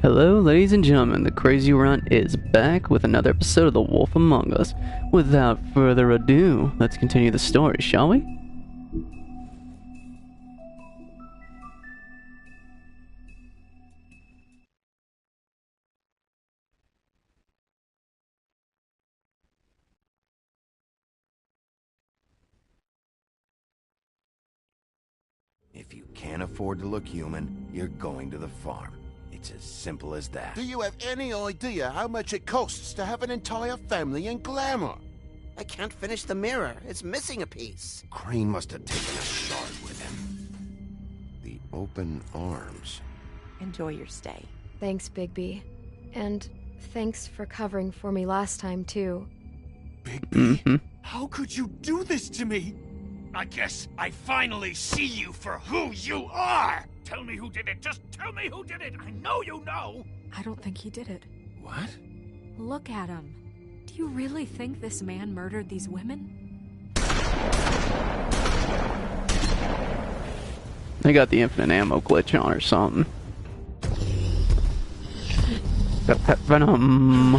Hello, ladies and gentlemen, the Crazy Runt is back with another episode of The Wolf Among Us. Without further ado, let's continue the story, shall we? If you can't afford to look human, you're going to the farm. It's as simple as that. Do you have any idea how much it costs to have an entire family in glamour? I can't finish the mirror. It's missing a piece. Crane must have taken a shard with him. The open arms. Enjoy your stay. Thanks, Bigby. And thanks for covering for me last time, too. Bigby, how could you do this to me? I guess I finally see you for who you are! Tell me who did it! Just tell me who did it! I know you know! I don't think he did it. What? Look at him. Do you really think this man murdered these women? They got the infinite ammo glitch on or something. Got pet venom.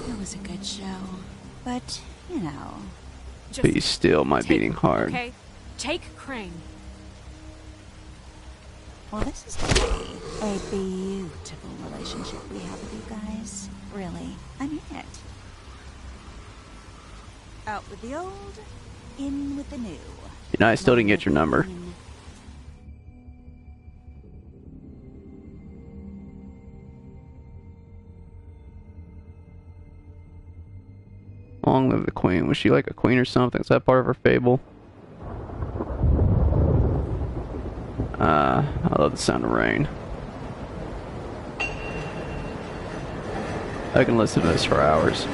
It was a good show, but, you know... But you still might Take beating hard. Okay, take Crane. Well, this is really a beautiful relationship we have with you guys. Really, I mean it. Out with the old, in with the new. You know, I still didn't get your number. Long live the queen. Was she like a queen or something? Is that part of her fable? I love the sound of rain. I can listen to this for hours.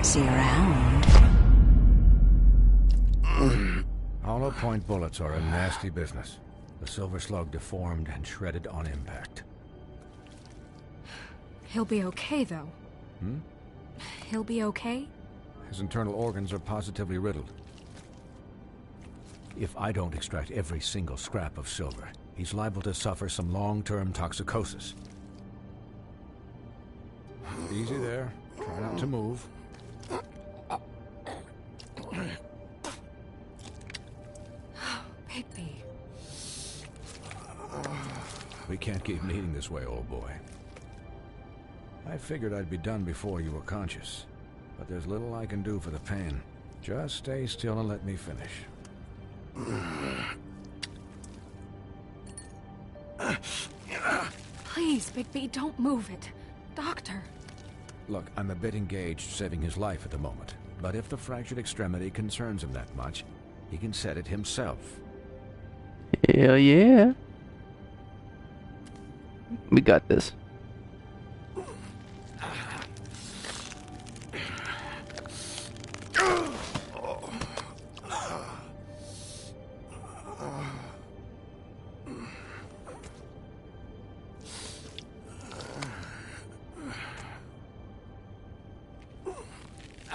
See you around. Hollow point bullets are a nasty business. The silver slug deformed and shredded on impact. He'll be okay, though. He'll be okay? His internal organs are positively riddled. If I don't extract every single scrap of silver, he's liable to suffer some long-term toxicosis. Easy there. Try not to move. Bigby. We can't keep bleeding this way, old boy. I figured I'd be done before you were conscious, but there's little I can do for the pain. Just stay still and let me finish. Please, Bigby, don't move it. Doctor. Look, I'm a bit engaged saving his life at the moment, but if the fractured extremity concerns him that much, he can set it himself. Hell yeah. We got this.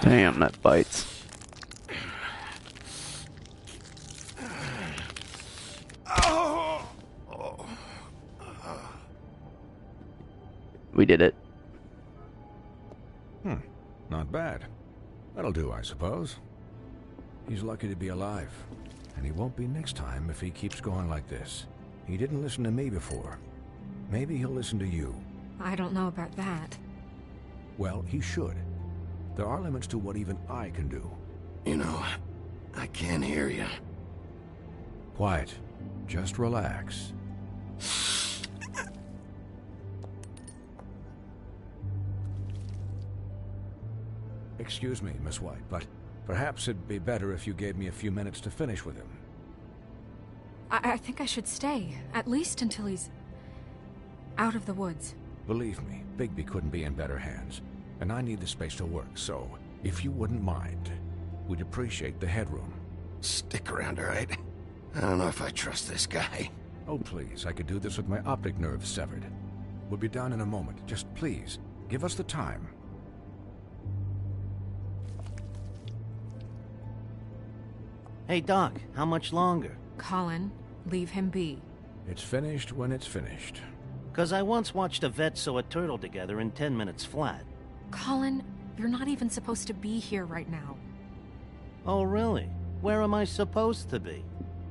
Damn, that bites. We did it. Not bad. That'll do, I suppose. He's lucky to be alive. And he won't be next time if he keeps going like this. He didn't listen to me before. Maybe he'll listen to you. I don't know about that. Well, he should. There are limits to what even I can do. You know, I can't hear you. Quiet. Just relax. Excuse me, Miss White, but perhaps it'd be better if you gave me a few minutes to finish with him. I think I should stay, at least until he's out of the woods. Believe me, Bigby couldn't be in better hands, and I need the space to work, so if you wouldn't mind, we'd appreciate the headroom. Stick around, all right? I don't know if I trust this guy. Oh, please, I could do this with my optic nerve severed. We'll be done in a moment. Just please, give us the time. Hey, Doc, how much longer? Colin, leave him be. It's finished when it's finished. 'Cause I once watched a vet sew a turtle together in 10 minutes flat. Colin, you're not even supposed to be here right now. Oh, really? Where am I supposed to be?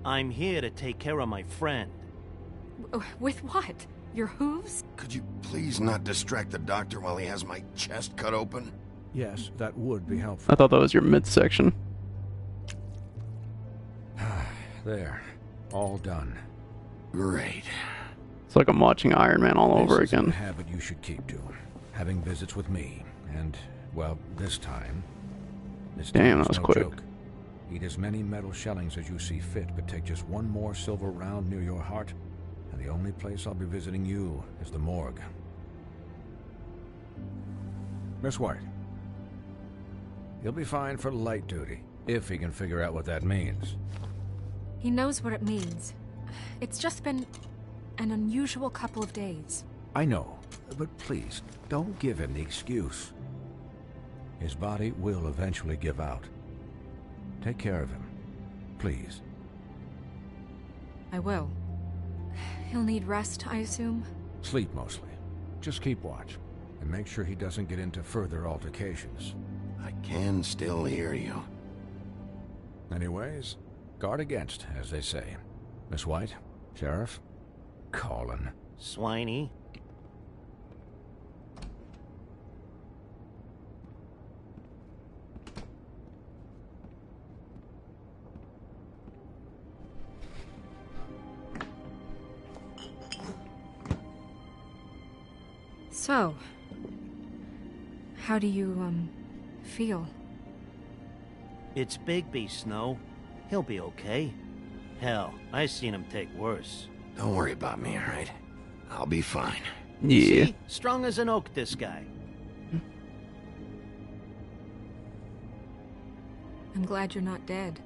I'm here to take care of my friend. With what? Your hooves? Could you please not distract the doctor while he has my chest cut open? Yes, that would be helpful. I thought that was your midsection. There. All done. Great. It's like I'm watching Iron Man all over This is again. a habit you should keep to. Having visits with me. And, well, this time Damn, that is was no quick. joke. Eat as many metal shellings as you see fit, but take just one more silver round near your heart, and the only place I'll be visiting you is the morgue. Miss White. He'll be fine for light duty, if he can figure out what that means. He knows what it means. It's just been an unusual couple of days. I know, but please, don't give him the excuse. His body will eventually give out. Take care of him, please. I will. He'll need rest, I assume? Sleep mostly. Just keep watch, and make sure he doesn't get into further altercations. I can still hear you. Anyways, guard against, as they say. Miss White, Sheriff, Colin. Swiney. So, how do you, feel? It's Bigby, Snow. He'll be okay. Hell, I seen him take worse. Don't worry about me, alright? I'll be fine. Yeah. See? Strong as an oak, this guy. I'm glad you're not dead.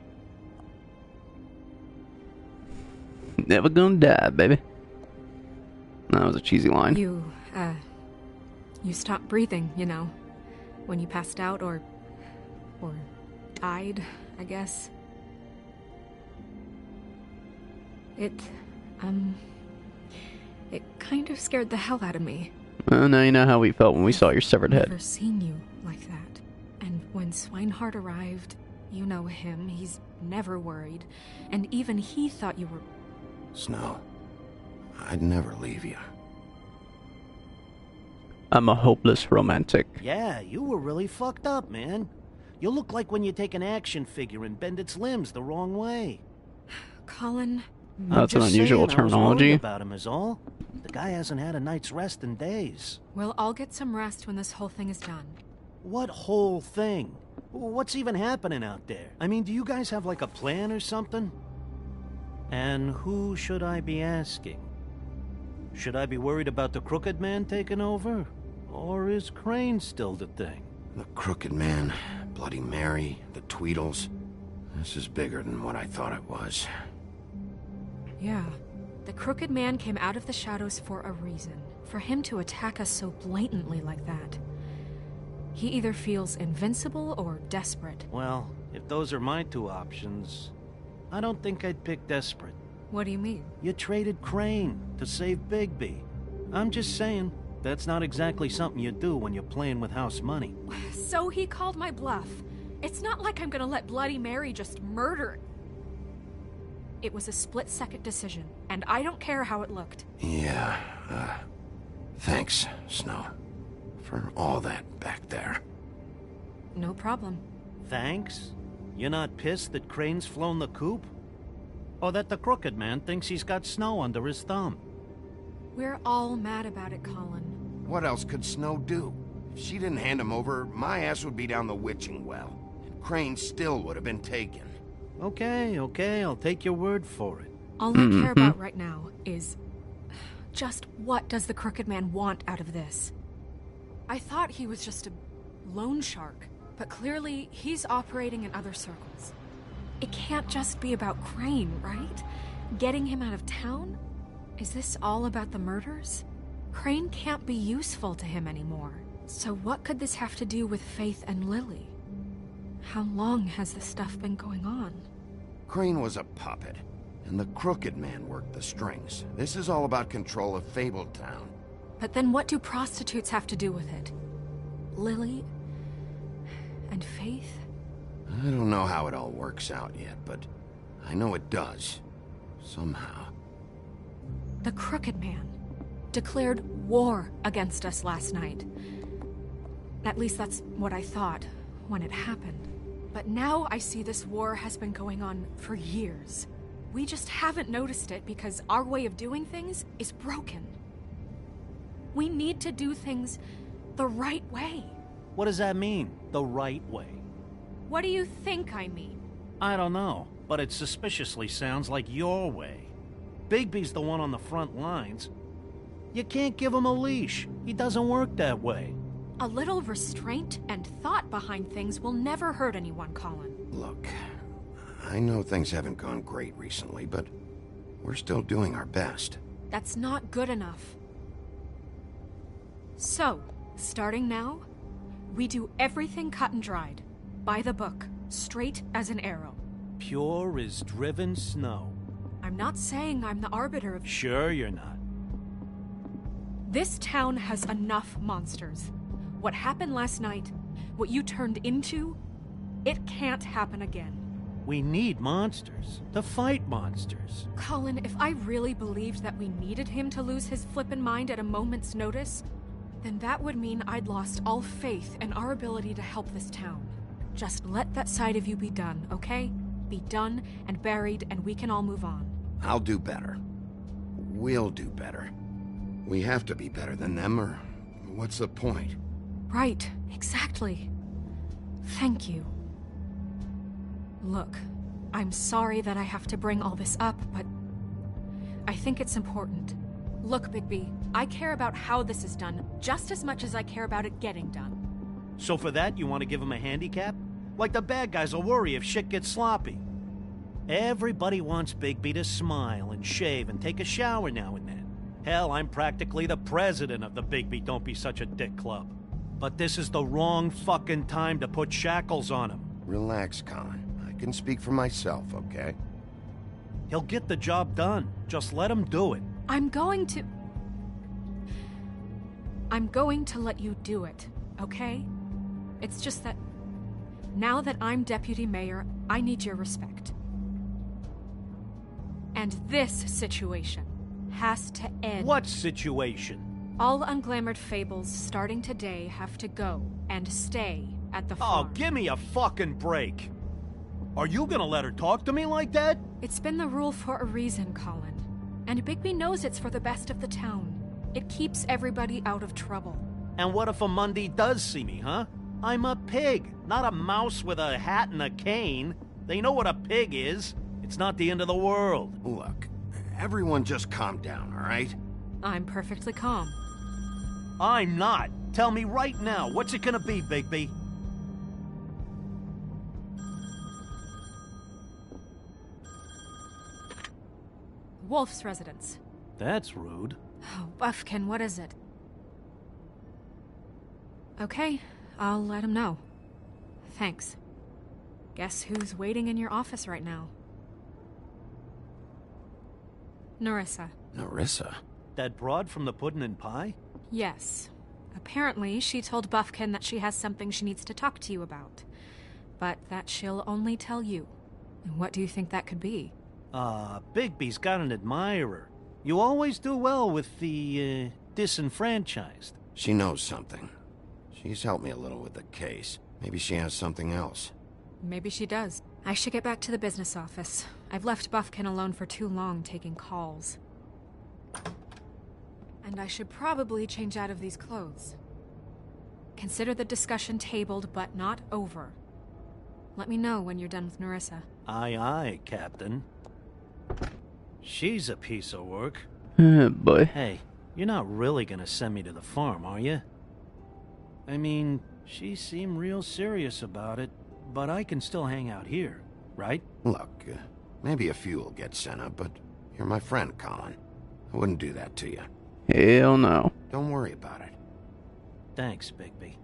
Never gonna die, baby. That was a cheesy line. You stopped breathing, you know, when you passed out or died, I guess. It kind of scared the hell out of me. Well, now you know how we felt when we saw your severed I've head. never seen you like that. And when Swinehart arrived, you know him, he's never worried. And even he thought you were... Snow, I'd never leave you. I'm a hopeless romantic. Yeah, you were really fucked up, man. You look like when you take an action figure and bend its limbs the wrong way. Colin... That's an Just unusual saying, I was terminology. worried about him is all. The guy hasn't had a night's rest in days. Well, I'll get some rest when this whole thing is done. What whole thing? What's even happening out there? I mean, do you guys have like a plan or something? And who should I be asking? Should I be worried about the Crooked Man taking over? Or is Crane still the thing? The Crooked Man, Bloody Mary, the Tweedles. This is bigger than what I thought it was. Yeah. The Crooked Man came out of the shadows for a reason. For him to attack us so blatantly like that. He either feels invincible or desperate. Well, if those are my two options, I don't think I'd pick desperate. What do you mean? You traded Crane to save Bigby. I'm just saying, that's not exactly something you do when you're playing with house money. So he called my bluff. It's not like I'm gonna let Bloody Mary just murder... It was a split-second decision, and I don't care how it looked. Yeah, thanks, Snow, for all that back there. No problem. Thanks? You're not pissed that Crane's flown the coop? Or that the Crooked Man thinks he's got Snow under his thumb? We're all mad about it, Colin. What else could Snow do? If she didn't hand him over, my ass would be down the witching well. And Crane still would have been taken. Okay, I'll take your word for it. All I care about right now is... just what does the Crooked Man want out of this? I thought he was just a loan shark, but clearly he's operating in other circles. It can't just be about Crane, right? Getting him out of town? Is this all about the murders? Crane can't be useful to him anymore. So what could this have to do with Faith and Lily? How long has this stuff been going on? Crane was a puppet, and the Crooked Man worked the strings. This is all about control of Fabletown. But then what do prostitutes have to do with it? Lily? And Faith? I don't know how it all works out yet, but I know it does. Somehow. The Crooked Man declared war against us last night. At least that's what I thought when it happened. But now I see this war has been going on for years. We just haven't noticed it because our way of doing things is broken. We need to do things the right way. What does that mean, the right way? What do you think I mean? I don't know, but it suspiciously sounds like your way. Bigby's the one on the front lines. You can't give him a leash. He doesn't work that way. A little restraint and thought behind things will never hurt anyone, Colin. Look, I know things haven't gone great recently, but we're still doing our best. That's not good enough. So, starting now, we do everything cut and dried. By the book, straight as an arrow. Pure as driven snow. I'm not saying I'm the arbiter of... Sure you're not. This town has enough monsters. What happened last night, what you turned into, it can't happen again. We need monsters to fight monsters. Colin, if I really believed that we needed him to lose his flippin' mind at a moment's notice, then that would mean I'd lost all faith in our ability to help this town. Just let that side of you be done, okay? Be done and buried, and we can all move on. I'll do better. We'll do better. We have to be better than them, or what's the point? Right, exactly. Thank you. Look, I'm sorry that I have to bring all this up, but I think it's important. Look, Bigby, I care about how this is done just as much as I care about it getting done. So for that, you want to give him a handicap? Like the bad guys will worry if shit gets sloppy. Everybody wants Bigby to smile and shave and take a shower now and then. Hell, I'm practically the president of the Bigby Don't Be Such a Dick Club. But this is the wrong fucking time to put shackles on him. Relax, Colin. I can speak for myself, okay? He'll get the job done. Just let him do it. I'm going to let you do it, okay? It's just that now that I'm deputy mayor, I need your respect. And this situation has to end. What situation? All unglamored fables starting today have to go and stay at the farm. Oh, give me a fucking break. Are you gonna let her talk to me like that? It's been the rule for a reason, Colin. And Bigby knows it's for the best of the town. It keeps everybody out of trouble. And what if a Monday does see me, huh? I'm a pig, not a mouse with a hat and a cane. They know what a pig is. It's not the end of the world. Look, everyone just calm down, all right? I'm perfectly calm. I'm not. Tell me right now, what's it gonna be, Bigby? Wolf's residence. That's rude. Oh, Buffkin, what is it? Okay, I'll let him know. Thanks. Guess who's waiting in your office right now? Nerissa. Nerissa? That broad from the Puddin' and Pie? Yes. Apparently, she told Buffkin that she has something she needs to talk to you about. But that she'll only tell you. And what do you think that could be? Bigby's got an admirer. You always do well with the, disenfranchised. She knows something. She's helped me a little with the case. Maybe she has something else. Maybe she does. I should get back to the business office. I've left Buffkin alone for too long taking calls. And I should probably change out of these clothes. Consider the discussion tabled, but not over. Let me know when you're done with Nerissa. Aye, aye, Captain. She's a piece of work. Boy. Hey, you're not really gonna send me to the farm, are you? I mean, she seemed real serious about it, but I can still hang out here, right? Look, maybe a few will get sent up, but you're my friend, Colin. I wouldn't do that to you. Hell no. Don't worry about it. Thanks, Bigby.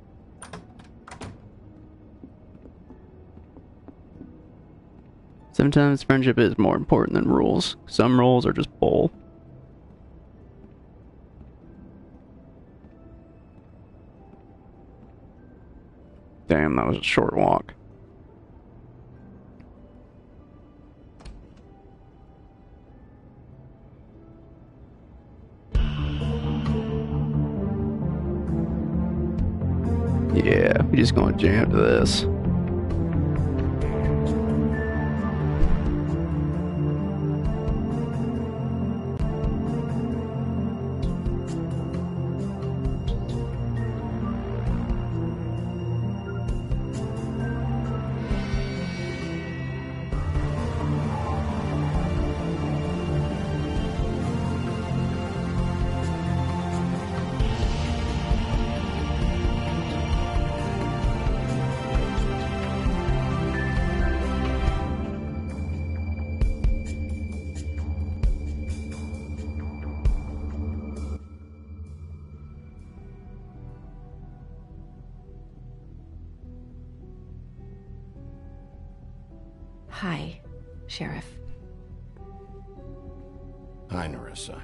Sometimes friendship is more important than rules. Some rules are just bull. Damn, that was a short walk. Yeah, we just gonna jam to this. Hi, Sheriff. Hi, Nerissa.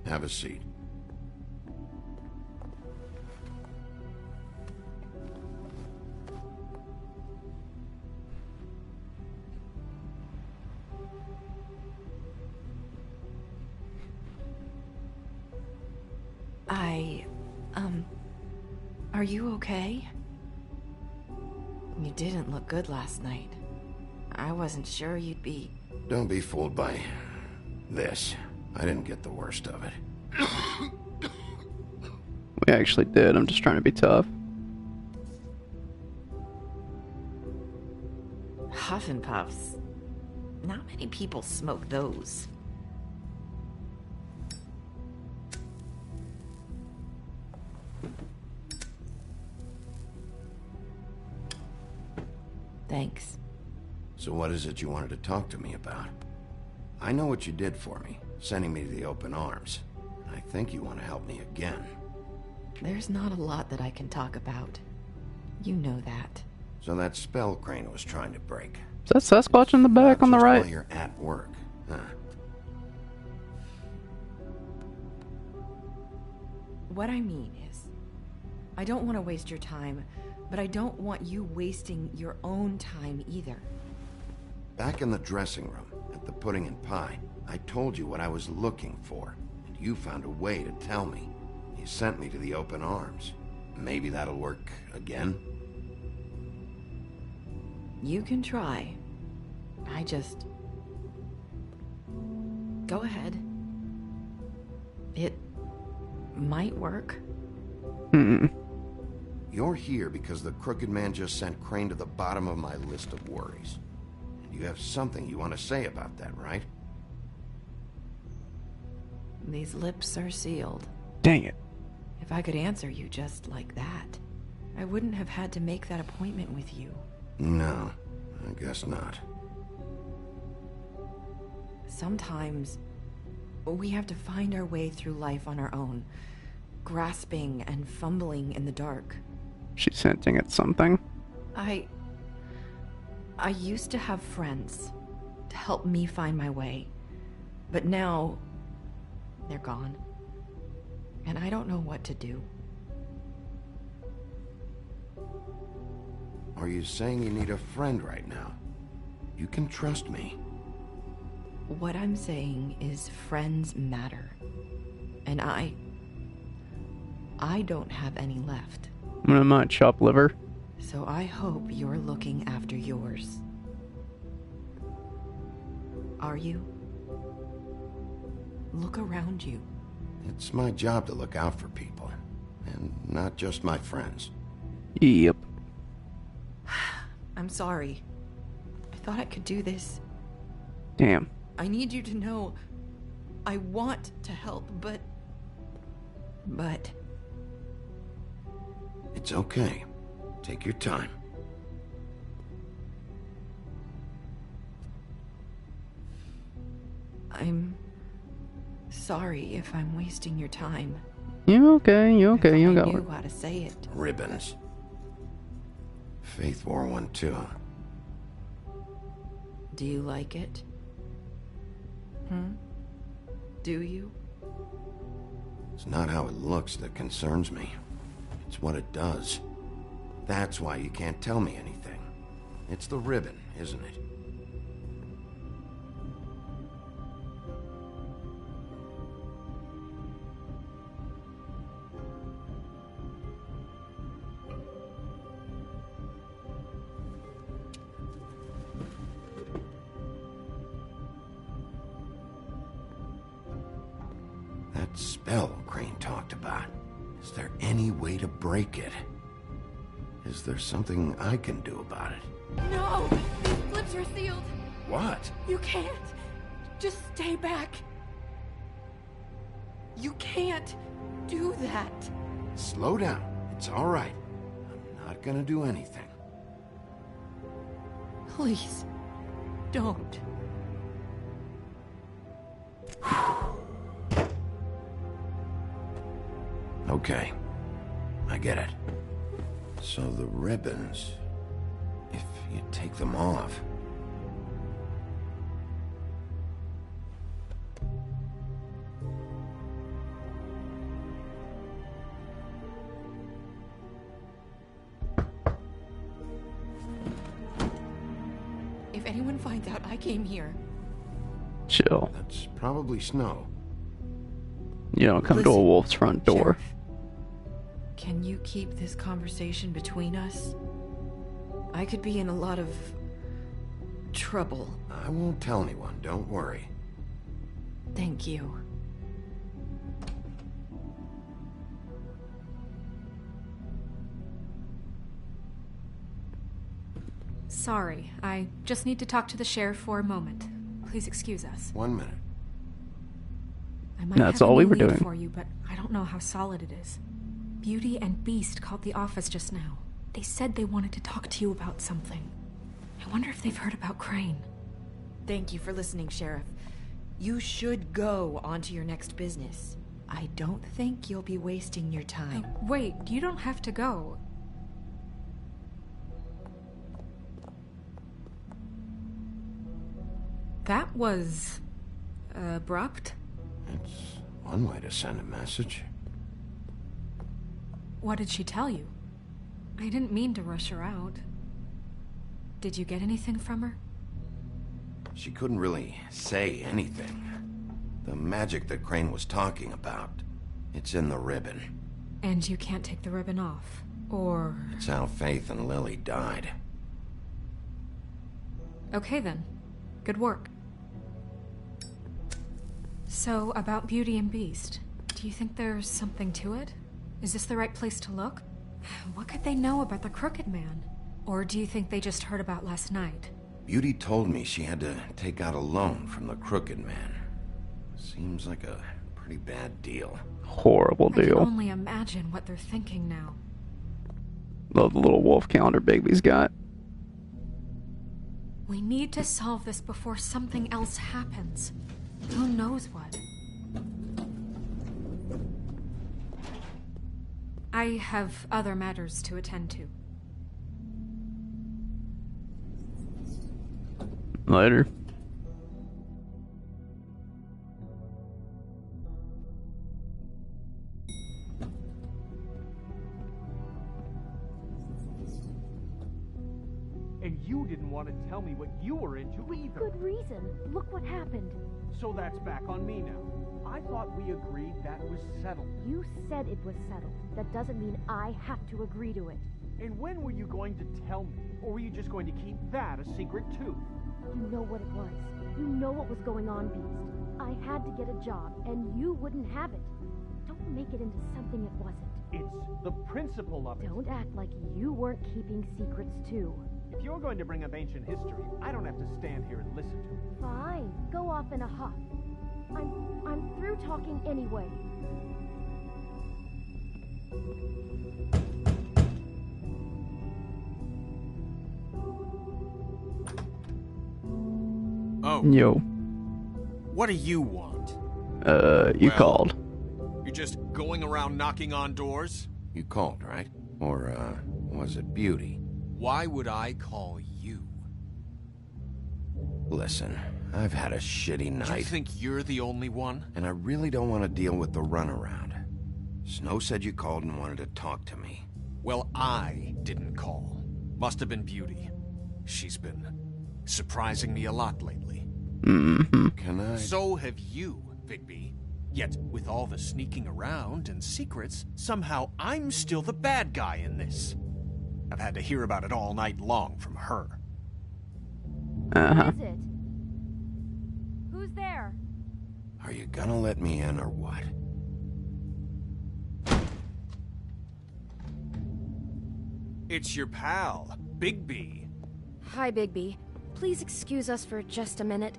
Have a seat. Are you okay? You didn't look good last night. I wasn't sure you'd be... Don't be fooled by this. I didn't get the worst of it. We actually did. I'm just trying to be tough. Huff and Puffs. Not many people smoke those. Thanks. So what is it you wanted to talk to me about? I know what you did for me, sending me to the open arms. I think you want to help me again. There's not a lot that I can talk about. You know that. So that spell Crane was trying to break. Is that Sasquatch in the back on the Just right? while you're at work, huh? What I mean is, I don't want to waste your time, but I don't want you wasting your own time either. Back in the dressing room, at the pudding and pie, I told you what I was looking for, and you found a way to tell me. You sent me to the open arms. Maybe that'll work again? You can try. I just... Go ahead. It might work. You're here because the Crooked Man just sent Crane to the bottom of my list of worries. And you have something you want to say about that, right? These lips are sealed. Dang it. If I could answer you just like that, I wouldn't have had to make that appointment with you. No, I guess not. Sometimes, we have to find our way through life on our own, grasping and fumbling in the dark. She's hinting at something. I used to have friends to help me find my way, but now they're gone, and I don't know what to do. Are you saying you need a friend right now? You can trust me. What I'm saying is friends matter, and I don't have any left. I'm gonna might chop liver. So I hope you're looking after yours. Are you? Look around you. It's my job to look out for people, and not just my friends. Yep. I'm sorry. I thought I could do this. Damn. I need you to know I want to help, but... It's okay. Take your time. I'm sorry if I'm wasting your time. You okay, you okay, If you I got knew it. how to say it. Ribbons. Faith 412. Do you like it? Do you? It's not how it looks that concerns me. It's what it does. That's why you can't tell me anything. It's the ribbon, isn't it? That spell Crane talked about. Is there any way to break it? Is there something I can do about it? No! These flips are sealed! What? You can't! Just stay back! You can't do that! Slow down. It's all right. I'm not gonna do anything. Please, don't. Okay. I get it. So the ribbons, if you take them off... If anyone finds out I came here... Chill. That's probably snow. You don't come to a Listen, wolf's front door. Sheriff, can you keep this conversation between us? I could be in a lot of... trouble. I won't tell anyone, don't worry. Thank you. Sorry, I just need to talk to the sheriff for a moment. Please excuse us. 1 minute. I might That's have a all we new were lead doing. for you, but I don't know how solid it is. Beauty and Beast called the office just now. They said they wanted to talk to you about something. I wonder if they've heard about Crane. Thank you for listening, Sheriff. You should go on to your next business. I don't think you'll be wasting your time. Wait, you don't have to go. That was... abrupt? It's one way to send a message. What did she tell you? I didn't mean to rush her out. Did you get anything from her? She couldn't really say anything. The magic that Crane was talking about, it's in the ribbon. And you can't take the ribbon off, or... It's how Faith and Lily died. Okay then. Good work. So, about Beauty and Beast, do you think there's something to it? Is this the right place to look? What could they know about the Crooked Man? Or do you think they just heard about last night? Beauty told me she had to take out a loan from the Crooked Man. Seems like a pretty bad deal. Horrible I can deal. only imagine what they're thinking now. Love the little wolf calendar baby's got. We need to solve this before something else happens. Who knows what? I have other matters to attend to. Later. And you didn't want to tell me what you were into either. Good reason. Look what happened. So that's back on me now. I thought we agreed that was settled. You said it was settled. That doesn't mean I have to agree to it. And when were you going to tell me? Or were you just going to keep that a secret too? You know what it was. You know what was going on, Beast. I had to get a job, and you wouldn't have it. Don't make it into something it wasn't. It's the principle of it. Don't act like you weren't keeping secrets too. If you're going to bring up ancient history, I don't have to stand here and listen to it. Fine. Go off in a huff. I'm through talking anyway. Oh. Yo. What do you want? You called. You're just going around knocking on doors? You called, right? Or, was it Beauty? Why would I call you? Listen, I've had a shitty night. Do you think you're the only one? And I really don't want to deal with the runaround. Snow said you called and wanted to talk to me. Well, I didn't call. Must have been Beauty. She's been surprising me a lot lately. Can I? So have you, Bigby. Yet, with all the sneaking around and secrets, somehow I'm still the bad guy in this. I've had to hear about it all night long from her. Who is it? Who's there? Are you gonna let me in or what? It's your pal, Bigby. Hi, Bigby. Please excuse us for just a minute.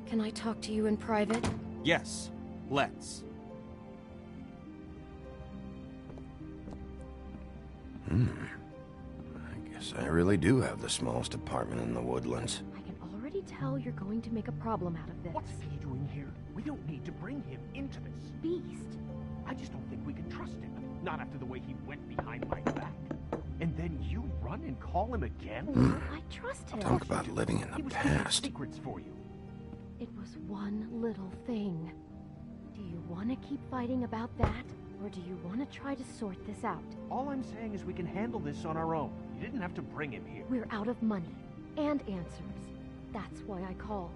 Can I talk to you in private? Yes, let's. I guess I really do have the smallest apartment in the Woodlands. I can already tell you're going to make a problem out of this. What's he doing here? We don't need to bring him into this. Beast? I just don't think we can trust him. Not after the way he went behind my back. And then you run and call him again? I trust him. Talk about living in He the was keeping past. secrets for you. It was one little thing. Do you want to keep fighting about that? Or do you want to try to sort this out? All I'm saying is we can handle this on our own. You didn't have to bring him here. We're out of money and answers. That's why I called.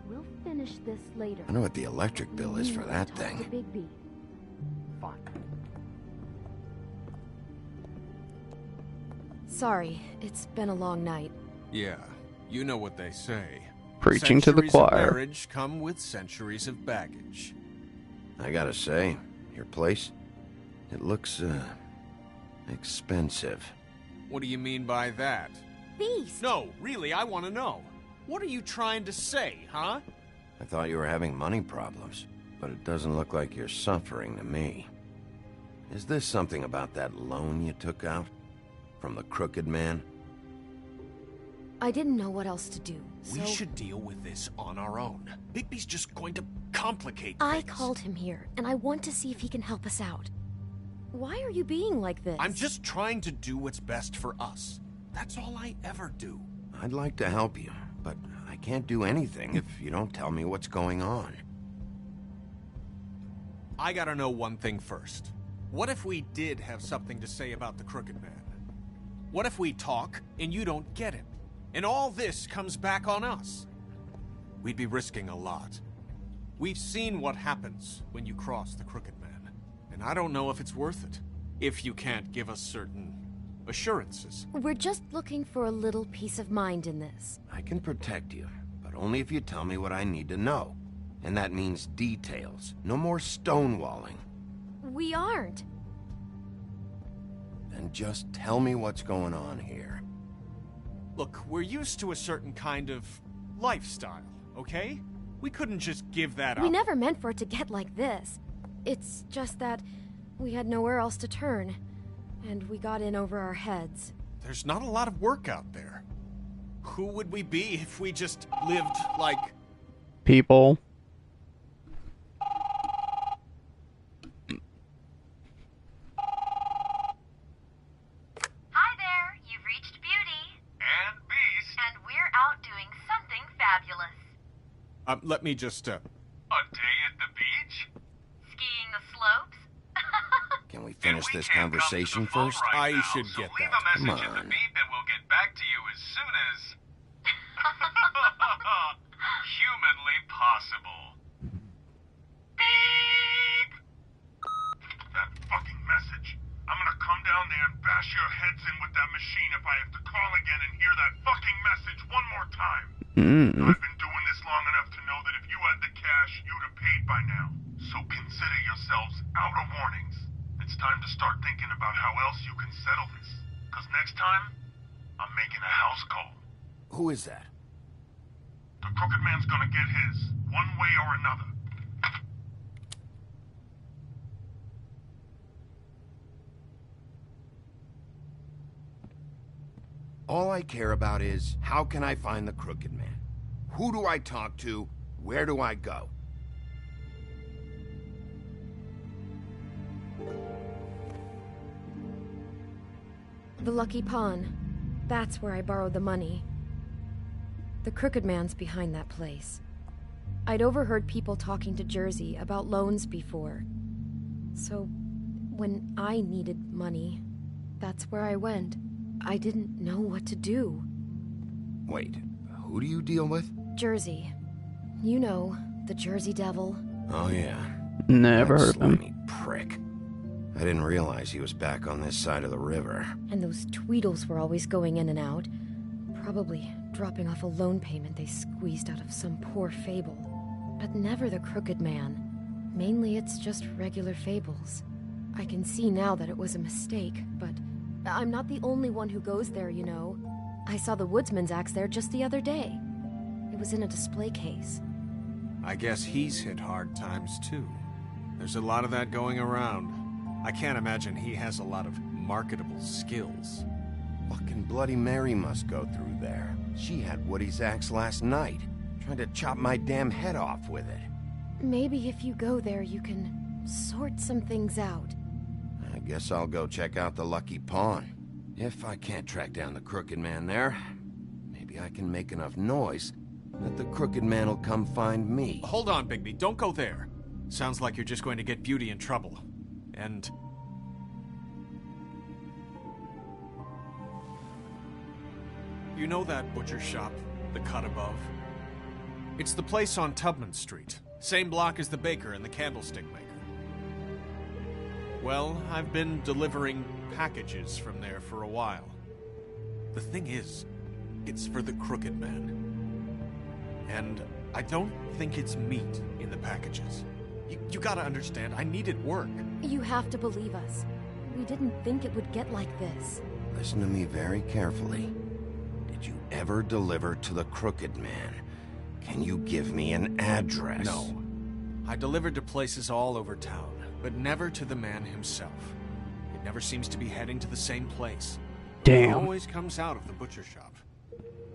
We'll finish this later. I know what the electric bill is for that Talk to thing. Bigby. Fine. Sorry, it's been a long night. Yeah, you know what they say. Preaching to the Centuries of choir. marriage come with centuries of baggage. I gotta say, your place, it looks, expensive. What do you mean by that? Beast! No, really, I want to know. What are you trying to say, huh? I thought you were having money problems, but it doesn't look like you're suffering to me. Is this something about that loan you took out? From the crooked man? I didn't know what else to do, so... We should deal with this on our own. Bigby's just going to complicate I things. called him here, and I want to see if he can help us out. Why are you being like this? I'm just trying to do what's best for us. That's all I ever do. I'd like to help you, but I can't do anything if you don't tell me what's going on. I gotta know one thing first. What if we did have something to say about the Crooked Man? What if we talk and you don't get him? And all this comes back on us? We'd be risking a lot. We've seen what happens when you cross the Crooked Man, and I don't know if it's worth it, if you can't give us certain assurances. We're just looking for a little peace of mind in this. I can protect you, but only if you tell me what I need to know. And that means details. No more stonewalling. We aren't. Then just tell me what's going on here. Look, we're used to a certain kind of lifestyle, okay? We couldn't just give that up. We never meant for it to get like this. It's just that we had nowhere else to turn, and we got in over our heads. There's not a lot of work out there. Who would we be if we just lived like... People. Hi there, you've reached Beauty. And Beast. And we're out doing something fabulous. Let me just, A day at the beach? Skiing the slopes? Can we finish this conversation first? I should get leave that. a Come message at the on. beep and we'll get back to you as soon as... humanly possible. Beep! That fucking message. I'm gonna come down there and bash your heads in with that machine if I have to call again and hear that fucking message one more time. I've been doing this long enough to know that if you had the cash, you'd have paid by now. So consider yourselves out of warnings. It's time to start thinking about how else you can settle this. Because next time, I'm making a house call. Who is that? The Crooked Man's gonna get his, one way or another. All I care about is, how can I find the Crooked Man? Who do I talk to? Where do I go? The Lucky Pawn. That's where I borrowed the money. The Crooked Man's behind that place. I'd overheard people talking to Jersey about loans before. So, when I needed money, that's where I went. I didn't know what to do. Wait, who do you deal with? Jersey. You know, the Jersey Devil. Oh yeah. Never That heard of him. slimy prick. I didn't realize he was back on this side of the river. And those Tweedles were always going in and out. Probably dropping off a loan payment they squeezed out of some poor fable. But never the Crooked Man. Mainly it's just regular fables. I can see now that it was a mistake, but I'm not the only one who goes there, you know. I saw the Woodsman's axe there just the other day. It was in a display case. I guess he's hit hard times too. There's a lot of that going around. I can't imagine he has a lot of marketable skills. Fucking Bloody Mary must go through there. She had Woody's axe last night. Tried to chop my damn head off with it. Maybe if you go there, you can sort some things out. I guess I'll go check out the Lucky Pawn. If I can't track down the Crooked Man there, maybe I can make enough noise that the Crooked Man will come find me. Hold on, Bigby. Don't go there. Sounds like you're just going to get Beauty in trouble. And... you know that butcher shop, the cut above? It's the place on Tubman Street. Same block as the baker and the candlestick maker. Well, I've been delivering packages from there for a while. The thing is, it's for the Crooked Man. And I don't think it's meat in the packages. You gotta understand, I needed work. You have to believe us. We didn't think it would get like this. Listen to me very carefully. Did you ever deliver to the Crooked Man? Can you give me an address? No. I delivered to places all over town, but never to the man himself. It never seems to be heading to the same place. Damn. It always comes out of the butcher shop.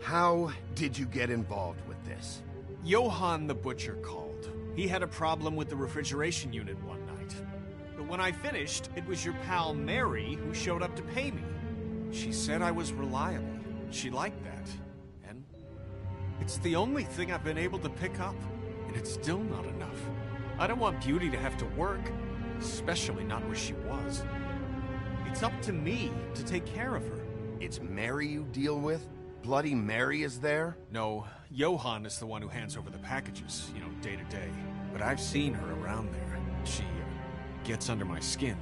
How did you get involved with this? Johann the butcher called. He had a problem with the refrigeration unit one night. But when I finished, it was your pal Mary who showed up to pay me. She said I was reliable. She liked that. And it's the only thing I've been able to pick up. And it's still not enough. I don't want Beauty to have to work, especially not where she was. It's up to me to take care of her. It's Mary you deal with? Bloody Mary is there? No, Johann is the one who hands over the packages, day to day. But I've seen her around there. She gets under my skin,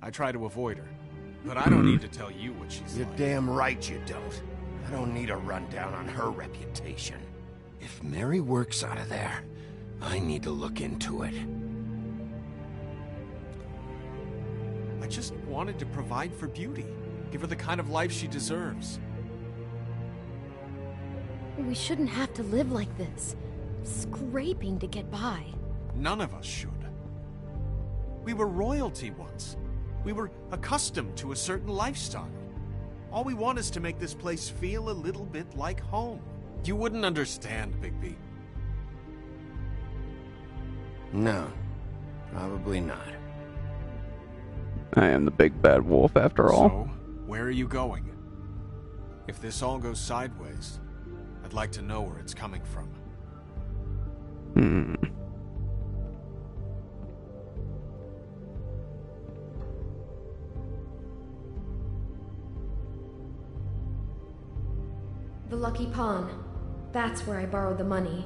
I try to avoid her. But I don't need to tell you what she's You're like. damn right you don't. I don't need a rundown on her reputation. If Mary works out of there, I need to look into it. I just wanted to provide for Beauty. Give her the kind of life she deserves. We shouldn't have to live like this. Scraping to get by. None of us should. We were royalty once. We were accustomed to a certain lifestyle. All we want is to make this place feel a little bit like home. You wouldn't understand, Bigby. No, probably not. I am the big bad wolf after all. So, where are you going? If this all goes sideways, I'd like to know where it's coming from. The Lucky Pawn. That's where I borrowed the money.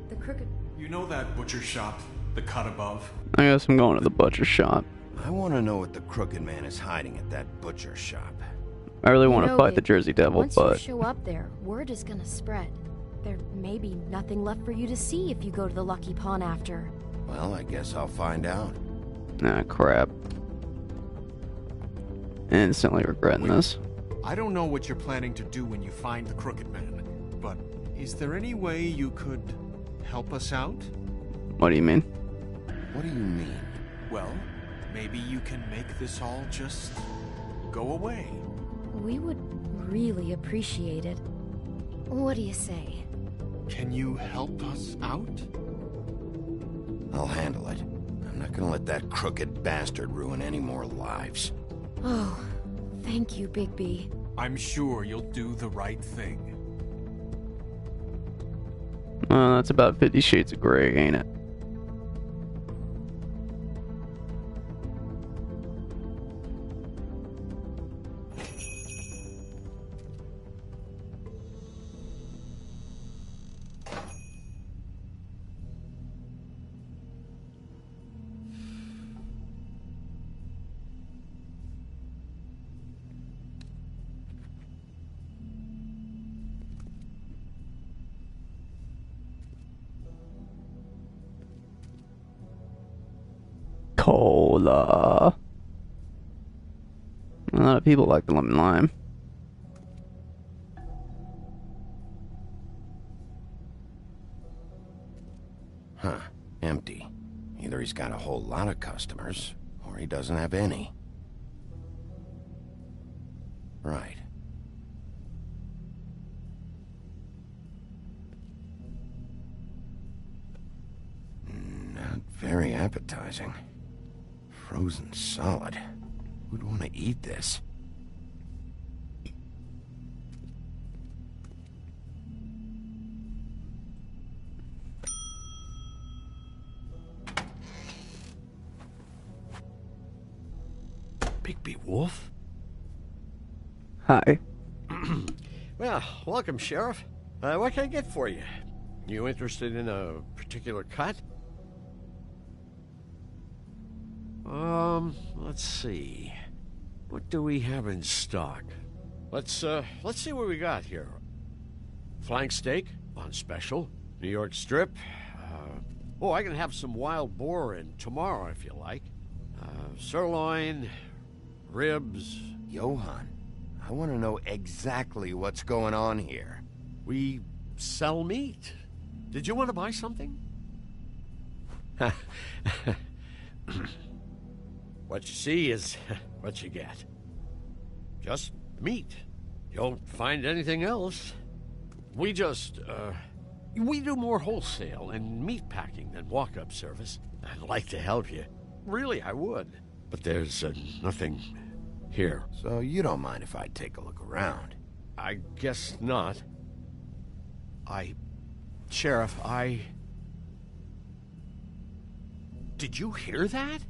The Crooked... You know that butcher shop, the cut above? I guess I'm going to the butcher shop. I want to know what the Crooked Man is hiding at that butcher shop. I really want to know, fight the Vic, Jersey Devil, once you but show up there, word is gonna spread. There may be nothing left for you to see if you go to the Lucky Pawn after. Well, I guess I'll find out. ah, crap. Instantly regretting this. I don't know what you're planning to do when you find the Crooked Man, but is there any way you could help us out? What do you mean? What do you mean? Well, maybe you can make this all just go away. We would really appreciate it. What do you say? Can you help us out? I'll handle it. I'm not gonna let that crooked bastard ruin any more lives. Oh, thank you, Bigby. I'm sure you'll do the right thing. Well, that's about 50 Shades of Grey, ain't it? Cola. A lot of people like the lemon lime. Huh. Empty. Either he's got a whole lot of customers, or he doesn't have any. Right. Not very appetizing. Frozen solid. Who'd want to eat this? Bigby Wolf? Hi. Well, welcome, Sheriff. What can I get for you? You interested in a particular cut? Let's see. What do we have in stock? Let's see what we got here. Flank steak on special. New York strip. I can have some wild boar in tomorrow if you like. Sirloin, ribs. Johann, I want to know exactly what's going on here. We sell meat. Did you want to buy something? What you see is what you get. Just meat. You don't find anything else. We just, we do more wholesale and meat packing than walk-up service. I'd like to help you. Really, I would. But there's nothing here. So you don't mind if I take a look around? I guess not. Sheriff, Did you hear that?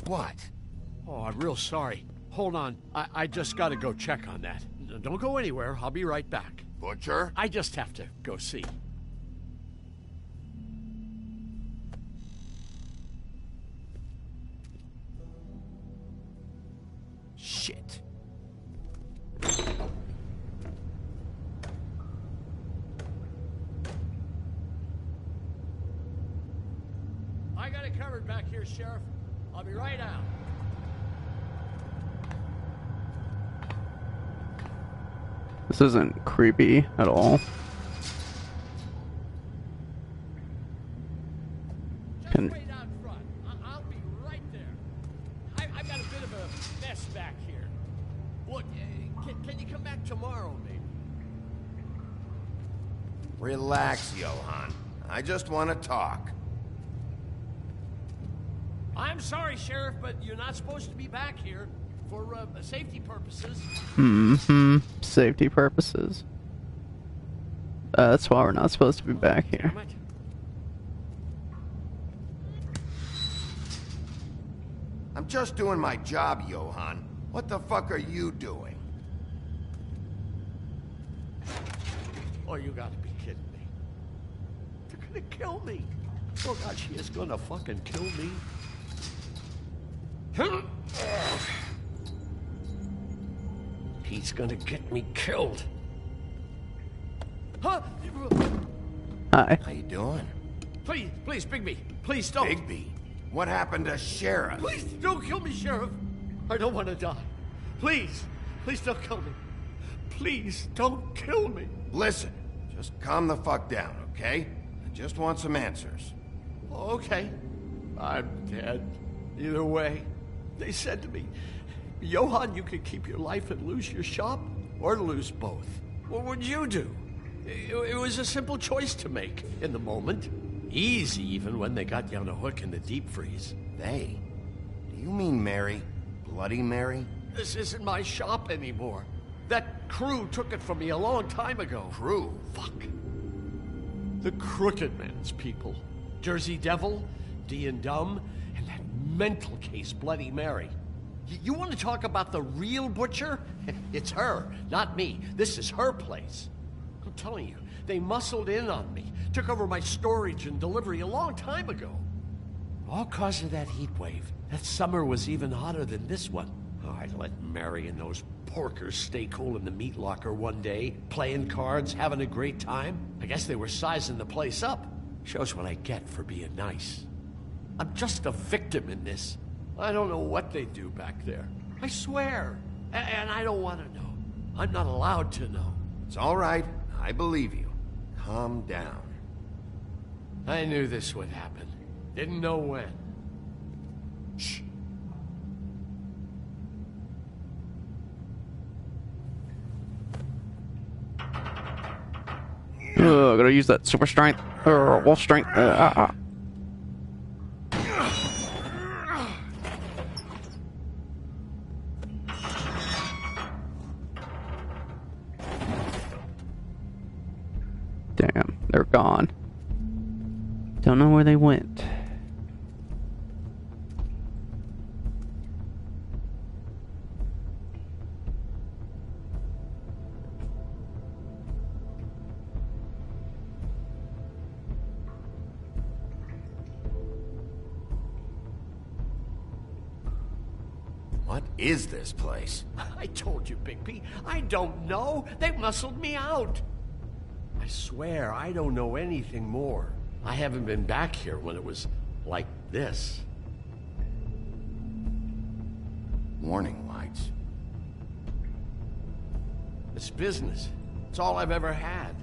What? Oh, I'm real sorry. Hold on. I just gotta go check on that. Don't go anywhere. I'll be right back. Butcher? I just have to go see. Shit. I got it covered back here, Sheriff. I'll be right out. This isn't creepy at all. Just wait out front. I'll be right there. I've got a bit of a mess back here. Look, can you come back tomorrow, maybe? Relax, Johann. I just want to talk. I'm sorry, Sheriff, but you're not supposed to be back here for safety purposes. Safety purposes. That's why we're not supposed to be back here. I'm just doing my job, Johann. What the fuck are you doing? Oh, you gotta be kidding me. They're gonna kill me. Oh, God, she is gonna fucking kill me. He's gonna get me killed. Huh? Hi. How you doing? Please, Bigby. Please don't. Bigby? What happened to Sheriff? Please don't kill me, Sheriff. I don't want to die. Please don't kill me. Please don't kill me. Listen, just calm the fuck down, okay? I just want some answers. Okay. I'm dead. Either way. They said to me, Johann, you could keep your life and lose your shop, or lose both. What would you do? It was a simple choice to make in the moment. Easy, even when they got you on a hook in the deep freeze. They? Do you mean Mary? Bloody Mary? This isn't my shop anymore. That crew took it from me a long time ago. Crew? Fuck. The Crooked Man's people. Jersey Devil, D and Dumb, and that mental case, Bloody Mary. You want to talk about the real butcher? It's her, not me. This is her place. I'm telling you, they muscled in on me, took over my storage and delivery a long time ago. All cause of that heat wave. That summer was even hotter than this one. Oh, I let Mary and those porkers stay cool in the meat locker one day, playing cards, having a great time. I guess they were sizing the place up. Shows what I get for being nice. I'm just a victim in this. I don't know what they do back there. I swear. And I don't want to know. I'm not allowed to know. It's all right. I believe you. Calm down. I knew this would happen. Didn't know when. Shh. Gotta use that super strength. Wolf strength. Damn, they're gone. Don't know where they went. What is this place? I told you, Bigby. I don't know. They muscled me out. I swear, I don't know anything more. I haven't been back here when it was like this. Warning lights. It's business. It's all I've ever had.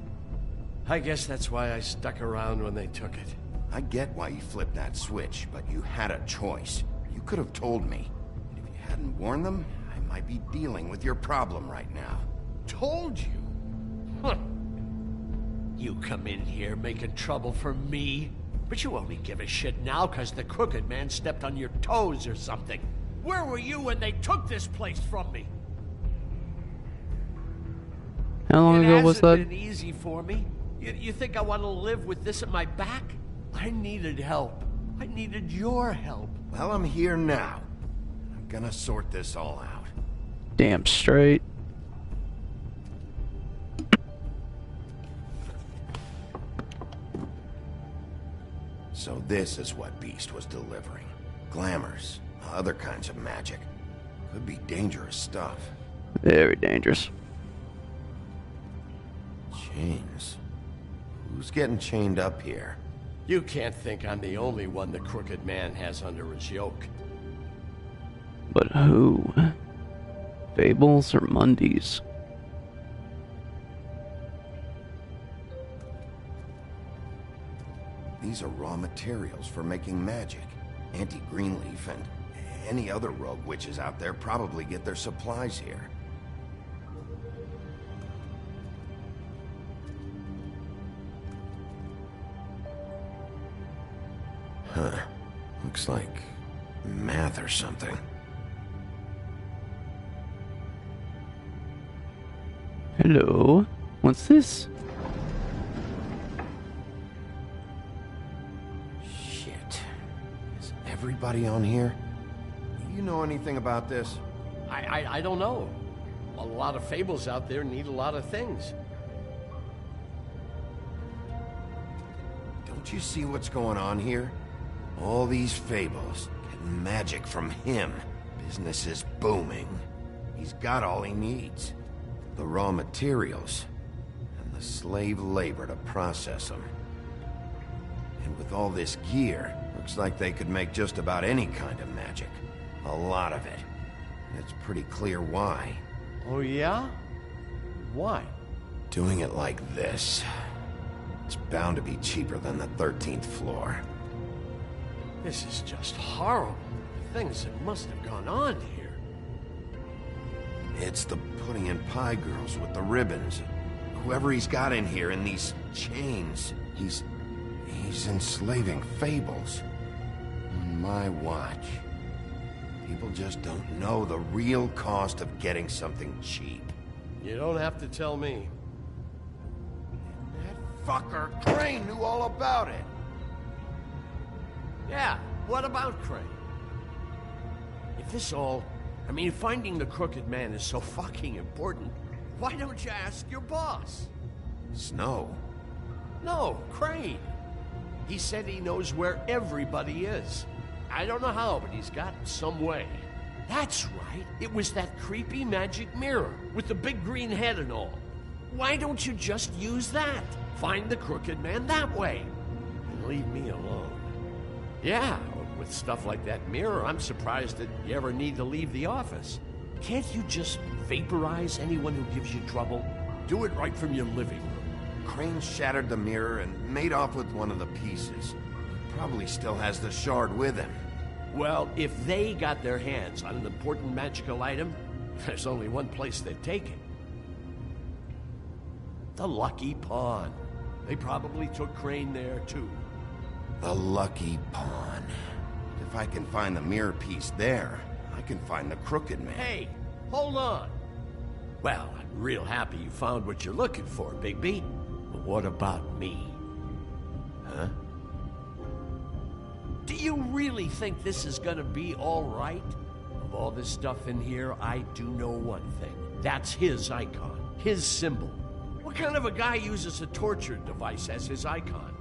I guess that's why I stuck around when they took it. I get why you flipped that switch, but you had a choice. You could have told me. And if you hadn't warned them, I might be dealing with your problem right now. Told you? Huh. You come in here making trouble for me, but you only give a shit now because the Crooked Man stepped on your toes or something. Where were you when they took this place from me? How long ago was that? It hasn't been easy for me. You think I want to live with this at my back? I needed help. I needed your help. Well, I'm here now. I'm gonna sort this all out. Damn straight. So this is what Beast was delivering. Glamours, other kinds of magic. Could be dangerous stuff. Very dangerous. Chains. Who's getting chained up here? You can't think I'm the only one the Crooked Man has under his yoke. But who? Fables or Mundies? These are raw materials for making magic. Auntie Greenleaf and any other rogue witches out there probably get their supplies here. Huh. Looks like math or something. Hello? What's this? Shit. Is everybody on here? You know anything about this? I don't know. A lot of fables out there need a lot of things. Don't you see what's going on here? All these fables, getting magic from him. Business is booming. He's got all he needs. The raw materials, and the slave labor to process them. And with all this gear, looks like they could make just about any kind of magic. A lot of it. And it's pretty clear why. Oh yeah? Why? Doing it like this. It's bound to be cheaper than the 13th floor. This is just horrible. The things that must have gone on here. It's the pudding and pie girls with the ribbons. Whoever he's got in here in these chains, he's enslaving fables. On my watch. People just don't know the real cost of getting something cheap. You don't have to tell me. That fucker Crane knew all about it. Yeah, what about Crane? If this all... I mean, finding the Crooked Man is so fucking important, why don't you ask your boss? Snow? No, Crane. He said he knows where everybody is. I don't know how, but he's got some way. That's right. It was that creepy magic mirror with the big green head and all. Why don't you just use that? Find the Crooked Man that way. And leave me alone. Yeah, with stuff like that mirror, I'm surprised that you ever need to leave the office. Can't you just vaporize anyone who gives you trouble? Do it right from your living room. Crane shattered the mirror and made off with one of the pieces. Probably still has the shard with him. Well, if they got their hands on an important magical item, there's only one place they'd take it. The Lucky Pawn. They probably took Crane there, too. The Lucky Pawn. If I can find the mirror piece there, I can find the Crooked Man. Hey, hold on. Well, I'm real happy you found what you're looking for, Bigby. But what about me? Huh? Do you really think this is gonna be all right? Of all this stuff in here, I do know one thing. That's his icon, his symbol. What kind of a guy uses a torture device as his icon?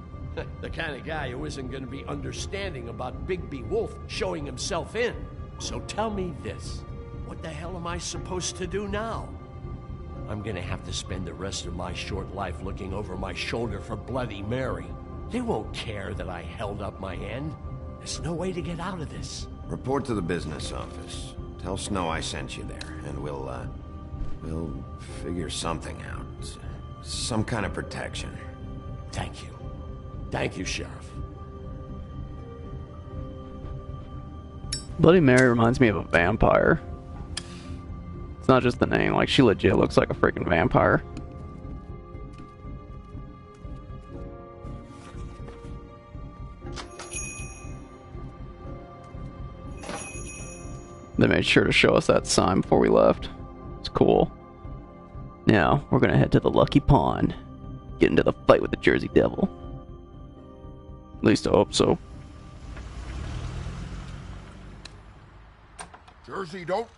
The kind of guy who isn't gonna be understanding about Bigby Wolf showing himself in. So tell me this. What the hell am I supposed to do now? I'm gonna have to spend the rest of my short life looking over my shoulder for Bloody Mary. They won't care that I held up my end. There's no way to get out of this. Report to the business office. Tell Snow I sent you there, and we'll figure something out. Some kind of protection. Thank you. Thank you, Sheriff. Bloody Mary reminds me of a vampire. It's not just the name, like she legit looks like a freaking vampire. They made sure to show us that sign before we left. It's cool. Now, we're gonna head to the Lucky Pawn. Get into the fight with the Jersey Devil. At least I hope so. Jersey, don't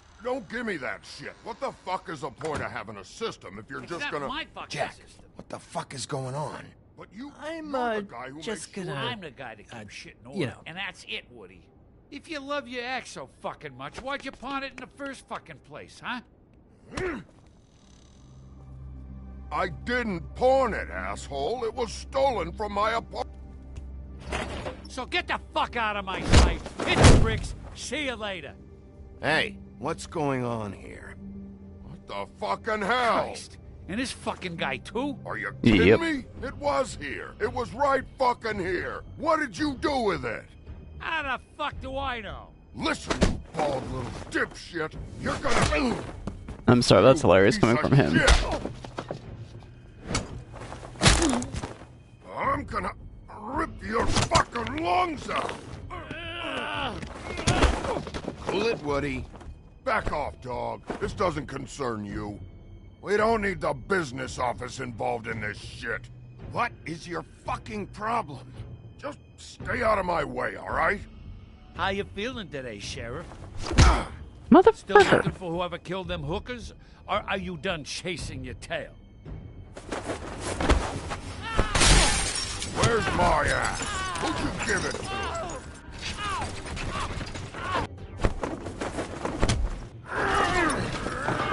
give me that shit. What the fuck is the point of having a system if you're just gonna... my fucking system. What the fuck is going on? But you're I'm the guy who just makes gonna. sure... I'm the guy that keeps shit in order, you know. and that's it, Woody. If you love your ex so fucking much, why'd you pawn it in the first fucking place, huh? I didn't pawn it, asshole. It was stolen from my apartment. So get the fuck out of my sight. Hit the bricks. See you later. Hey, what's going on here? What the fucking hell? Christ. And this fucking guy, too? Are you kidding me? It was here. It was right fucking here. What did you do with it? How the fuck do I know? Listen, you bald little dipshit. You're gonna... I'm sorry, that's hilarious coming from him. I'm gonna rip your fucking lungs out. Cool it, Woody. Back off, dog. This doesn't concern you. We don't need the business office involved in this shit. What is your fucking problem? Just stay out of my way, all right? How you feeling today, Sheriff? Motherfucker. Still looking for whoever killed them hookers? Or are you done chasing your tail? Where's my ass? Who'd you give it to?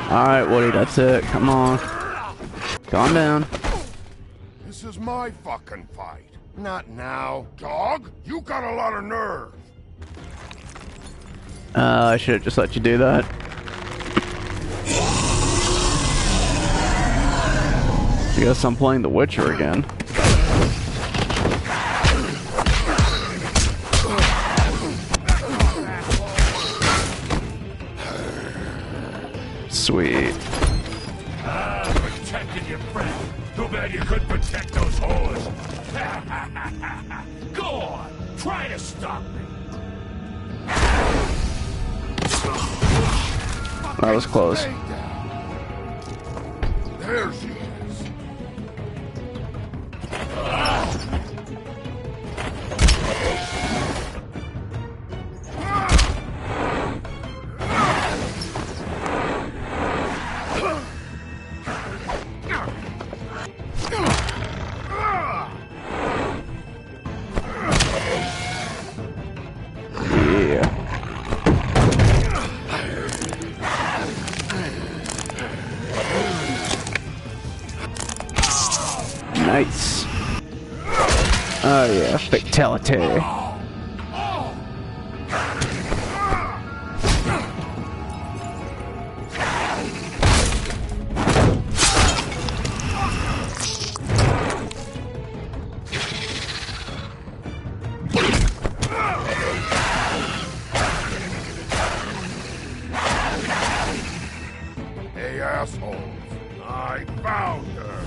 Alright, Woody, that's it. Come on. Calm down. This is my fucking fight. Not now. Dog, you got a lot of nerve. I should have just let you do that. I guess I'm playing The Witcher again. Sweet. Protecting your friend. Too bad you couldn't protect those whores. Go on, try to stop me. That was close. There she is. Nice. Oh yeah, fatality. Hey, assholes. I found her.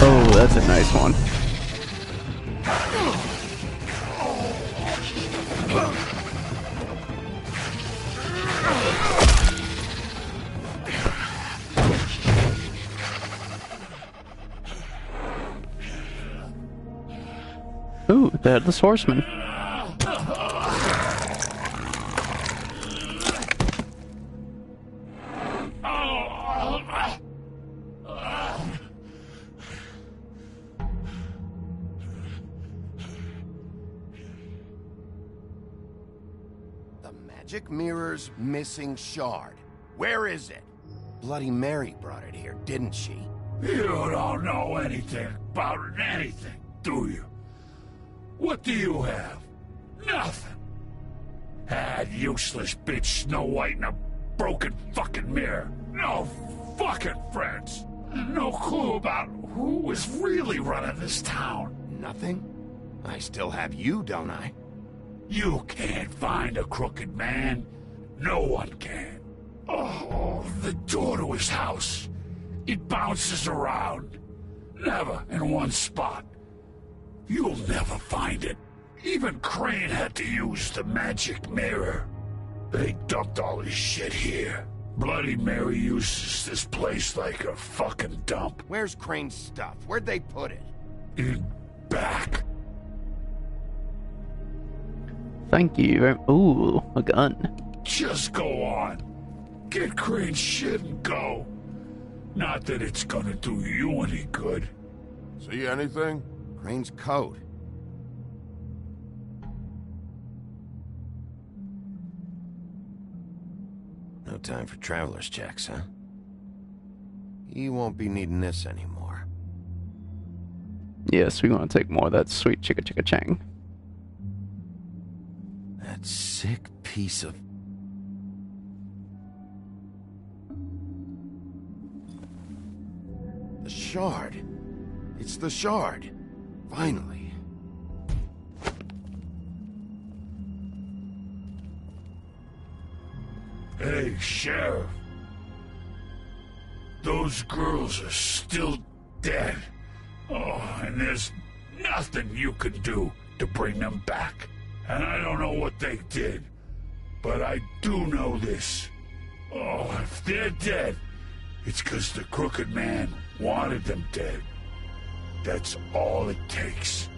Oh, that's a nice one. Ooh, the Headless Horseman. The magic mirror's missing shard. Where is it? Bloody Mary brought it here, didn't she? You don't know anything about anything, do you? What do you have? Nothing. That useless bitch Snow White in a broken fucking mirror. No fucking friends. No clue about who was really running this town. Nothing? I still have you, don't I? You can't find a crooked man. No one can. Oh, the door to his house. It bounces around. Never in one spot. You'll never find it. Even Crane had to use the magic mirror. They dumped all his shit here. Bloody Mary uses this place like a fucking dump. Where's Crane's stuff? Where'd they put it? In back. Thank you. Ooh, a gun. Just go on. Get Crane's shit and go. Not that it's gonna do you any good. See anything? Crane's coat. No time for traveler's checks, huh? You won't be needing this anymore. Yes, we want to take more of that sweet chicka chicka chang. That sick piece of... The shard. It's the shard. Finally. Hey, Sheriff. Those girls are still dead. Oh, and there's nothing you can do to bring them back. And I don't know what they did, but I do know this. Oh, if they're dead, it's 'cause the Crooked Man wanted them dead. That's all it takes.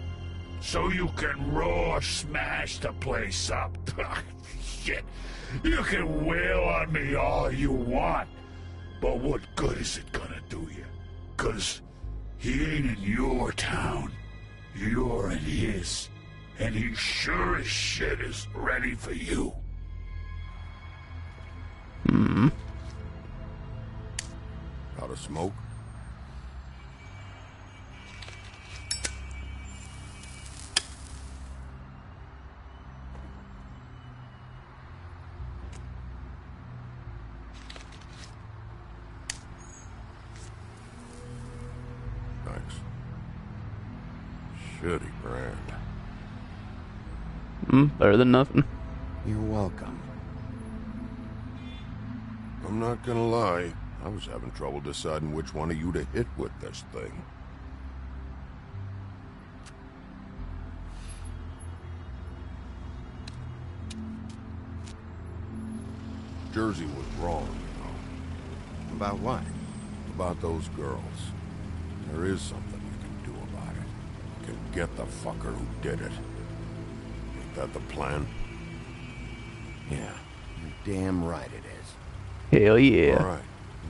So you can roar smash the place up. Shit. You can wail on me all you want, but what good is it gonna do you? 'Cause he ain't in your town. You're in his. And he sure as shit is ready for you. Hmm. Out of smoke? Thanks. Shitty brand. Better than nothing. You're welcome. I'm not gonna lie. I was having trouble deciding which one of you to hit with this thing. Jersey was wrong, you know. About what? About those girls. There is something you can do about it. You can get the fucker who did it. Ain't that the plan? Yeah, you're damn right it is. Hell yeah. All right,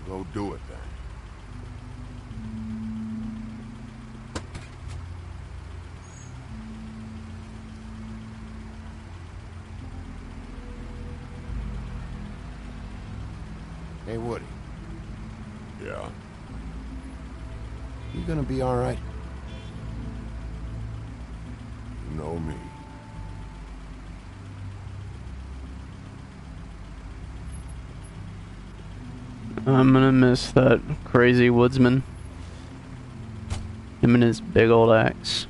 go do it then. Hey, Woody. Yeah? You gonna be all right? You know me. I'm gonna miss that crazy woodsman. Him and his big old axe.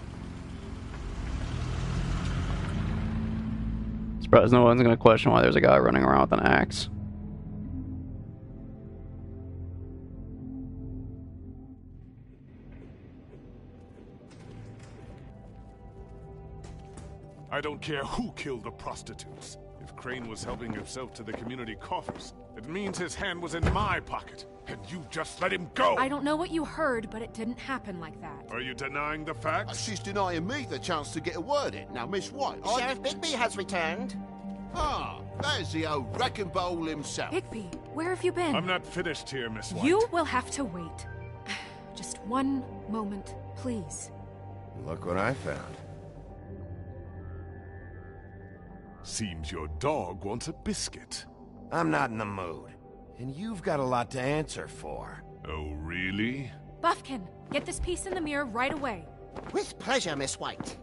Surprised no one's gonna question why there's a guy running around with an axe. I don't care who killed the prostitutes. If Crane was helping himself to the community coffers, it means his hand was in my pocket, and you just let him go! I don't know what you heard, but it didn't happen like that. Are you denying the facts? She's denying me the chance to get a word in. Now, Miss White, Sheriff Bigby has returned. Ah, there's the old wrecking bowl himself. Bigby, where have you been? I'm not finished here, Miss White. You will have to wait. Just one moment, please. Look what I found. Seems your dog wants a biscuit. I'm not in the mood. And you've got a lot to answer for. Oh, really? Buffkin, get this piece in the mirror right away. With pleasure, Miss White.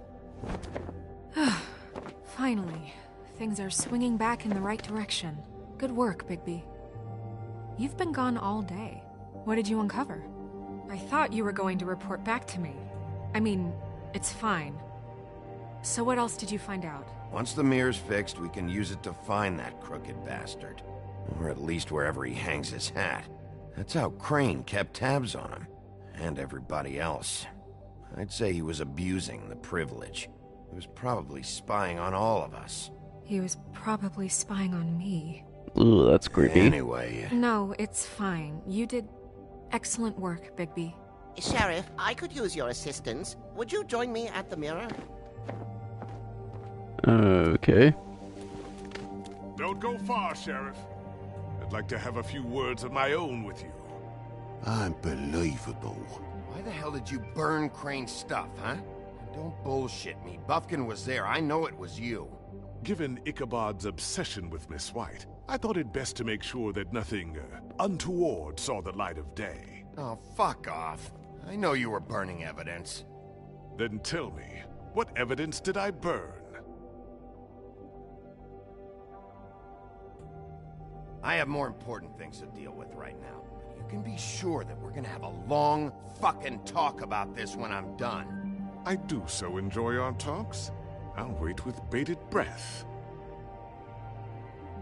Finally, things are swinging back in the right direction. Good work, Bigby. You've been gone all day. What did you uncover? I thought you were going to report back to me. I mean, it's fine. So what else did you find out? Once the mirror's fixed, we can use it to find that crooked bastard. Or at least wherever he hangs his hat. That's how Crane kept tabs on him. And everybody else. I'd say he was abusing the privilege. He was probably spying on all of us. He was probably spying on me. Ooh, that's creepy. Anyway... No, it's fine. You did excellent work, Bigby. Sheriff, I could use your assistance. Would you join me at the mirror? Okay. Don't go far, Sheriff. I'd like to have a few words of my own with you. Unbelievable. Why the hell did you burn Crane's stuff, huh? Don't bullshit me. Buffkin was there. I know it was you. Given Ichabod's obsession with Miss White, I thought it best to make sure that nothing untoward saw the light of day. Oh, fuck off. I know you were burning evidence. Then tell me, what evidence did I burn? I have more important things to deal with right now. You can be sure that we're gonna have a long fucking talk about this when I'm done. I do so enjoy our talks. I'll wait with bated breath.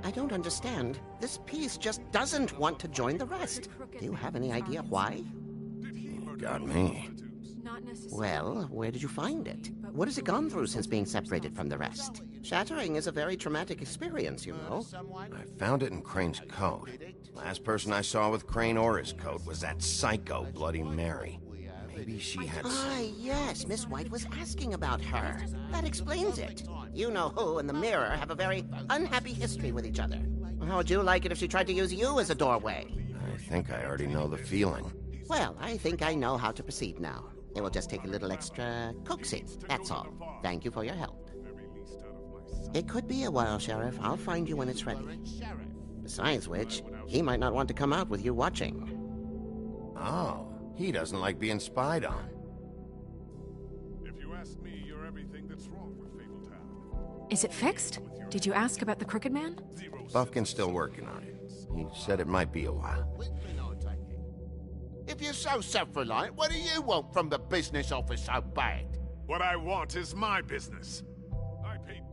I don't understand. This piece just doesn't want to join the rest. Do you have any idea why? Got me. Well, where did you find it? What has it gone through since being separated from the rest? Shattering is a very traumatic experience, you know. I found it in Crane's coat. Last person I saw with Crane or his coat was that psycho Bloody Mary. Maybe she had Ah, yes, Miss White was asking about her. That explains it. You know who and the mirror have a very unhappy history with each other. How would you like it if she tried to use you as a doorway? I think I already know the feeling. Well, I think I know how to proceed now. It will just take a little extra coaxing, that's all. Thank you for your help. It could be a while, Sheriff. I'll find you when it's ready. Besides which, he might not want to come out with you watching. Oh, he doesn't like being spied on. If you ask me, you're everything that's wrong with Fabletown. Is it fixed? Did you ask about the Crooked Man? Buffkin's still working on it. He said it might be a while. If you're so self-reliant, what do you want from the business office so bad? What I want is my business.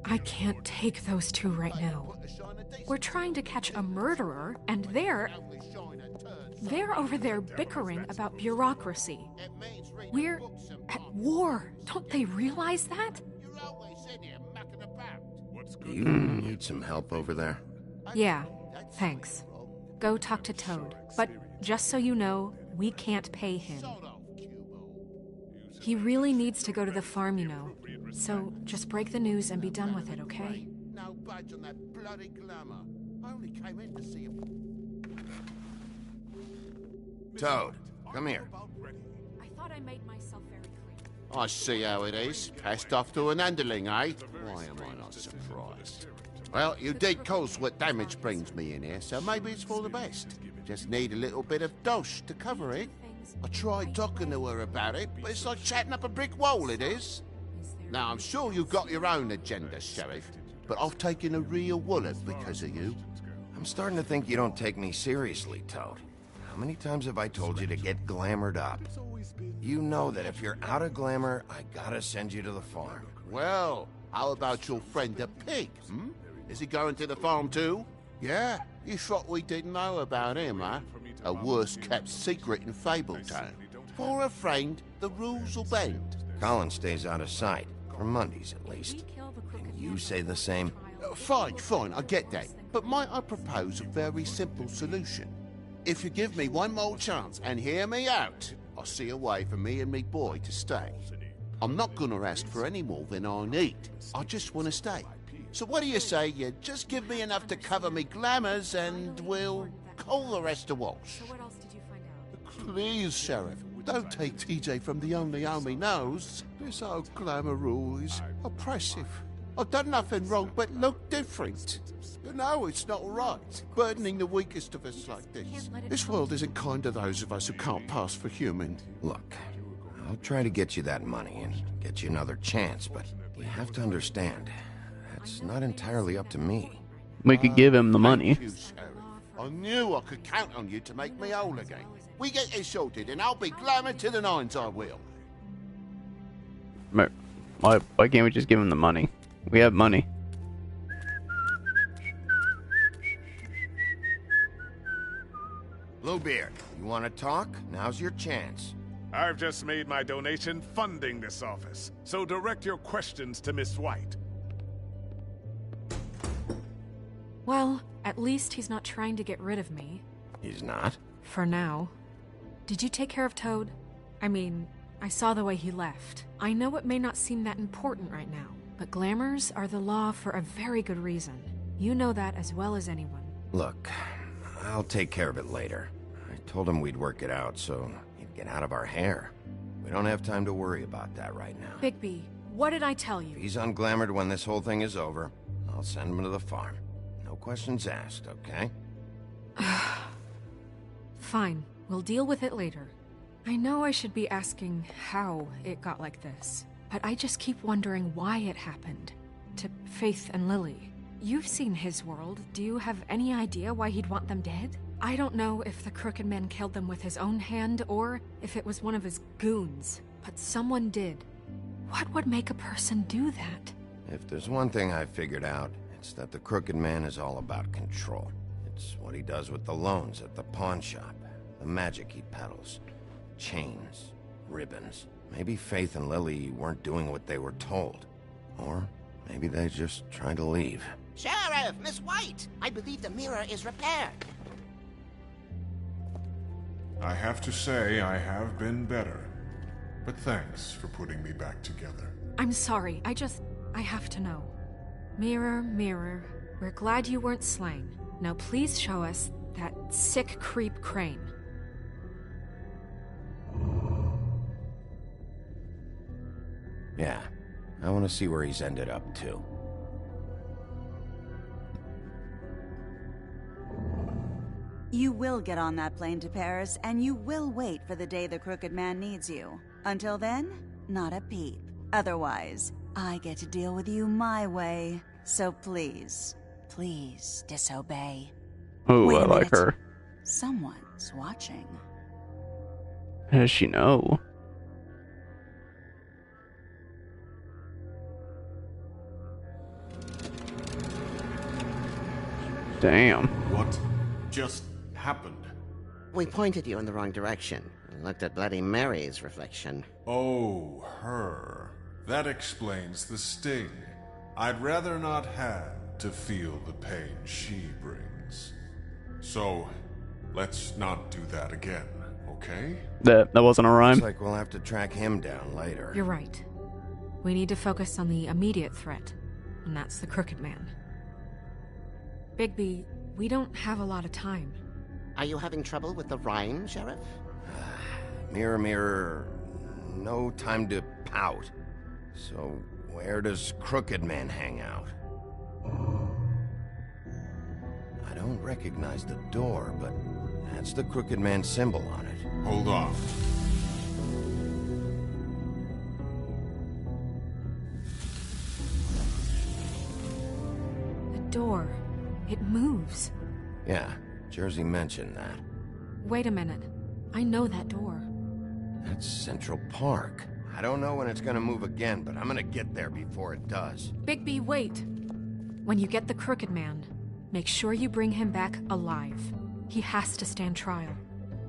I can't take those two right now. We're trying to catch a murderer, and they're... They're over there bickering about bureaucracy. We're at war. Don't they realize that? Do you need some help over there? Yeah, thanks. Go talk to Toad. But just so you know, we can't pay him. He really needs to go to the farm, you know. So just break the news and be done with it, okay? No budge on that bloody glamour. I only came in to see him. Toad, come here. I thought I made myself very clear. I see how it is. Passed off to an underling, eh? Why am I not surprised? Well, you did cause what damage brings me in here, so maybe it's for the best. Just need a little bit of dosh to cover it. I tried talking to her about it, but it's like chatting up a brick wall, it is. Now, I'm sure you've got your own agenda, Sheriff, but I've taken a real wallet because of you. I'm starting to think you don't take me seriously, Toad. How many times have I told you to get glamored up? You know that if you're out of glamour, I gotta send you to the farm. Well, how about your friend the pig, hmm? Is he going to the farm too? Yeah? You thought we didn't know about him, huh? A worst-kept secret in Fabletown. For a friend, the rules will bend. Colin stays out of sight, for Mondays at least. Can you say the same? Fine, I get that. But might I propose a very simple solution? If you give me one more chance and hear me out, I'll see a way for me and me boy to stay. I'm not gonna ask for any more than I need. I just want to stay. So what do you say you just give me enough to cover me glamours and we'll call the rest a wash? So what else did you find out? Please, Sheriff, don't take TJ from the only home he knows. This old glamour rule is oppressive. I've done nothing wrong but look different. You know it's not right, burdening the weakest of us like this. This world isn't kind to those of us who can't pass for human. Look, I'll try to get you that money and get you another chance, but you have to understand, that's not entirely up to me. We could give him the money. Thank you, Sheriff. I knew I could count on you to make me whole again. We get this sorted and I'll be glamour to the nines, I will. Why can't we just give him the money? We have money. Bluebeard, you want to talk? Now's your chance. I've just made my donation funding this office, so direct your questions to Miss White. Well, at least he's not trying to get rid of me. He's not? For now. Did you take care of Toad? I mean, I saw the way he left. I know it may not seem that important right now, but glamours are the law for a very good reason. You know that as well as anyone. Look, I'll take care of it later. I told him we'd work it out, so he'd get out of our hair. We don't have time to worry about that right now. Bigby, what did I tell you? If he's unglamored when this whole thing is over, I'll send him to the farm. No questions asked, okay? Fine, we'll deal with it later. I know I should be asking how it got like this, but I just keep wondering why it happened. To Faith and Lily. You've seen his world. Do you have any idea why he'd want them dead? I don't know if the Crooked Man killed them with his own hand or if it was one of his goons, but someone did. What would make a person do that? If there's one thing I've figured out, it's that the Crooked Man is all about control. It's what he does with the loans at the pawn shop, the magic he peddles, chains, ribbons. Maybe Faith and Lily weren't doing what they were told. Or maybe they just tried to leave. Sheriff, Miss White, I believe the mirror is repaired. I have to say I have been better, but thanks for putting me back together. I'm sorry, I have to know. Mirror, mirror, we're glad you weren't slain. Now please show us that sick creep Crane. Yeah, I want to see where he's ended up, too. You will get on that plane to Paris, and you will wait for the day the Crooked Man needs you. Until then, not a peep. Otherwise, I get to deal with you my way. So please, please disobey. Oh, Wait I a like minute. her. Someone's watching. How does she know? Damn. What just happened? We pointed you in the wrong direction. And looked at Bloody Mary's reflection. Oh, her. That explains the sting. I'd rather not have to feel the pain she brings. So, let's not do that again, okay? That wasn't a rhyme. Looks like we'll have to track him down later. You're right. We need to focus on the immediate threat, and that's the Crooked Man. Bigby, we don't have a lot of time. Are you having trouble with the rhyme, Sheriff? Mirror, mirror, no time to pout. So, where does Crooked Man hang out? I don't recognize the door, but that's the Crooked Man symbol on it. Hold on. The door. It moves. Yeah, Jersey mentioned that. Wait a minute. I know that door. That's Central Park. I don't know when it's gonna move again, but I'm gonna get there before it does. Bigby, wait. When you get the Crooked Man, make sure you bring him back alive. He has to stand trial.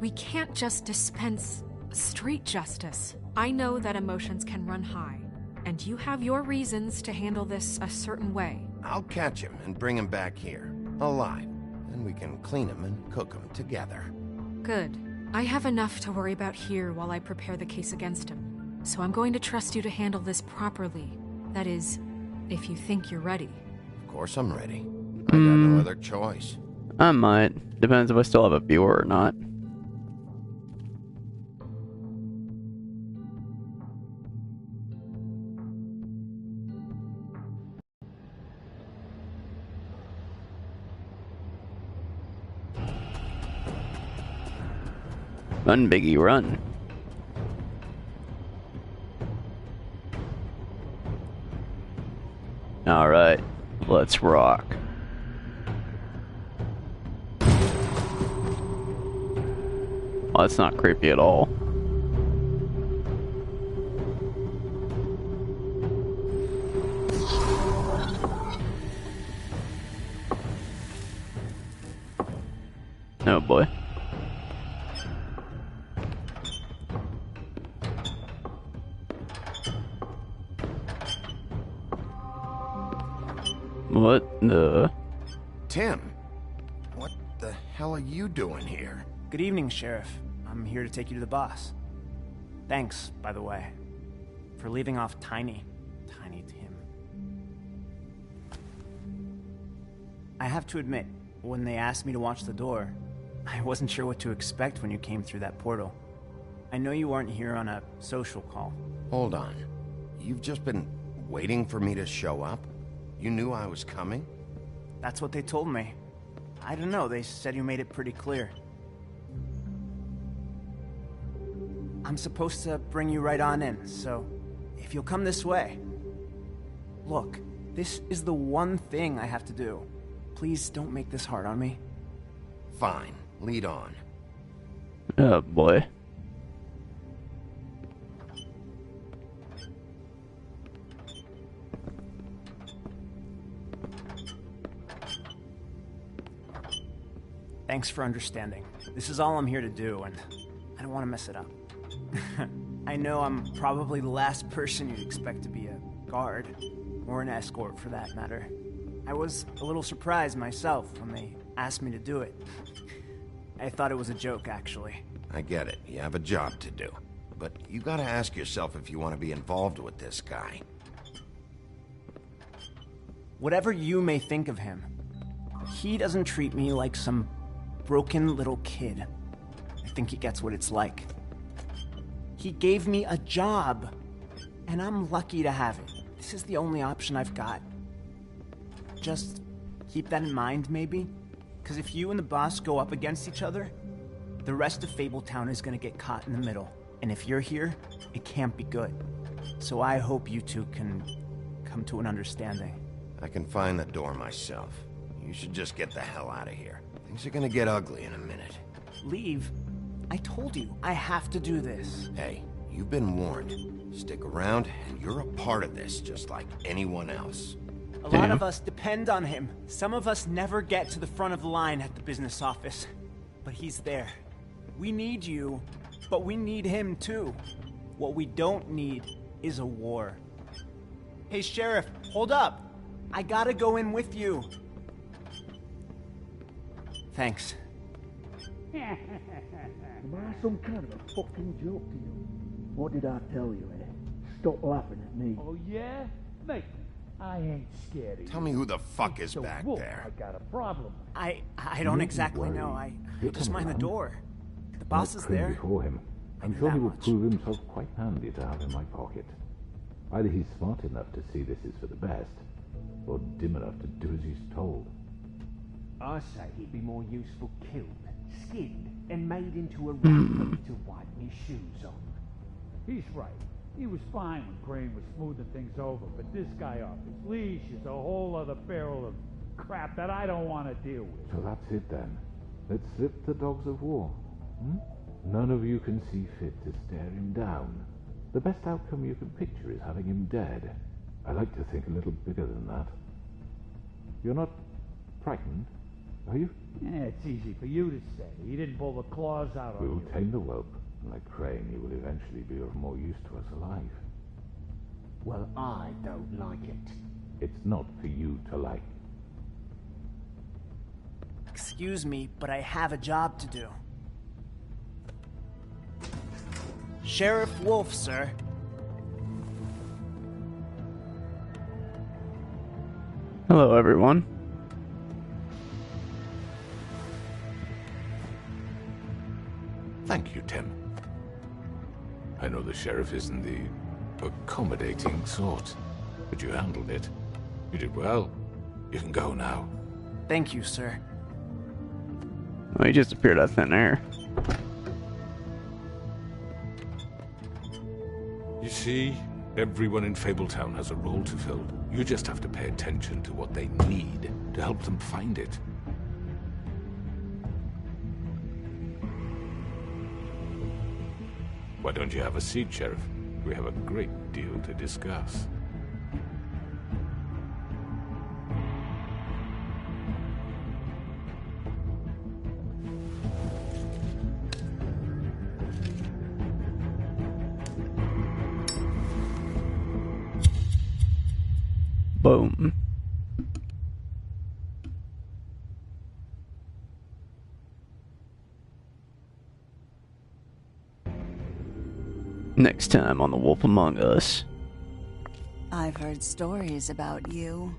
We can't just dispense street justice. I know that emotions can run high, and you have your reasons to handle this a certain way. I'll catch him and bring him back here, alive. Then we can clean him and cook him together. Good. I have enough to worry about here while I prepare the case against him. So I'm going to trust you to handle this properly. That is, if you think you're ready. Of course I'm ready. I got no other choice. I might. Depends if I still have a viewer or not. Run, Biggie, run. Alright, let's rock. Well, that's not creepy at all. Oh boy. What the? Tim, what the hell are you doing here? Good evening, Sheriff. I'm here to take you to the boss. Thanks, by the way, for leaving off Tiny Tim. I have to admit, when they asked me to watch the door, I wasn't sure what to expect when you came through that portal. I know you weren't here on a social call. Hold on. You've just been waiting for me to show up? You knew I was coming? That's what they told me. I don't know, they said you made it pretty clear. I'm supposed to bring you right on in, so if you'll come this way. Look, this is the one thing I have to do. Please don't make this hard on me. Fine, lead on. Oh boy. Thanks for understanding. This is all I'm here to do, and I don't want to mess it up. I know I'm probably the last person you'd expect to be a guard, or an escort for that matter. I was a little surprised myself when they asked me to do it. I thought it was a joke, actually. I get it. You have a job to do. But you gotta ask yourself if you want to be involved with this guy. Whatever you may think of him, he doesn't treat me like some broken little kid. I think he gets what it's like. He gave me a job, and I'm lucky to have it. This is the only option I've got. Just keep that in mind, maybe? Because if you and the boss go up against each other, the rest of Fabletown is going to get caught in the middle. And if you're here, it can't be good. So I hope you two can come to an understanding. I can find the door myself. You should just get the hell out of here. Things are gonna get ugly in a minute. Leave? I told you, I have to do this. Hey, you've been warned. Stick around, and you're a part of this, just like anyone else. A lot of us depend on him. Some of us never get to the front of the line at the business office. But he's there. We need you, but we need him too. What we don't need is a war. Hey, Sheriff, hold up. I gotta go in with you. Thanks. Am I some kind of a fucking joke to you? What did I tell you, eh? Stop laughing at me. Oh, yeah? Mate, I ain't scared of you. Tell me who the fuck is So, back Wolf, there. I got a problem. I don't exactly know. I just mind the door. The boss is there. Before him. I'm sure he will prove himself quite handy to have in my pocket. Either he's smart enough to see this is for the best, or dim enough to do as he's told. I say he'd be more useful killed, skinned, and made into a rag for me to wipe me shoes on. He's right. He was fine when Crane was smoothing things over, but this guy off his leash is a whole other barrel of crap that I don't want to deal with. So that's it then. Let's slip the dogs of war. None of you can see fit to stare him down. The best outcome you can picture is having him dead. I like to think a little bigger than that. You're not frightened, are you? Yeah, it's easy for you to say. He didn't pull the claws out on We'll you. tame the whelp. Like Crane, he will eventually be of more use to us alive. Well, I don't like it. It's not for you to like. Excuse me, but I have a job to do. Sheriff Wolf, sir. Hello, everyone. Thank you, Tim. I know the sheriff isn't the accommodating sort, but you handled it. You did well. You can go now. Thank you, sir. Well, he just appeared out of thin air. You see, everyone in Fabletown has a role to fill. You just have to pay attention to what they need to help them find it. Why don't you have a seat, Sheriff? We have a great deal to discuss. Boom. Next time on The Wolf Among Us. I've heard stories about you.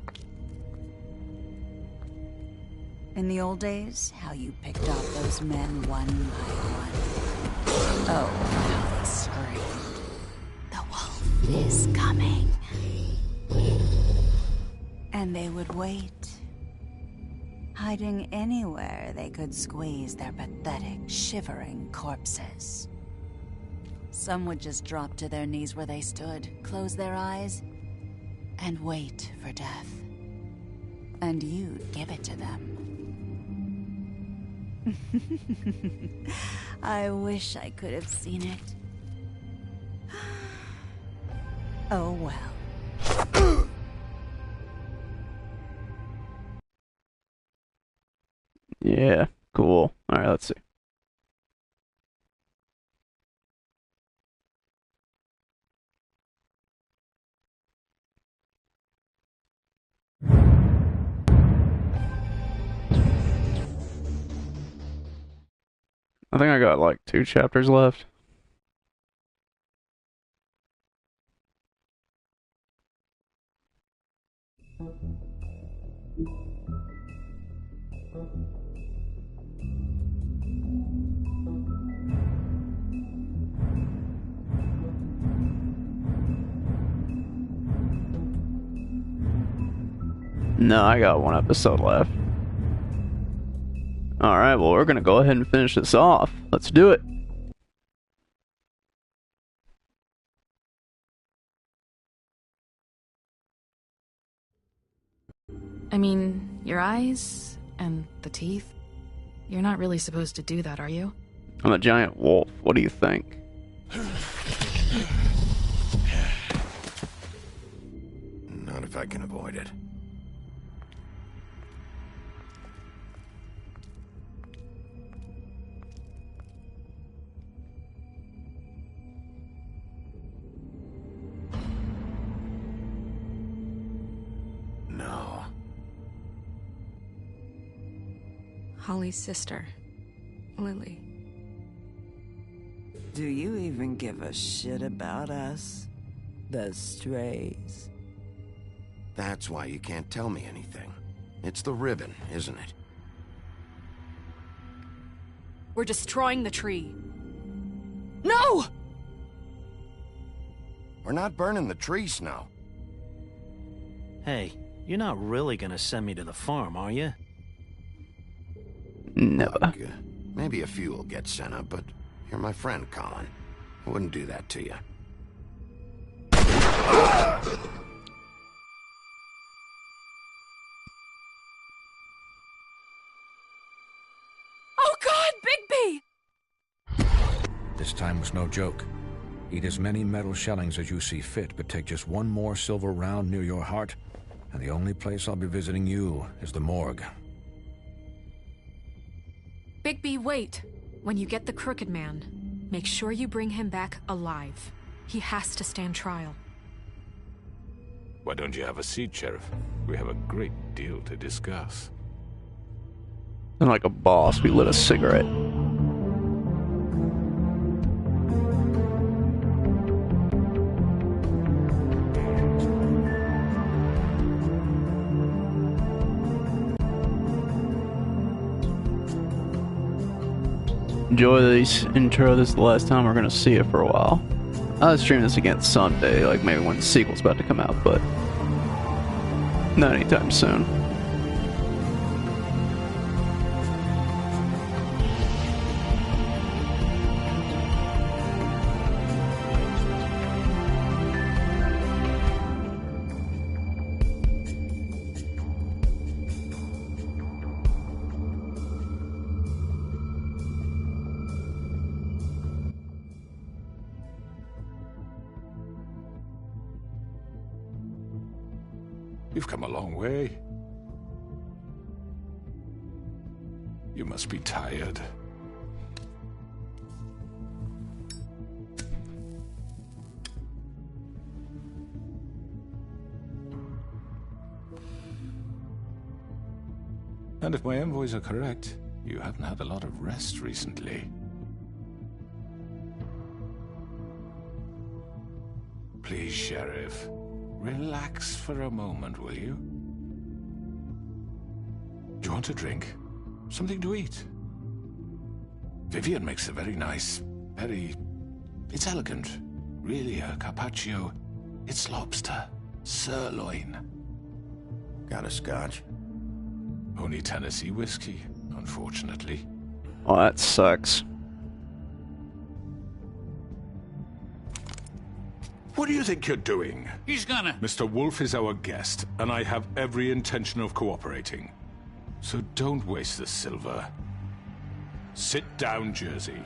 In the old days, how you picked off those men one by one. Oh, how they screamed. The wolf is coming. And they would wait, hiding anywhere they could squeeze their pathetic, shivering corpses. Some would just drop to their knees where they stood, close their eyes, and wait for death. And you'd give it to them. I wish I could have seen it. Oh well. Yeah, cool. Alright, let's see. I think I got like 2 chapters left. No, I got 1 episode left. Alright, well, we're gonna go ahead and finish this off. Let's do it. I mean, your eyes and the teeth. You're not really supposed to do that, are you? I'm a giant wolf. What do you think? Not if I can avoid it. Holly's sister, Lily. Do you even give a shit about us? The strays? That's why you can't tell me anything. It's the ribbon, isn't it? We're destroying the tree. No! We're not burning the tree, Snow. Hey, you're not really gonna send me to the farm, are you? Never. Look, maybe a few will get sent up, but you're my friend, Colin. I wouldn't do that to you. Oh God, Bigby! This time was no joke. Eat as many metal shellings as you see fit, but take just one more silver round near your heart, and the only place I'll be visiting you is the morgue. Bigby, wait. When you get the Crooked Man, make sure you bring him back alive. He has to stand trial. Why don't you have a seat, Sheriff? We have a great deal to discuss. And like a boss, we lit a cigarette. Enjoy this intro. This is the last time we're gonna see it for a while. I'll stream this again someday, like maybe when the sequel's about to come out, but not anytime soon. You've come a long way. You must be tired. And if my envoys are correct, you haven't had a lot of rest recently. Please, Sheriff. Relax for a moment, will you? Do you want a drink? Something to eat? Vivian makes a very nice, it's elegant. Really a carpaccio. It's lobster. Sirloin. Got a scotch? Only Tennessee whiskey, unfortunately. Oh, that sucks. What do you think you're doing? He's gonna... Mr. Wolf is our guest, and I have every intention of cooperating. So don't waste the silver. Sit down, Jersey.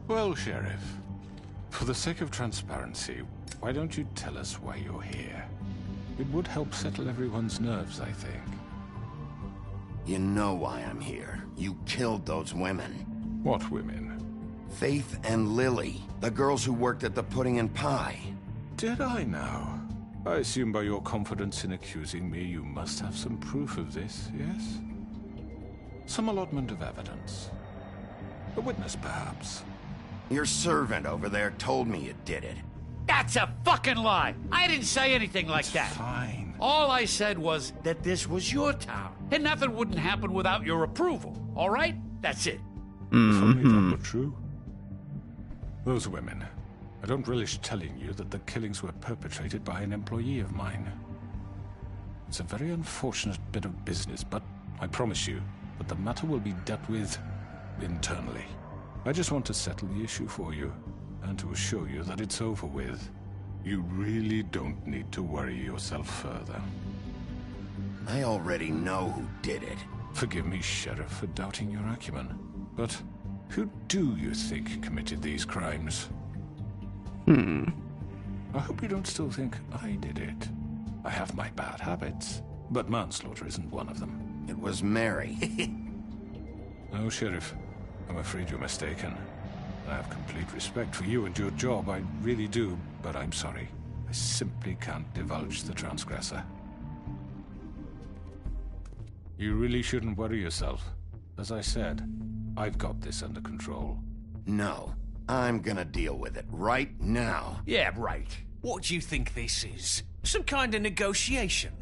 Well, Sheriff, for the sake of transparency, why don't you tell us why you're here? It would help settle everyone's nerves, I think. You know why I'm here. You killed those women. What women? Faith and Lily, the girls who worked at the Pudding and Pie. Did I now? I assume by your confidence in accusing me, you must have some proof of this, yes? Some allotment of evidence. A witness, perhaps. Your servant over there told me you did it. That's a fucking lie. I didn't say anything like that. Fine. All I said was that this was your town, and nothing wouldn't happen without your approval. All right? That's it. If only that were true. Those women. I don't relish telling you that the killings were perpetrated by an employee of mine. It's a very unfortunate bit of business, but I promise you that the matter will be dealt with internally. I just want to settle the issue for you, and to assure you that it's over with. You really don't need to worry yourself further. I already know who did it. Forgive me, Sheriff, for doubting your acumen, but who do you think committed these crimes? I hope you don't still think I did it. I have my bad habits, but manslaughter isn't one of them. It was Mary. No, Sheriff. I'm afraid you're mistaken. I have complete respect for you and your job, I really do, but I'm sorry. I simply can't divulge the transgressor. You really shouldn't worry yourself. As I said, I've got this under control. No, I'm gonna deal with it right now. Yeah, right. What do you think this is? Some kind of negotiation?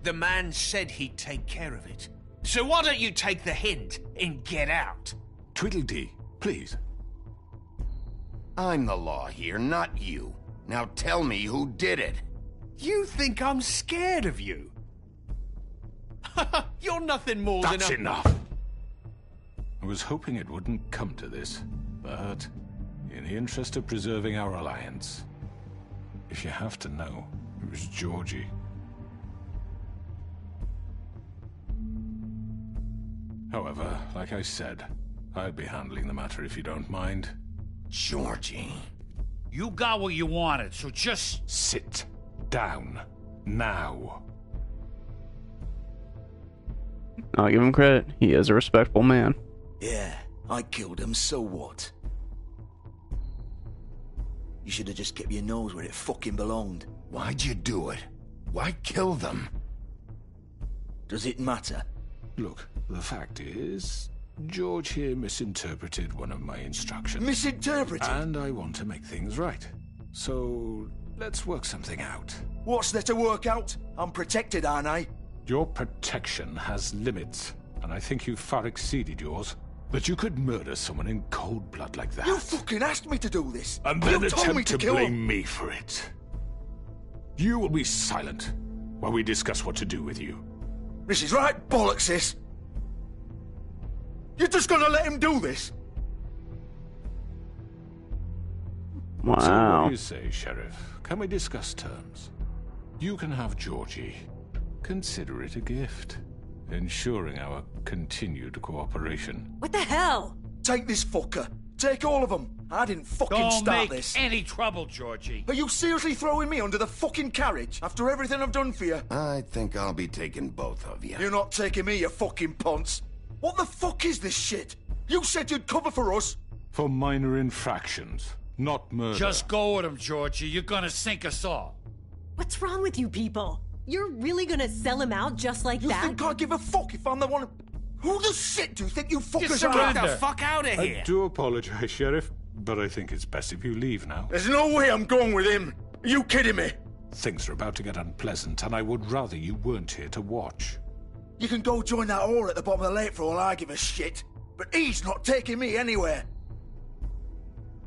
The man said he'd take care of it. So why don't you take the hint and get out? Tweedledee, please. I'm the law here, not you. Now tell me who did it. You think I'm scared of you? You're nothing more than a... That's enough! I was hoping it wouldn't come to this, but in the interest of preserving our alliance, if you have to know, it was Georgie. However, like I said, I'll be handling the matter if you don't mind. Georgie. You got what you wanted, so just... Sit down. Now. I'll give him credit. He is a respectable man. Yeah, I killed him, so what? You should have just kept your nose where it fucking belonged. Why'd you do it? Why kill them? Does it matter? Look, the fact is, George here misinterpreted one of my instructions. Misinterpreted? And I want to make things right. So, let's work something out. What's there to work out? I'm protected, aren't I? Your protection has limits, and I think you've far exceeded yours. But you could murder someone in cold blood like that. You fucking asked me to do this! And then you told me attempt to kill blame him. me for it. You will be silent while we discuss what to do with you. This is right bollocks, this! You're just gonna let him do this? Wow. So what do you say, Sheriff? Can we discuss terms? You can have Georgie. Consider it a gift, ensuring our continued cooperation. What the hell? Take this fucker. Take all of them. I didn't fucking Don't start make this. any trouble, Georgie. Are you seriously throwing me under the fucking carriage after everything I've done for you? I think I'll be taking both of you. You're not taking me, you fucking ponce. What the fuck is this shit? You said you'd cover for us. For minor infractions, not murder. Just go with him, Georgie. You're gonna sink us all. What's wrong with you people? You're really gonna sell him out just like You that? think I give a fuck if I'm the one... Who the shit do you think you fuckers are? Get the fuck out of here! I do apologize, Sheriff, but I think it's best if you leave now. There's no way I'm going with him. Are you kidding me? Things are about to get unpleasant, and I would rather you weren't here to watch. You can go join that whore at the bottom of the lake for all I give a shit. But he's not taking me anywhere.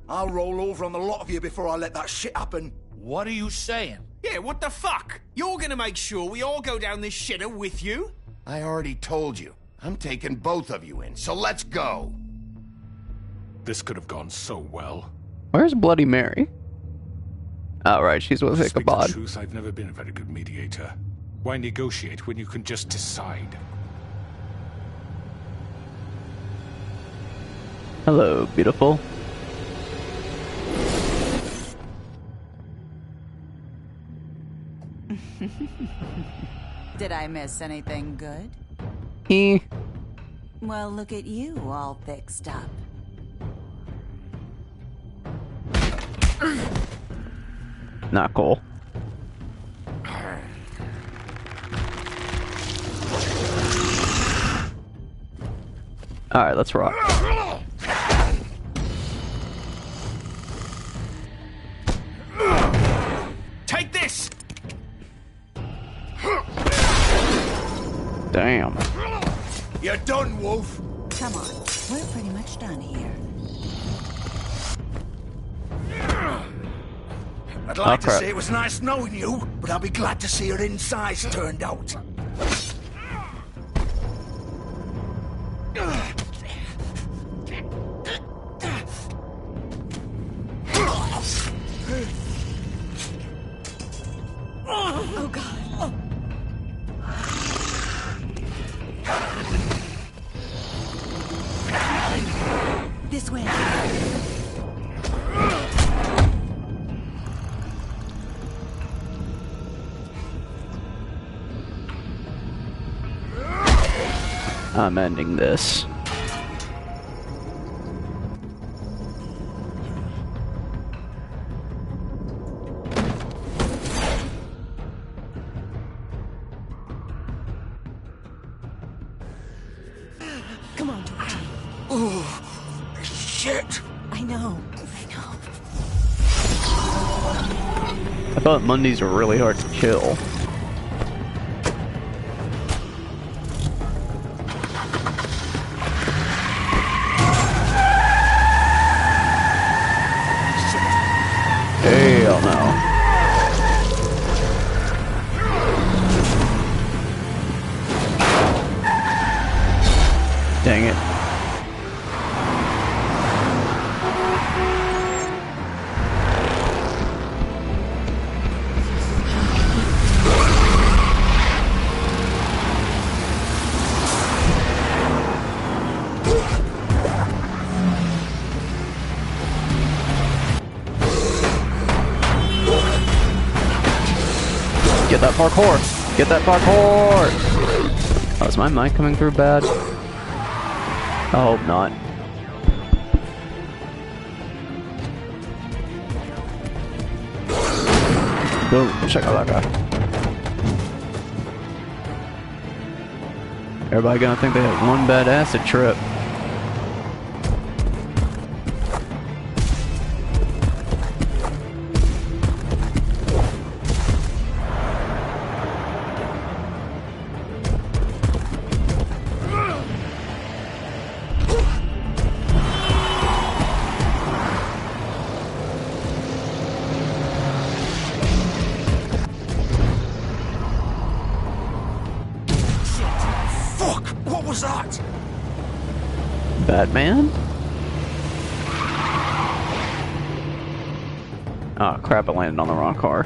I'll roll over on the lot of you before I let that shit happen. What are you saying? Yeah, what the fuck? You're gonna make sure we all go down this shitter with you? I already told you. I'm taking both of you in, so let's go. This could have gone so well. Where's Bloody Mary? Oh, right, she's with To speak the Ichabod. truth, I've never been a very good mediator. Why negotiate when you can just decide? Hello, beautiful. Did I miss anything good? Well, look at you, all fixed up. Not cool. Alright, let's rock. Take this! Damn. You're done, Wolf. Come on, we're pretty much done here. I'd like to crap. say it was nice knowing you, but I'll be glad to see your insides turned out. Oh, God. Oh. This way. I'm ending this. Come on, George. Oh, shit. I know. I thought Mondays were really hard to kill. Hell no. Dang it. Get that parkour! Get that parkour! Oh, is my mic coming through bad? I hope not. Boom, check out that guy. Everybody gonna think they had one bad acid trip. Batman? Oh crap, I landed on the wrong car.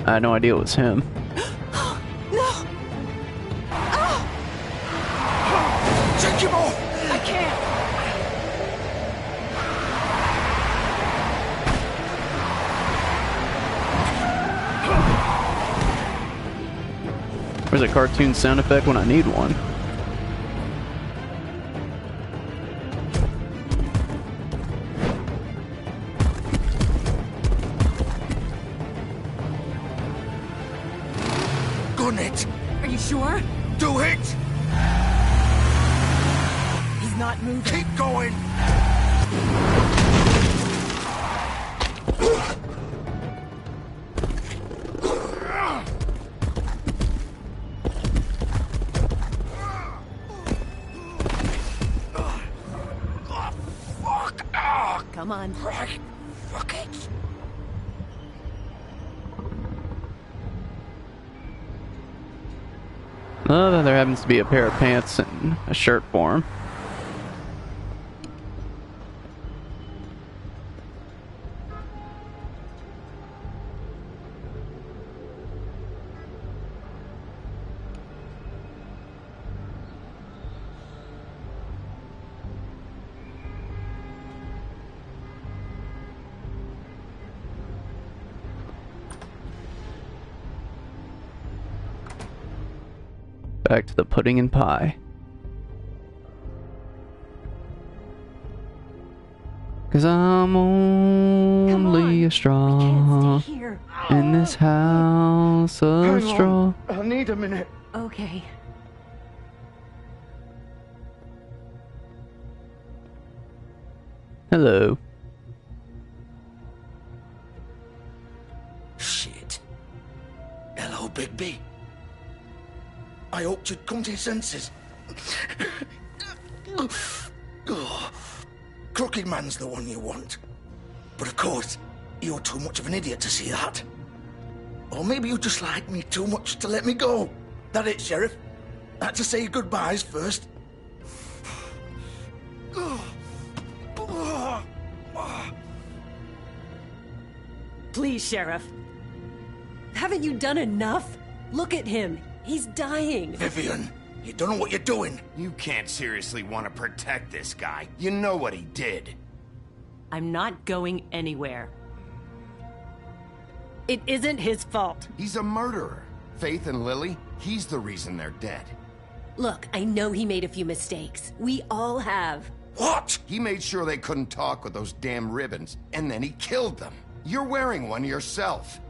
I had no idea it was him. No! Oh! Take him off! I can't! Where's a cartoon sound effect when I need one? Gun it! Are you sure? Do it! He's not moving. Keep going! Come on. Right. Fuck it. Oh, then there happens to be a pair of pants and a shirt for him. Back to the pudding and pie. Cause I'm only a straw in this house of Hang straw. on. I need a minute. Okay. Hello. Shit. Hello, Bigby. I hoped you'd come to your senses. Oh, Crooked Man's the one you want. But of course, you're too much of an idiot to see that. Or maybe you just like me too much to let me go. That it, Sheriff? I had to say your goodbyes first. Please, Sheriff. Haven't you done enough? Look at him. He's dying. Vivian, you don't know what you're doing. You can't seriously want to protect this guy. You know what he did. I'm not going anywhere. It isn't his fault. He's a murderer. Faith and Lily, he's the reason they're dead. Look, I know he made a few mistakes. We all have. What? He made sure they couldn't talk with those damn ribbons, and then he killed them. You're wearing one yourself.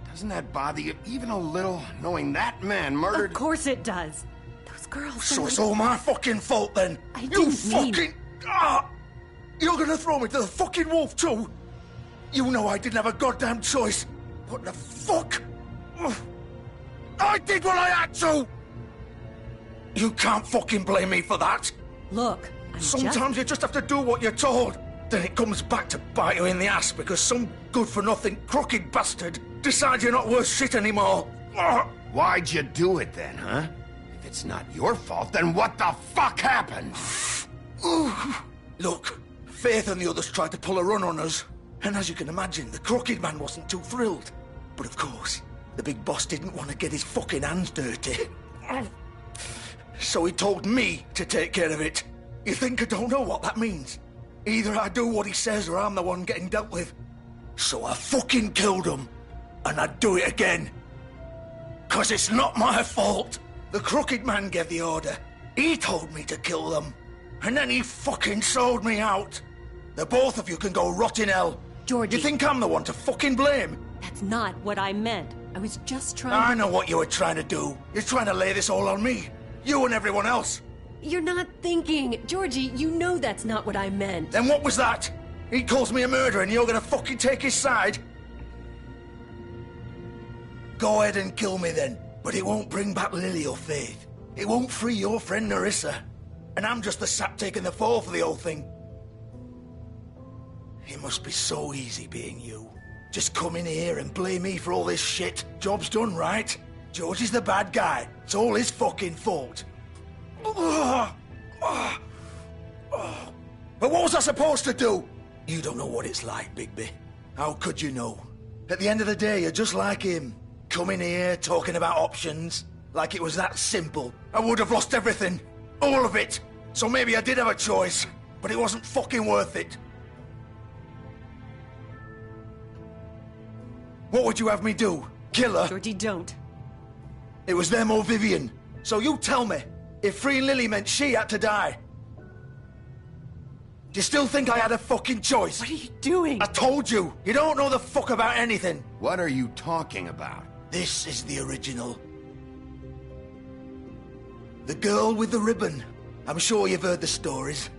Doesn't that bother you even a little, knowing that man murdered— Of course it does. Those girls. So it's all my fucking fault then. You fucking... Ah! You're gonna throw me to the fucking wolf too? You know I didn't have a goddamn choice. What the fuck? I did what I had to! You can't fucking blame me for that. Look, sometimes you just have to do what you're told. Then it comes back to bite you in the ass because some good-for-nothing crooked bastard decides you're not worth shit anymore. Why'd you do it then, huh? If it's not your fault, then what the fuck happened? Look, Faith and the others tried to pull a run on us. And as you can imagine, the crooked man wasn't too thrilled. But of course, the big boss didn't want to get his fucking hands dirty. So he told me to take care of it. You think I don't know what that means? Either I do what he says or I'm the one getting dealt with. So I fucking killed him. And I'd do it again. 'Cause it's not my fault. The crooked man gave the order. He told me to kill them. And then he fucking sold me out. The both of you can go rot in hell. Georgie. You think I'm the one to fucking blame? That's not what I meant. I was just trying to... I know what you were trying to do. You're trying to lay this all on me. You and everyone else. You're not thinking. Georgie, you know that's not what I meant. Then what was that? He calls me a murderer and you're gonna fucking take his side? Go ahead and kill me then. But it won't bring back Lily or Faith. It won't free your friend Nerissa. And I'm just the sap taking the fall for the whole thing. It must be so easy being you. Just come in here and blame me for all this shit. Job's done, right? George is the bad guy. It's all his fucking fault. But what was I supposed to do? You don't know what it's like, Bigby. How could you know? At the end of the day, you're just like him. Coming here, talking about options. Like it was that simple. I would have lost everything. All of it. So maybe I did have a choice. But it wasn't fucking worth it. What would you have me do? Kill her? Georgie, don't. It was them or Vivian. So you tell me, if freeing Lily meant she had to die. Do you still think I had a fucking choice? What are you doing? I told you. You don't know the fuck about anything. What are you talking about? This is the original. The girl with the ribbon. I'm sure you've heard the stories.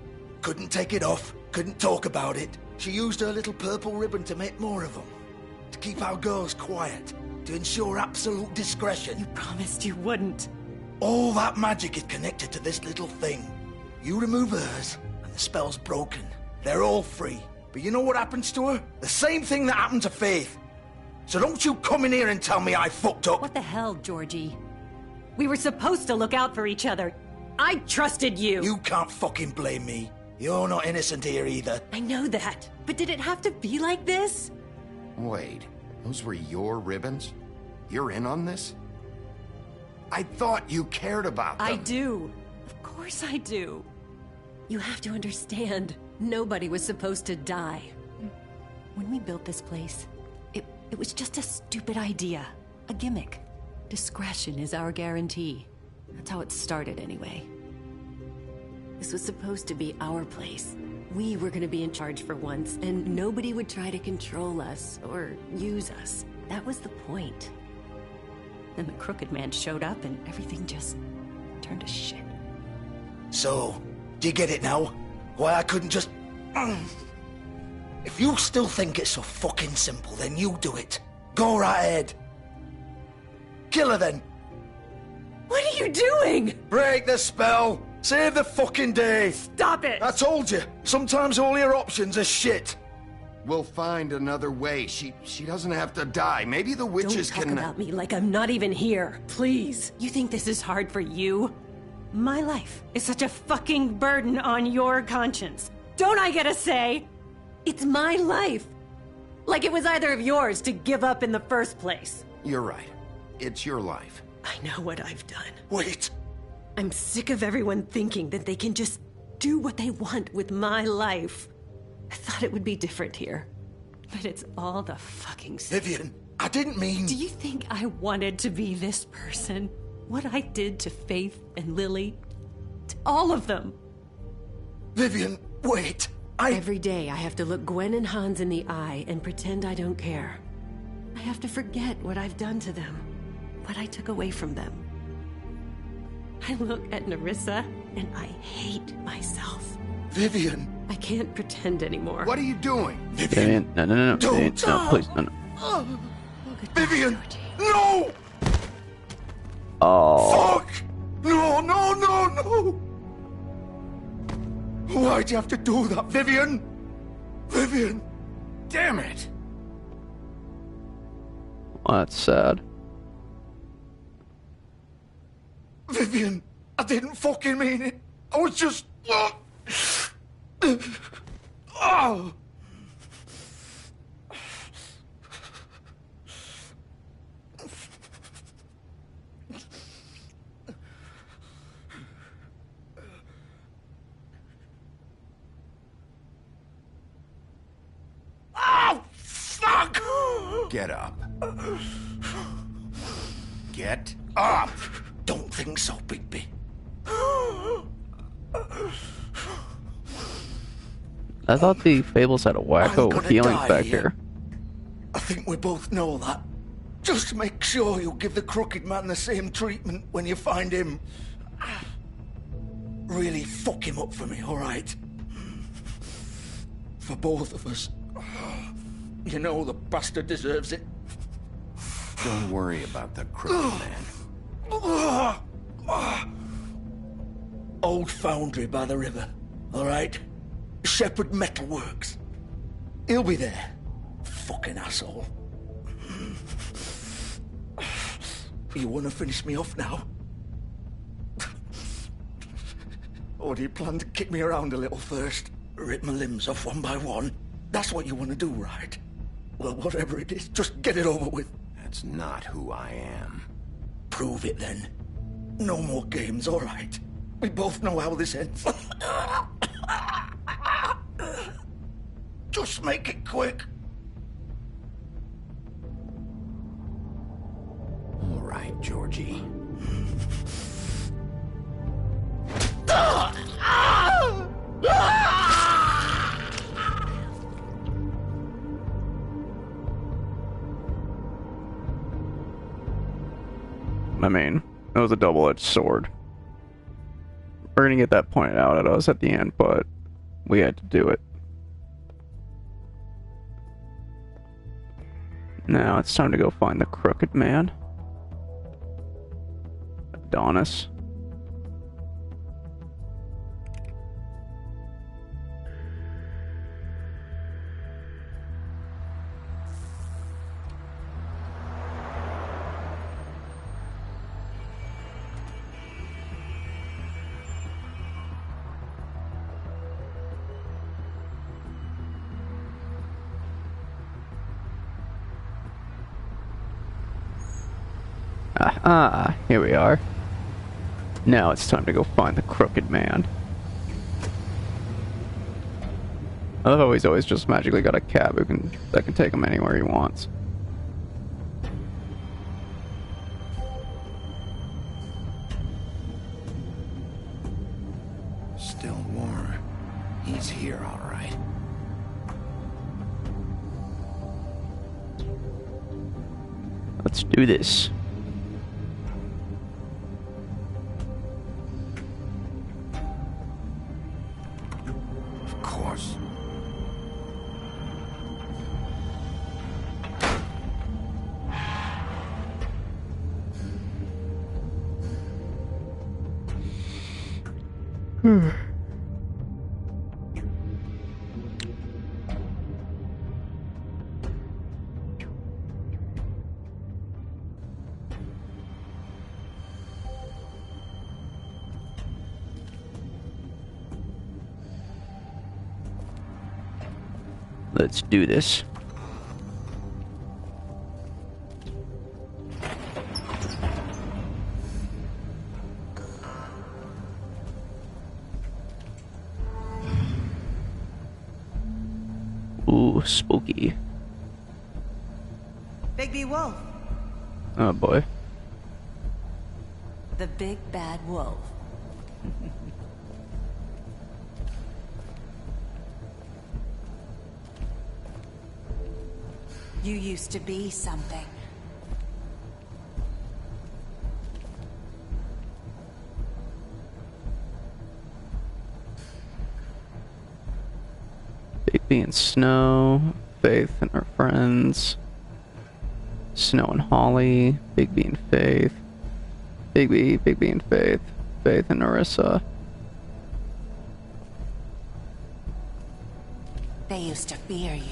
Couldn't take it off. Couldn't talk about it. She used her little purple ribbon to make more of them. To keep our girls quiet. To ensure absolute discretion. You promised you wouldn't. All that magic is connected to this little thing. You remove hers, and the spell's broken. They're all free. But you know what happens to her? The same thing that happened to Faith. So don't you come in here and tell me I fucked up. What the hell, Georgie? We were supposed to look out for each other. I trusted you. You can't fucking blame me. You're not innocent here either. I know that. But did it have to be like this? Wait, those were your ribbons? You're in on this? I thought you cared about them. I do. Of course I do. You have to understand, nobody was supposed to die. When we built this place, it was just a stupid idea. A gimmick. Discretion is our guarantee. That's how it started anyway. This was supposed to be our place. We were gonna be in charge for once, and nobody would try to control us or use us. That was the point. Then the crooked man showed up and everything just turned to shit. So, do you get it now? Why I couldn't just... If you still think it's so fucking simple, then you do it. Go right ahead. Kill her then. What are you doing? Break the spell. Save the fucking day. Stop it. I told you. Sometimes all your options are shit. We'll find another way. She doesn't have to die. Maybe the witches Don't talk can... about me like I'm not even here. Please. You think this is hard for you? My life is such a fucking burden on your conscience. Don't I get a say? It's my life. Like it was either of yours to give up in the first place. You're right. It's your life. I know what I've done. Wait. I'm sick of everyone thinking that they can just do what they want with my life. I thought it would be different here. But it's all the fucking same. Vivian, I didn't mean... Do you think I wanted to be this person? What I did to Faith and Lily? To all of them? Vivian, wait. Every day I have to look Gwen and Hans in the eye and pretend I don't care. I have to forget what I've done to them. What I took away from them. I look at Nerissa and I hate myself. Vivian! I can't pretend anymore. What are you doing? Vivian, no, Vivian, no, please, no. Vivian! No! Oh. Fuck! No, no, no, no! Why'd you have to do that, Vivian? Vivian! Damn it! Well, that's sad. Vivian, I didn't fucking mean it. I was just... Oh! Oh, fuck! Get up. Get up! Don't think so, Bigby. I thought the Fables had a wacko healing factor. I think we both know that. Just make sure you give the Crooked Man the same treatment when you find him. Really fuck him up for me, alright? For both of us. You know the bastard deserves it. Don't worry about the Crooked Man. Old foundry by the river, alright? Shepherd Metalworks. He'll be there. Fucking asshole. You wanna finish me off now? Or do you plan to kick me around a little first? Rip my limbs off one by one? That's what you wanna do, right? Well, whatever it is, just get it over with. That's not who I am. Prove it then. No more games, alright? We both know how this ends. Just make it quick. All right, Georgie. I mean, it was a double-edged sword. We're gonna get that pointed out at us at the end, but we had to do it. Now it's time to go find the Crooked Man. Adonis. Here we are. Now it's time to go find the Crooked Man. I love how he's always just magically got a cab that can take him anywhere he wants. Still warm. He's here, all right. Let's do this. Of course. Let's do this. Ooh, spooky. Bigby Wolf. Oh boy. The big bad wolf. You used to be something. Bigby and Snow, Faith and her friends, Snow and Holly, Bigby and Faith, Bigby and Faith, Faith and Narissa. They used to fear you.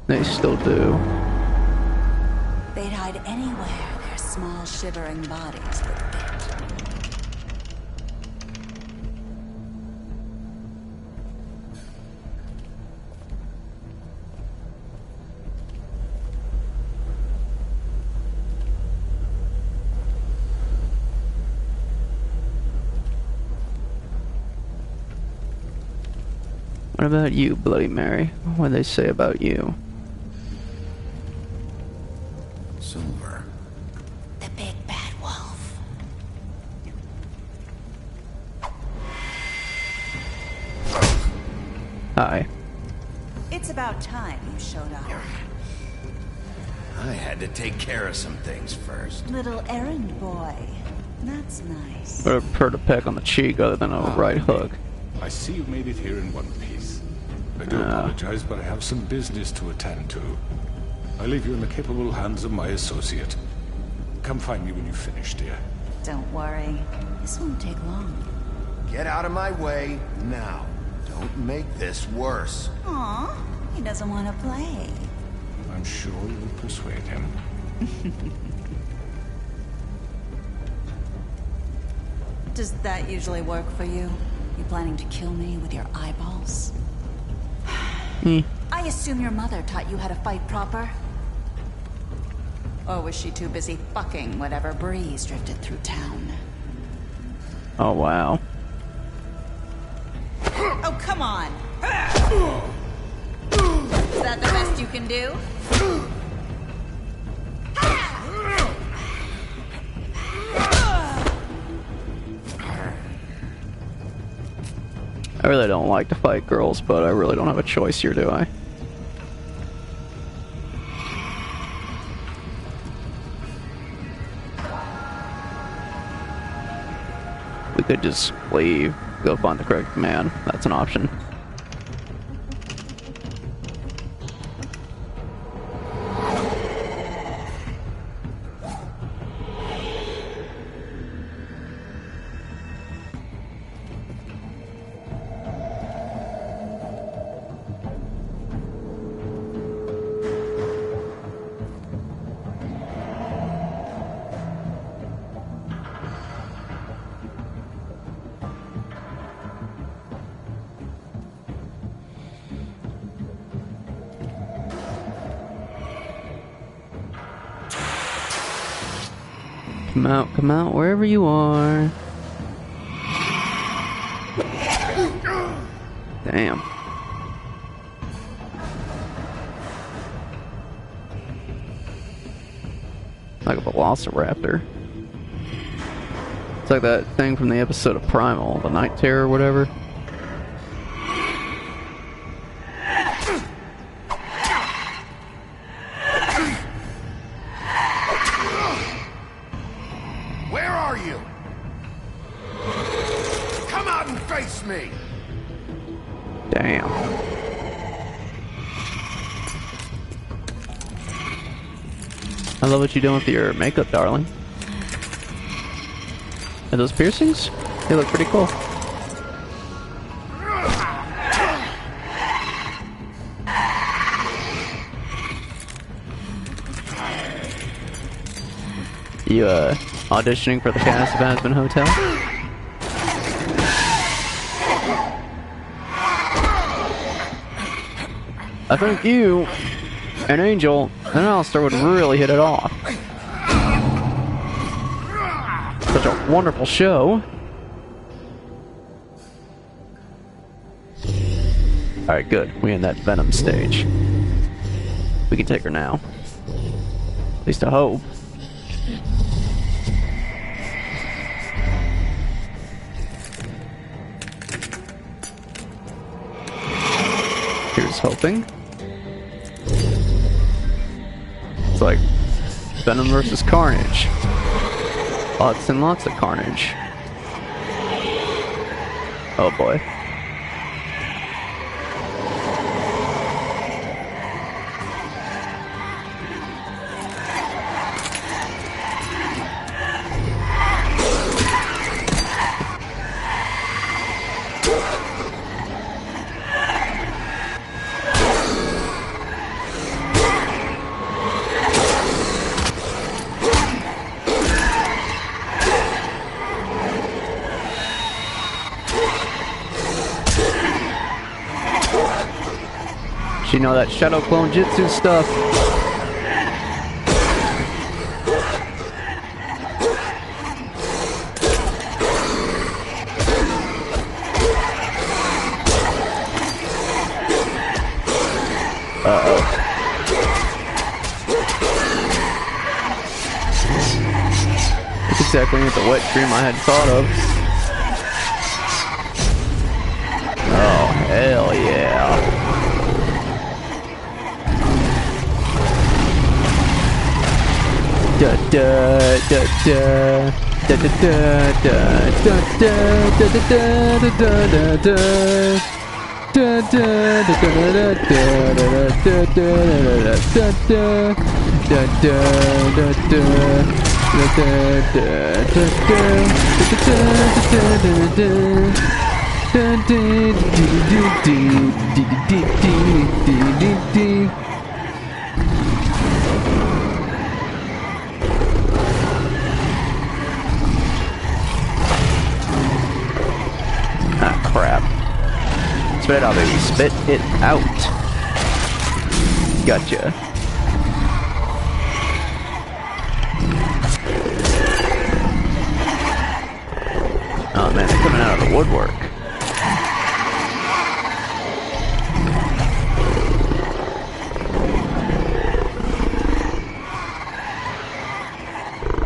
They still do. They'd hide anywhere their small shivering bodies would fit. What about you, Bloody Mary? What do they say about you? Silver. The big bad wolf. Hi. It's about time you showed up. I had to take care of some things first. Little errand boy. That's nice. Would have preferred a peck on the cheek other than a right hook. I see you made it here in one piece. I do apologize, but I have some business to attend to. I leave you in the capable hands of my associate. Come find me when you've finished, dear. Don't worry. This won't take long. Get out of my way now. Don't make this worse. Aw, he doesn't want to play. I'm sure you'll persuade him. Does that usually work for you? You planning to kill me with your eyeballs? I assume your mother taught you how to fight proper? Or was she too busy fucking whatever breeze drifted through town? Oh, wow. Oh, come on! Is that the best you can do? I really don't like to fight girls, but I really don't have a choice here, do I? We could just leave, go find the correct man. That's an option. Come out, wherever you are. Damn. Like a velociraptor. It's like that thing from the episode of Primal, the Night Terror or whatever. Where are you? Come out and face me! Damn. I love what you're doing with your makeup, darling. Are those piercings? They look pretty cool. You, auditioning for the cast of Aspen Hotel? I think you and Angel and Alistair would really hit it off. Such a wonderful show. Alright, good. We're in that Venom stage. We can take her now. At least I hope. Here's hoping. It's like Venom versus Carnage. Lots and lots of carnage. Oh boy. You know that shadow clone jutsu stuff. Uh-oh. That's exactly what the wet dream I had thought of. Oh, hell yeah. Da da da da da da da da da da da da da. Da da da da da da da da da. Ah, crap. Spit it out, baby. Spit it out. Gotcha. Oh man, they're coming out of the woodwork.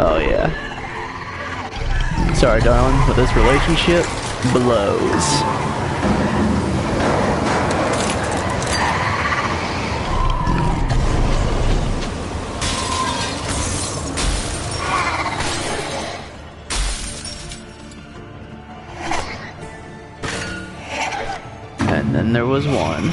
Oh yeah. Sorry, darling, but this relationship blows. And then there was one.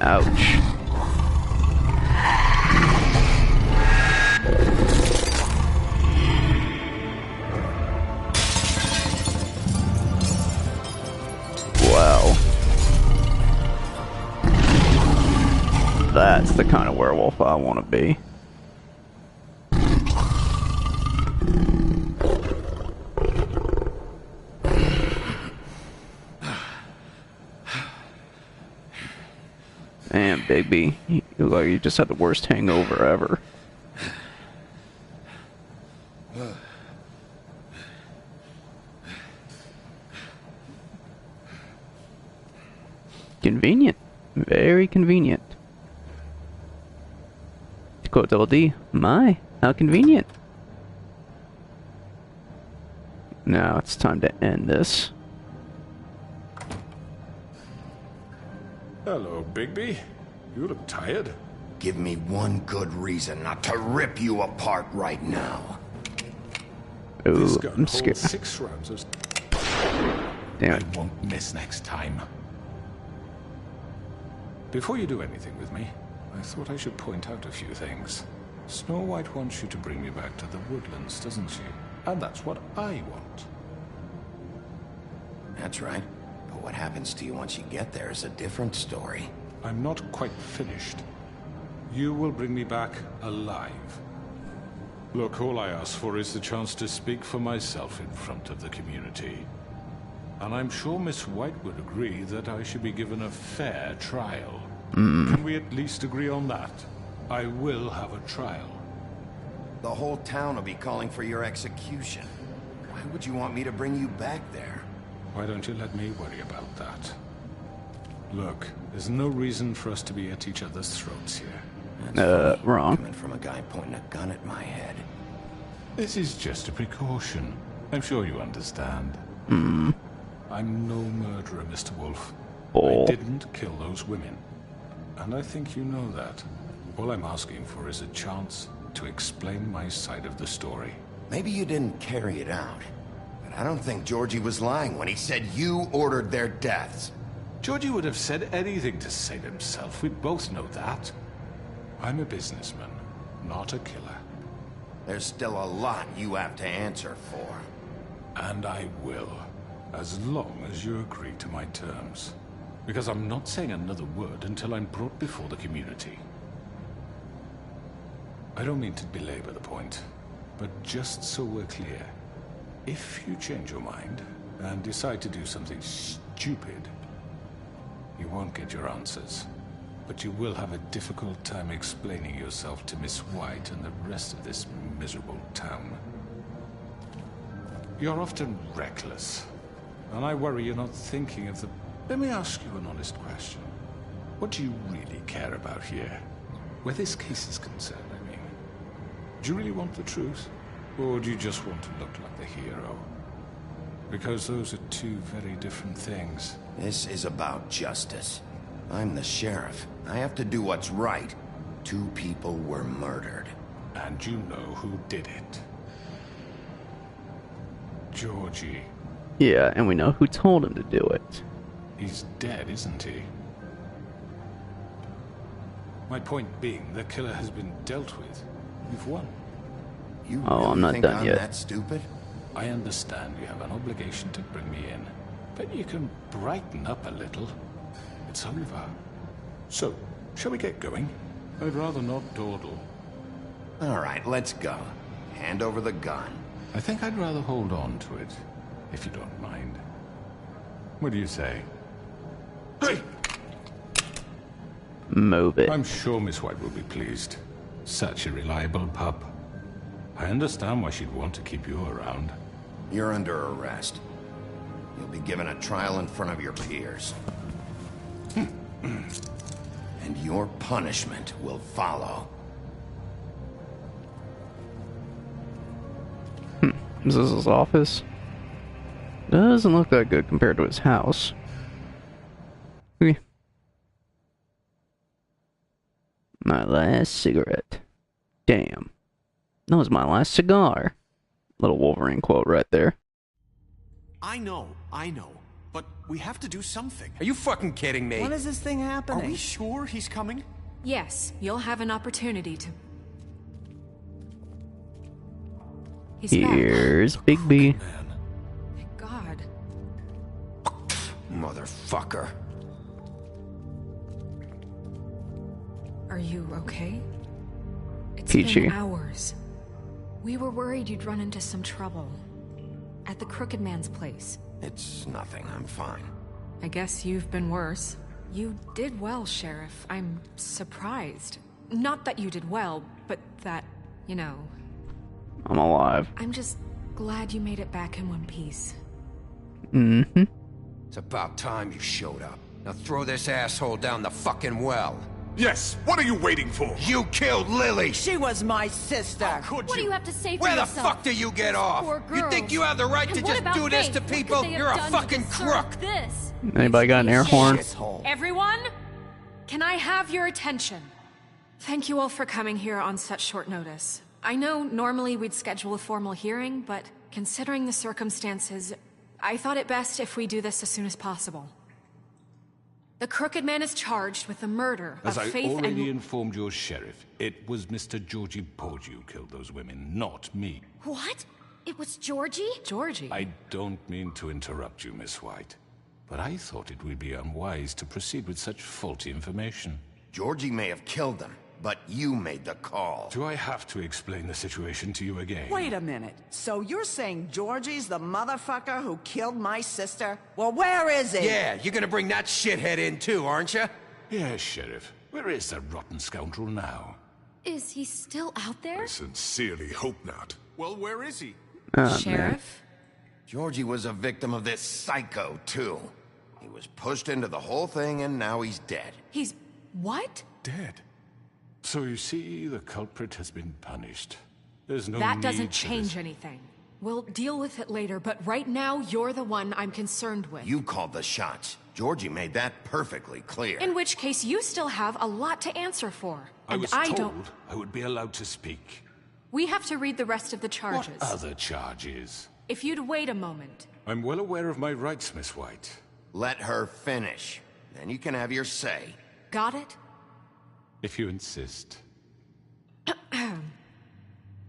Ouch. Wow. That's the kind of werewolf I want to be. Damn, Bigby. You look like you just had the worst hangover ever. Convenient. Very convenient. To quote Double D, my, how convenient. Now it's time to end this. Hello, Bigby. You look tired. Give me one good reason not to rip you apart right now. This Ooh, gun I'm scared. holds 6 rounds of... Damn it. I won't miss next time. Before you do anything with me, I thought I should point out a few things. Snow White wants you to bring me back to the woodlands, doesn't she? And that's what I want. That's right. But what happens to you once you get there is a different story. I'm not quite finished. You will bring me back alive. Look, all I ask for is the chance to speak for myself in front of the community. And I'm sure Miss White would agree that I should be given a fair trial. Can we at least agree on that? I will have a trial. The whole town will be calling for your execution. Why would you want me to bring you back there? Why don't you let me worry about that? Look, there's no reason for us to be at each other's throats here. That's funny, wrong. coming from a guy pointing a gun at my head. This is just a precaution. I'm sure you understand. I'm no murderer, Mr. Wolf. Oh. I didn't kill those women. And I think you know that. All I'm asking for is a chance to explain my side of the story. Maybe you didn't carry it out. But I don't think Georgie was lying when he said you ordered their deaths. Georgie would have said anything to save himself. We both know that. I'm a businessman, not a killer. There's still a lot you have to answer for. And I will, as long as you agree to my terms. Because I'm not saying another word until I'm brought before the community. I don't mean to belabor the point, But just so we're clear, if you change your mind and decide to do something stupid, you won't get your answers. But you will have a difficult time explaining yourself to Miss White and the rest of this miserable town. You're often reckless, and I worry you're not thinking of the... Let me ask you an honest question. What do you really care about here? Where this case is concerned, I mean. Do you really want the truth? Or do you just want to look like the hero? Because those are two very different things. This is about justice. I'm the sheriff. I have to do what's right. 2 people were murdered. And you know who did it. Georgie. Yeah, and we know who told him to do it. He's dead, isn't he? My point being, the killer has been dealt with. You've won. You really I'm not think done I'm yet. that stupid? I understand you have an obligation to bring me in, but you can brighten up a little. It's over. So, shall we get going? I'd rather not dawdle. All right, let's go. Hand over the gun. I think I'd rather hold on to it, if you don't mind. What do you say? Hey! Move it. I'm sure Miss White will be pleased. Such a reliable pup. I understand why she'd want to keep you around. You're under arrest. You'll be given a trial in front of your peers. And your punishment will follow. Is this his office? Doesn't look that good compared to his house. Okay. My last cigarette. Damn. That was my last cigar. Little Wolverine quote right there. I know. But we have to do something. Are you fucking kidding me? When is this thing happening? Are we sure he's coming? Yes, you'll have an opportunity to... He's Here's Big B. back. Thank God. Motherfucker. Are you okay? It's Peachy. been hours. We were worried you'd run into some trouble. At the Crooked Man's place. It's nothing. I'm fine. I guess you've been worse. You did well, Sheriff. I'm surprised. Not that you did well, but that, you know... I'm alive. I'm just glad you made it back in one piece. Mm-hmm. It's about time you showed up. Now throw this asshole down the fucking well. Yes, what are you waiting for? You killed Lily! She was my sister. What do you have to say for Where the yourself? fuck do you get off? Poor You girls. think you have the right And to what just about do this Faith? to What could people? they have You're a done to fucking deserve crook! This? Anybody got an air horn? Everyone? Can I have your attention? Thank you all for coming here on such short notice. I know normally we'd schedule a formal hearing, but considering the circumstances, I thought it best if we do this as soon as possible. The Crooked Man is charged with the murder As of I Faith already and... informed your sheriff, it was Mr. Georgie Porgy who killed those women, not me. What? It was Georgie? Georgie? I don't mean to interrupt you, Miss White, but I thought it would be unwise to proceed with such faulty information. Georgie may have killed them, but you made the call. Do I have to explain the situation to you again? Wait a minute. So you're saying Georgie's the motherfucker who killed my sister? Well, where is he? Yeah, you're gonna bring that shithead in too, aren't you? Yes, Sheriff. Where is the rotten scoundrel now? Is he still out there? I sincerely hope not. Well, where is he? Sheriff? Georgie was a victim of this psycho, too. He was pushed into the whole thing, and now he's dead. He's... what? Dead. So you see, the culprit has been punished. There's no That need doesn't for change this. anything. We'll deal with it later, but right now, you're the one I'm concerned with. You called the shots. Georgie made that perfectly clear. In which case, you still have a lot to answer for. I And was I told don't... I would be allowed to speak. We have to read the rest of the charges. What other charges? If you'd wait a moment. I'm well aware of my rights, Miss White. Let her finish. Then you can have your say. Got it? If you insist.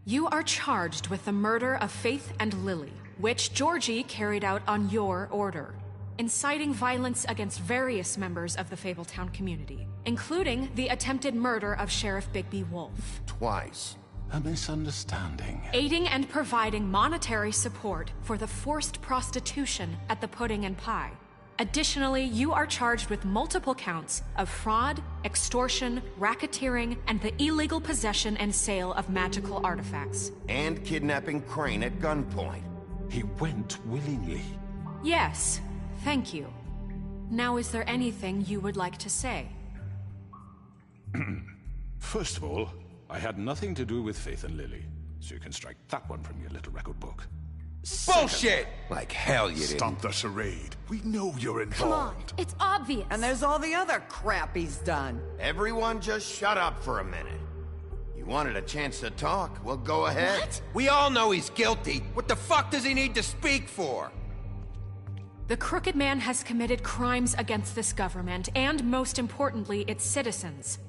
You are charged with the murder of Faith and Lily, which Georgie carried out on your order, inciting violence against various members of the Fabletown community, including the attempted murder of Sheriff Bigby Wolf. Twice. A misunderstanding. Aiding and providing monetary support for the forced prostitution at the Pudding and Pie. Additionally, you are charged with multiple counts of fraud, extortion, racketeering, and the illegal possession and sale of magical artifacts. And kidnapping Crane at gunpoint. He went willingly. Yes, thank you. Now, is there anything you would like to say? First of all, I had nothing to do with Faith and Lily, so you can strike that one from your little record book. Bullshit! Like hell you didn't. Stop the charade. We know you're involved. Come on, it's obvious. And there's all the other crap he's done. Everyone just shut up for a minute. You wanted a chance to talk? Well, go ahead. What? We all know he's guilty. What the fuck does he need to speak for? The Crooked Man has committed crimes against this government, and most importantly, its citizens.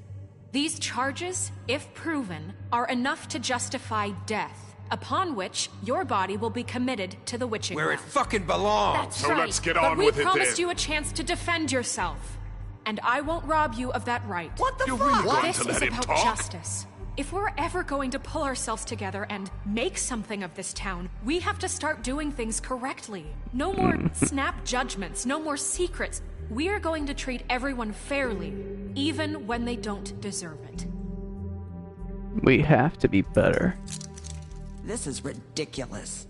These charges, if proven, are enough to justify death, upon which your body will be committed to the witching Where it ground. fucking belongs. That's So right. let's get but on with it we promised then. you a chance to defend yourself, and I won't rob you of that right. What the You're fuck? really going This to is let him about talk? justice. If we're ever going to pull ourselves together and make something of this town, we have to start doing things correctly. No more snap judgments, no more secrets. We are going to treat everyone fairly, even when they don't deserve it. We have to be better. This is ridiculous.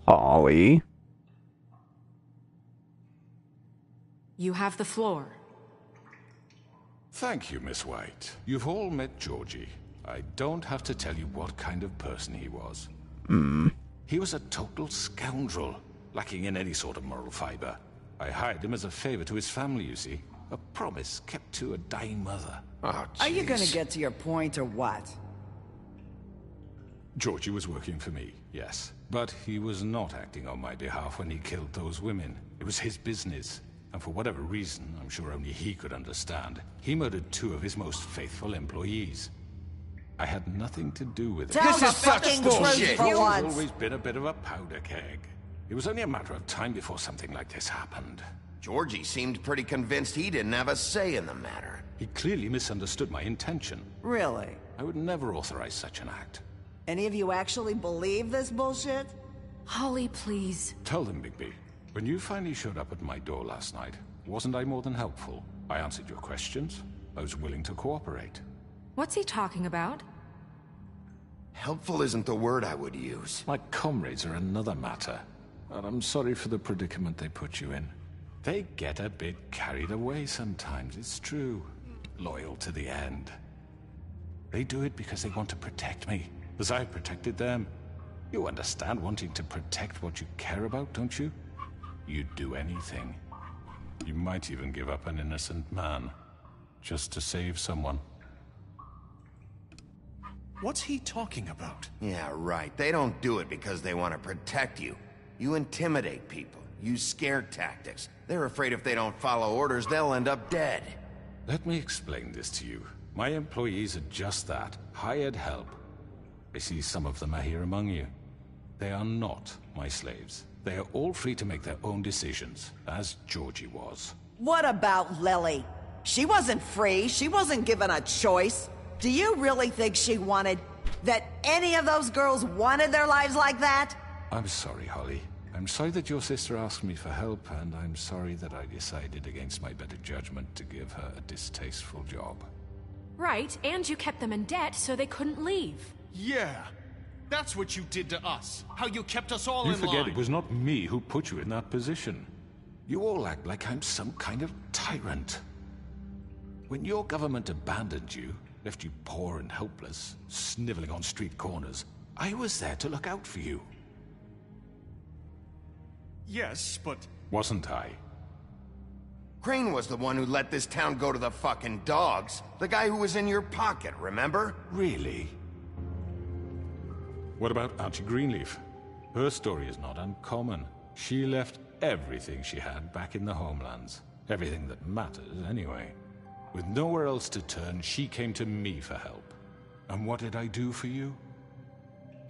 Holly. You have the floor. Thank you, Miss White. You've all met Georgie. I don't have to tell you what kind of person he was. He was a total scoundrel, lacking in any sort of moral fiber. I hired him as a favor to his family, you see. A promise kept to a dying mother. Oh, Are you gonna jeez. get to your point or what? Georgie was working for me, yes. But he was not acting on my behalf when he killed those women. It was his business. And for whatever reason, I'm sure only he could understand, he murdered 2 of his most faithful employees. I had nothing to do with it. Tell This the is such fucking bullshit. truth for He's once. always been a bit of a powder keg. It was only a matter of time before something like this happened. Georgie seemed pretty convinced he didn't have a say in the matter. He clearly misunderstood my intention. Really? I would never authorize such an act. Any of you actually believe this bullshit? Holly, please. Tell them, Bigby. When you finally showed up at my door last night, wasn't I more than helpful? I answered your questions. I was willing to cooperate. What's he talking about? Helpful isn't the word I would use. My comrades are another matter. And I'm sorry for the predicament they put you in. They get a bit carried away sometimes, it's true. Loyal to the end. They do it because they want to protect me, as I protected them. You understand wanting to protect what you care about, don't you? You'd do anything. You might even give up an innocent man, just to save someone. What's he talking about? Yeah, right. They don't do it because they want to protect you. You intimidate people, use scare tactics. They're afraid if they don't follow orders, they'll end up dead. Let me explain this to you. My employees are just that, hired help. I see some of them are here among you. They are not my slaves. They are all free to make their own decisions, as Georgie was. What about Lily? She wasn't free. She wasn't given a choice. Do you really think she wanted... that any of those girls wanted their lives like that? I'm sorry, Holly. I'm sorry that your sister asked me for help, and I'm sorry that I decided against my better judgment to give her a distasteful job. Right, and you kept them in debt so they couldn't leave. Yeah, that's what you did to us. How you kept us all You in forget line. it was not me who put you in that position. You all act like I'm some kind of tyrant. When your government abandoned you, left you poor and helpless, sniveling on street corners, I was there to look out for you. Yes, but... Wasn't I? Crane was the one who let this town go to the fucking dogs. The guy who was in your pocket, remember? Really? What about Auntie Greenleaf? Her story is not uncommon. She left everything she had back in the homelands. Everything that matters, anyway. With nowhere else to turn, she came to me for help. And what did I do for you?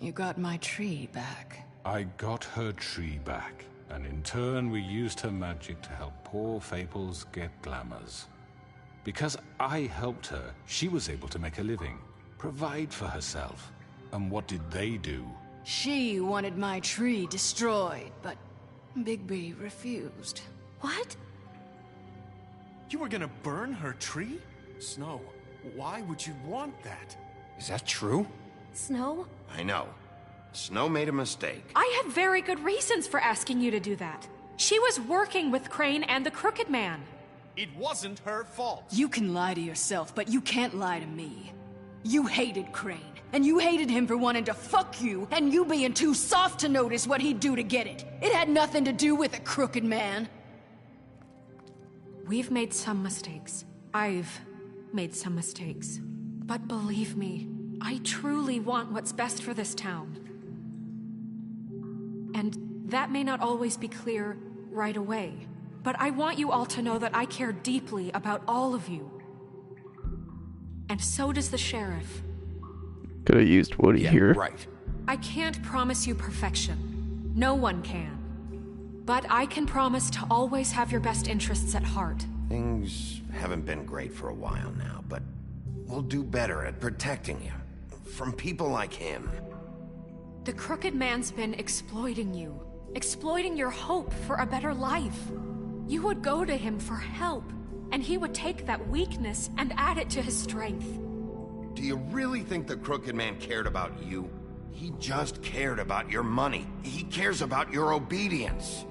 You got my tree back. I got her tree back, and in turn we used her magic to help poor Fables get glamours. Because I helped her, she was able to make a living, provide for herself. And what did they do? She wanted my tree destroyed, but Bigby refused. What? You were gonna burn her tree? Snow, why would you want that? Is that true? Snow? I know. Snow made a mistake. I had very good reasons for asking you to do that. She was working with Crane and the Crooked Man. It wasn't her fault. You can lie to yourself, but you can't lie to me. You hated Crane, and you hated him for wanting to fuck you, and you being too soft to notice what he'd do to get it. It had nothing to do with the Crooked Man. We've made some mistakes. I've made some mistakes. But believe me, I truly want what's best for this town. And that may not always be clear right away, but I want you all to know that I care deeply about all of you. And so does the sheriff. Could have used Woody here. Right. I can't promise you perfection. No one can. But I can promise to always have your best interests at heart. Things haven't been great for a while now, but we'll do better at protecting you. From people like him. The Crooked Man's been exploiting you. Exploiting your hope for a better life. You would go to him for help, and he would take that weakness and add it to his strength. Do you really think the Crooked Man cared about you? He just cared about your money. He cares about your obedience.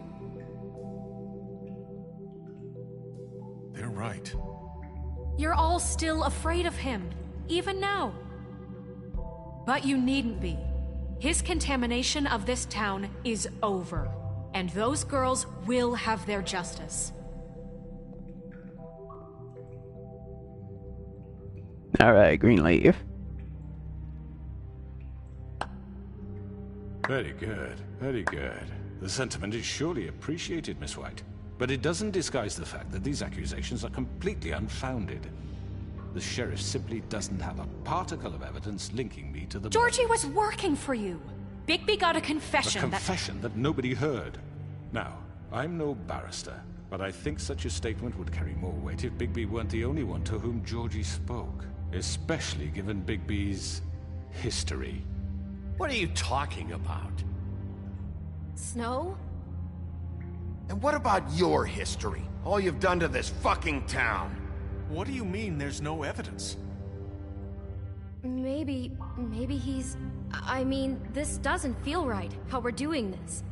They're right. You're all still afraid of him, even now. But you needn't be. His contamination of this town is over, and those girls will have their justice. Alright, Greenleaf. Very good, very good. The sentiment is surely appreciated, Miss White. But it doesn't disguise the fact that these accusations are completely unfounded. The sheriff simply doesn't have a particle of evidence linking me to the... Georgie was working for you. Bigby got a confession A confession that nobody heard. Now, I'm no barrister, but I think such a statement would carry more weight if Bigby weren't the only one to whom Georgie spoke. Especially given Bigby's history. What are you talking about? Snow? And what about your history? All you've done to this fucking town? What do you mean there's no evidence? Maybe he's... I mean, this doesn't feel right, how we're doing this.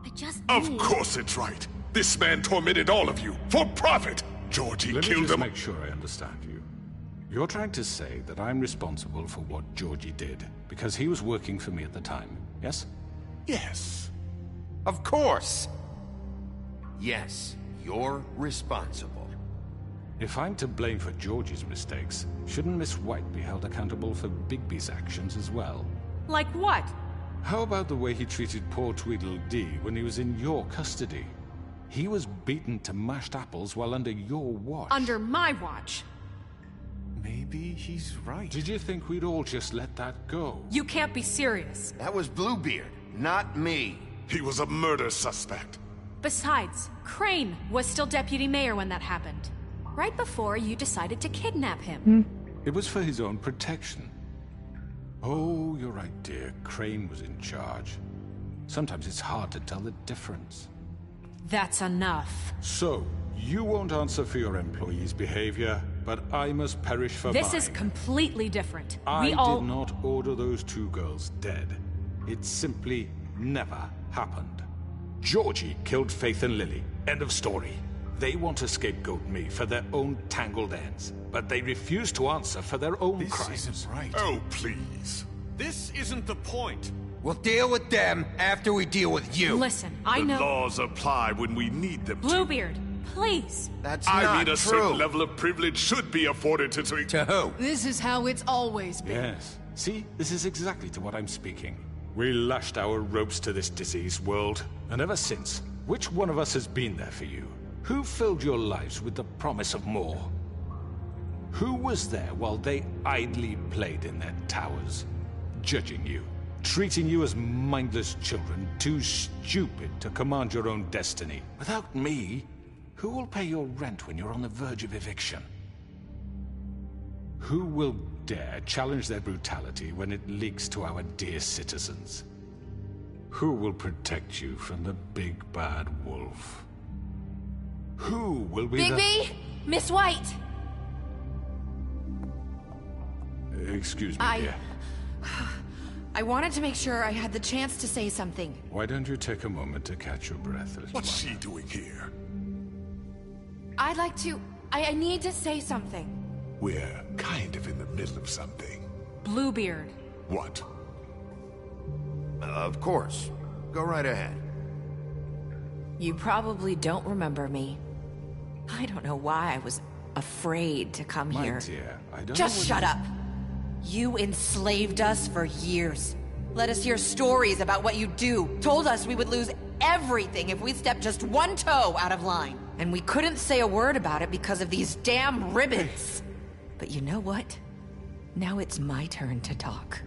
I just Of course it's right. This man tormented all of you, for profit! Georgie Let me killed just them. make sure I understand you. You're trying to say that I'm responsible for what Georgie did, because he was working for me at the time, yes? Yes. Of course! Yes, you're responsible. If I'm to blame for Georgie's mistakes, shouldn't Miss White be held accountable for Bigby's actions as well? Like what? How about the way he treated poor Tweedledee when he was in your custody? He was beaten to mashed apples while under your watch. Under my watch. Maybe he's right. Did you think we'd all just let that go? You can't be serious. That was Bluebeard, not me. He was a murder suspect. Besides, Crane was still deputy mayor when that happened. Right before you decided to kidnap him. It was for his own protection. Oh, you're right, dear. Crane was in charge. Sometimes it's hard to tell the difference. That's enough. So, you won't answer for your employees' behavior, but I must perish for mine. This is completely different. I did not order those two girls dead. It simply never happened. Georgie killed Faith and Lily. End of story. They want to scapegoat me for their own tangled ends, but they refuse to answer for their own crimes. This isn't right. Oh, please. This isn't the point. We'll deal with them after we deal with you. Listen, I know... The laws apply when we need them to. Bluebeard, please. That's I not mean, a true. certain level of privilege should be afforded to... To who? This is how it's always been. Yes. See, this is exactly to what I'm speaking. We lashed our ropes to this diseased world, and ever since, which one of us has been there for you? Who filled your lives with the promise of more? Who was there while they idly played in their towers, judging you, treating you as mindless children, too stupid to command your own destiny? Without me, who will pay your rent when you're on the verge of eviction? Who will dare challenge their brutality when it leaks to our dear citizens? Who will protect you from the big bad wolf? Who will be Bigby! Miss White! Excuse me, dear. I wanted to make sure I had the chance to say something. Why don't you take a moment to catch your breath? What's she doing here? I'd like to... I need to say something. We're kind of in the middle of something. Bluebeard. What? Of course. Go right ahead. You probably don't remember me. I don't know why I was afraid to come My here. dear, I don't Just know shut up. You enslaved us for years. Let us hear stories about what you do. Told us we would lose everything if we stepped just one toe out of line. And we couldn't say a word about it because of these damn ribbons. But you know what? Now it's my turn to talk.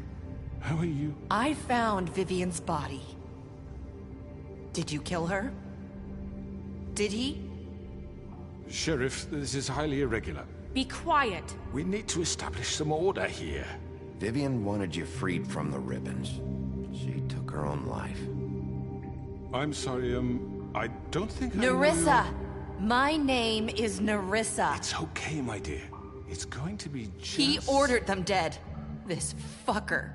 How are you? I found Vivian's body. Did you kill her? Did he? Sheriff, this is highly irregular. Be quiet. We need to establish some order here. Vivian wanted you freed from the ribbons. She took her own life. I'm sorry, I don't think Nerissa! My name is Nerissa. It's okay, my dear. It's going to be just... He ordered them dead. This fucker.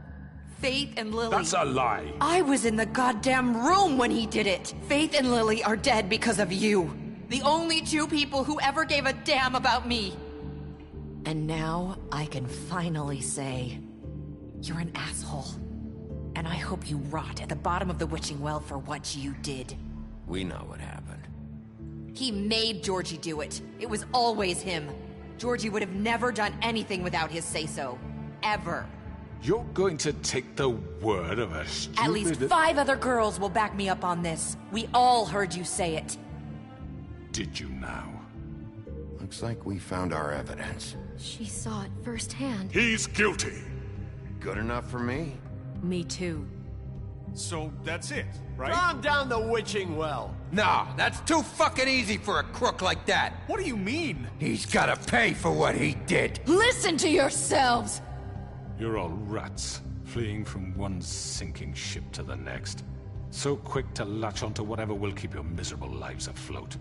Faith and Lily. That's a lie. I was in the goddamn room when he did it. Faith and Lily are dead because of you. The only two people who ever gave a damn about me. And now I can finally say, you're an asshole. And I hope you rot at the bottom of the witching well for what you did. We know what happened. He made Georgie do it. It was always him. Georgie would have never done anything without his say-so. Ever. You're going to take the word of a stupid... At least 5 other girls will back me up on this. We all heard you say it. Did you now? Looks like we found our evidence. She saw it firsthand. He's guilty. Good enough for me? Me too. So that's it, right? Calm down the witching well. Nah, that's too fucking easy for a crook like that. What do you mean? He's gotta pay for what he did. Listen to yourselves! You're all rats, fleeing from one sinking ship to the next. So quick to latch onto whatever will keep your miserable lives afloat.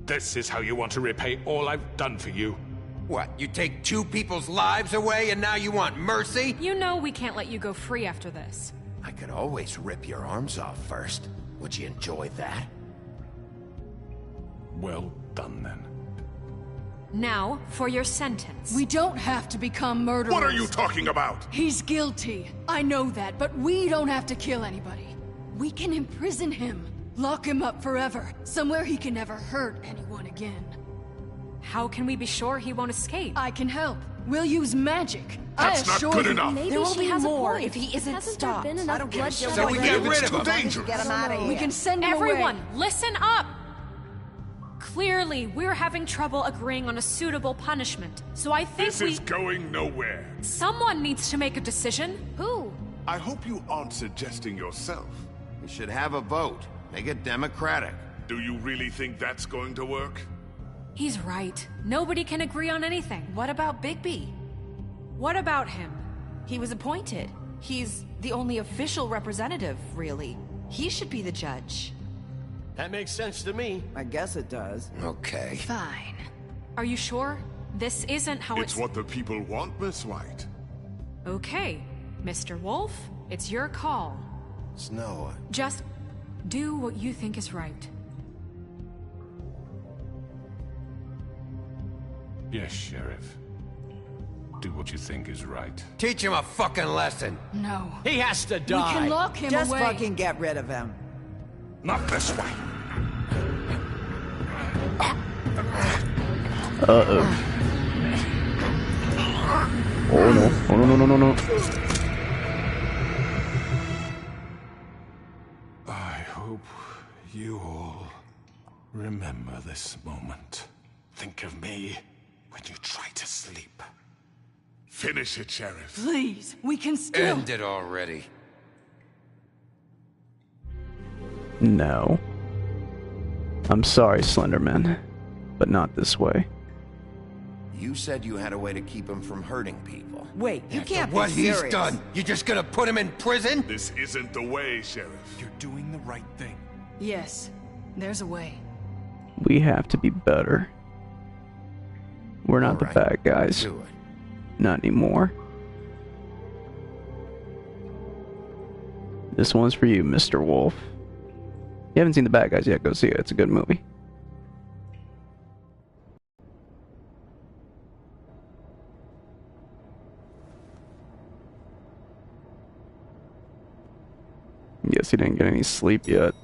This is how you want to repay all I've done for you? What, you take 2 people's lives away and now you want mercy? You know we can't let you go free after this. I could always rip your arms off first. Would you enjoy that? Well done, then. Now, for your sentence. We don't have to become murderers. What are you talking about? He's guilty. I know that, but we don't have to kill anybody. We can imprison him. Lock him up forever. Somewhere he can never hurt anyone again. How can we be sure he won't escape? I can help. We'll use magic. That's not good enough. There will be more if he isn't Hasn't stopped. there been enough bloodshed? So we get rid of him. Get him out of here. We can send him Everyone, away. listen up! Clearly, we're having trouble agreeing on a suitable punishment, so I think This is going nowhere. Someone needs to make a decision. Who? I hope you aren't suggesting yourself. We should have a vote. Make it democratic. Do you really think that's going to work? He's right. Nobody can agree on anything. What about Bigby? What about him? He was appointed. He's the only official representative, really. He should be the judge. That makes sense to me. I guess it does. Okay. Fine. Are you sure? This isn't how It's what the people want, Miss White. Okay. Mr. Wolf, it's your call. Snow. Just do what you think is right. Yes, Sheriff. Do what you think is right. Teach him a fucking lesson. No. He has to die. We can lock him Just away. fucking get rid of him. Not this way. Uh-oh. Oh no. Oh no, no, no, no, no. I hope you all remember this moment. Think of me when you try to sleep. Finish it, Sheriff. Please, we can still... End it already. No. I'm sorry, Slenderman, but not this way. You said you had a way to keep him from hurting people. Wait, you can't What be he's serious. done, you just gonna put him in prison? This isn't the way, Sheriff. You're doing the right thing. Yes, there's a way. We have to be better. We're not the bad guys. Do it. Not anymore. This one's for you, Mr. Wolf. You haven't seen The Bad Guys yet, go see it. It's a good movie. Guess he didn't get any sleep yet.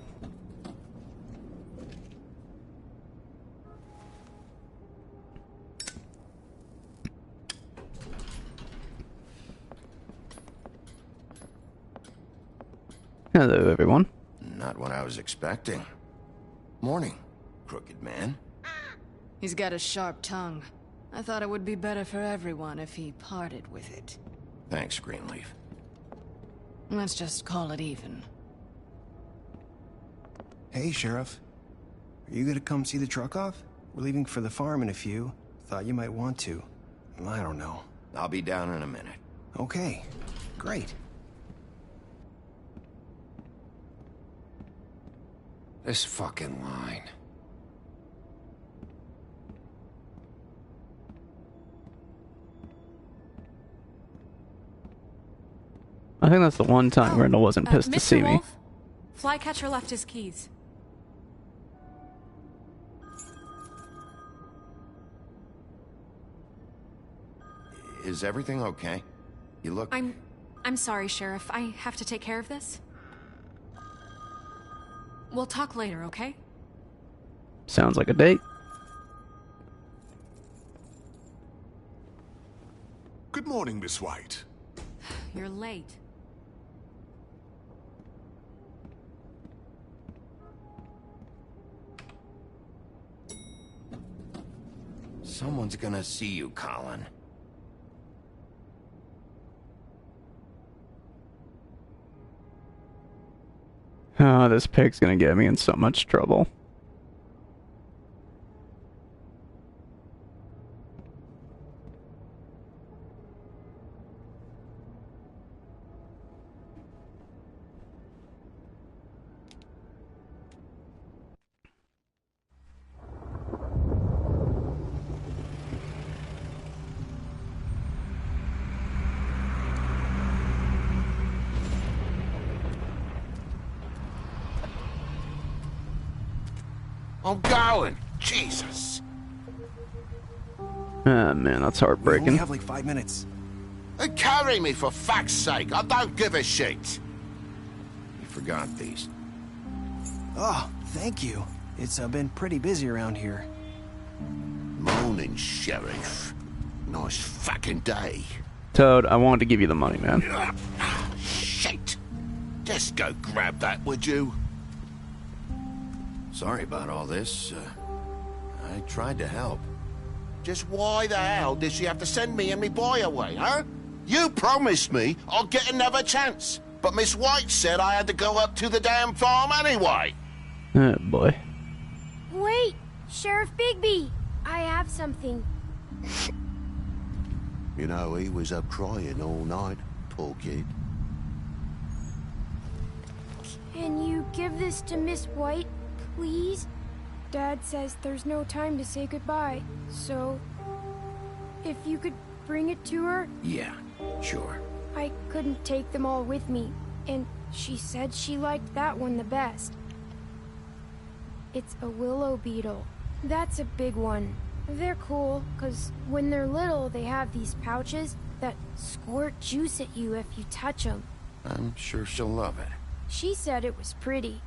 Hello, everyone. Not what I was expecting. Morning, crooked man. He's got a sharp tongue. I thought it would be better for everyone if he parted with it. Thanks, Greenleaf. Let's just call it even. Hey, Sheriff. Are you gonna come see the truck off? We're leaving for the farm in a few. Thought you might want to. I don't know. I'll be down in a minute. Okay, great. This fucking line. I think that's the one time Randall wasn't pissed to Mr. see me. Wolf, Flycatcher left his keys. Is everything okay? You look... I'm sorry, Sheriff. I have to take care of this. We'll talk later, okay? Sounds like a date. Good morning, Miss White. You're late. Someone's gonna see you, Colin. Oh, this pig's gonna get me in so much trouble. I'm going! Jesus! Ah, man, that's We heartbreaking. only have like 5 minutes. Carry me, for fuck's sake! I don't give a shit! You forgot these. Oh, thank you. It's been pretty busy around here. Morning, Sheriff. Nice fucking day. Toad, I wanted to give you the money, man. Shit! Just go grab that, would you? Sorry about all this. I tried to help. Just why the hell did she have to send me and me boy away, huh? You promised me I'd get another chance, but Miss White said I had to go up to the damn farm anyway. Oh, boy. Wait, Sheriff Bigby, I have something. You know, he was up crying all night, poor kid. Can you give this to Miss White, please? Dad says there's no time to say goodbye, so if you could bring it to her. Yeah, sure. I couldn't take them all with me, and she said she liked that one the best. It's a willow beetle. That's a big one. They're cool, 'cause when they're little, they have these pouches that squirt juice at you if you touch them. I'm sure she'll love it. She said it was pretty.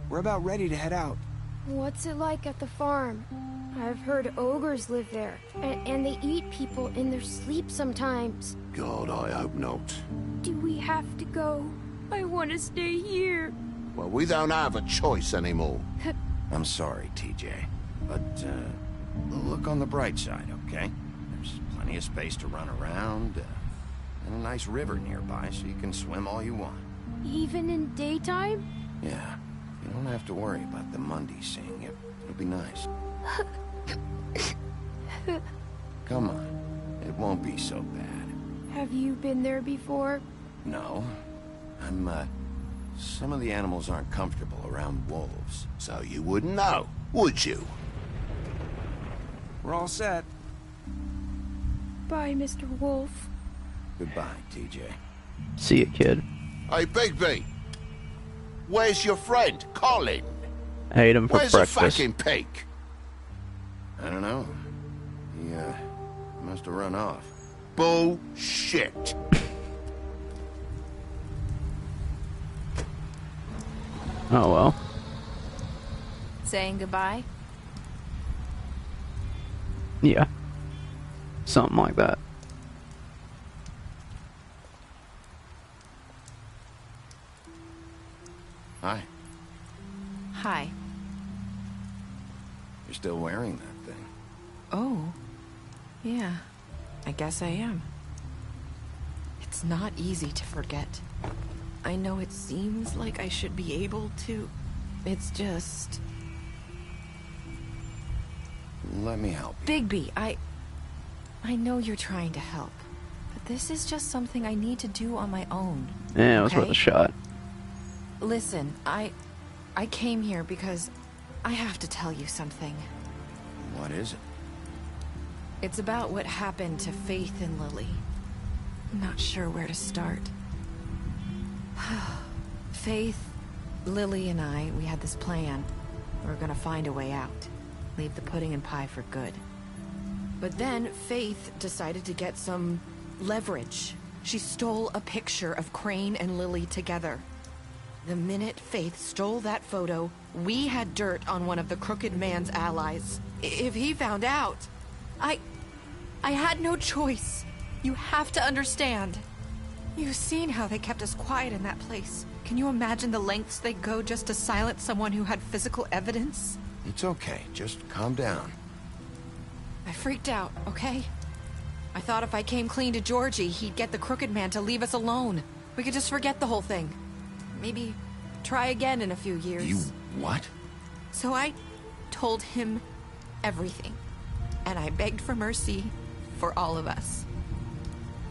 We're about ready to head out. What's it like at the farm? I've heard ogres live there, and they eat people in their sleep sometimes. God, I hope not. Do we have to go? I want to stay here. Well, we don't have a choice anymore. I'm sorry, TJ, but look on the bright side, okay? There's plenty of space to run around, and a nice river nearby so you can swim all you want. Even in daytime? Yeah, you don't have to worry about the Mundy seeing you. It'll be nice. Come on. It won't be so bad. Have you been there before? No. Some of the animals aren't comfortable around wolves. So you wouldn't know, would you? We're all set. Bye, Mr. Wolf. Goodbye, TJ. See ya, kid. Hey, Bigby. Where's your friend, Colin? I ate him for Where's breakfast. the fucking pig? I don't know. He, must have run off. Bullshit. Oh well. Saying goodbye? Yeah. Something like that. Hi. Hi. You're still wearing that thing. Oh. Yeah. I guess I am. It's not easy to forget. I know it seems like I should be able to. It's just... Let me help you. Bigby, I know you're trying to help, but this is just something I need to do on my own. Yeah, it was okay? worth a shot. Listen, I came here because I have to tell you something. What is it? It's about what happened to Faith and Lily. I'm not sure where to start. Faith, Lily, and I, we had this plan. We were gonna find a way out. Leave the pudding and pie for good. But then Faith decided to get some leverage. She stole a picture of Crane and Lily together. The minute Faith stole that photo, we had dirt on one of the Crooked Man's allies. If he found out, I had no choice. You have to understand. You've seen how they kept us quiet in that place. Can you imagine the lengths they go just to silence someone who had physical evidence? It's okay. Just calm down. I freaked out, okay? I thought if I came clean to Georgie, he'd get the Crooked Man to leave us alone. We could just forget the whole thing. Maybe try again in a few years. You what? So I told him everything. And I begged for mercy for all of us.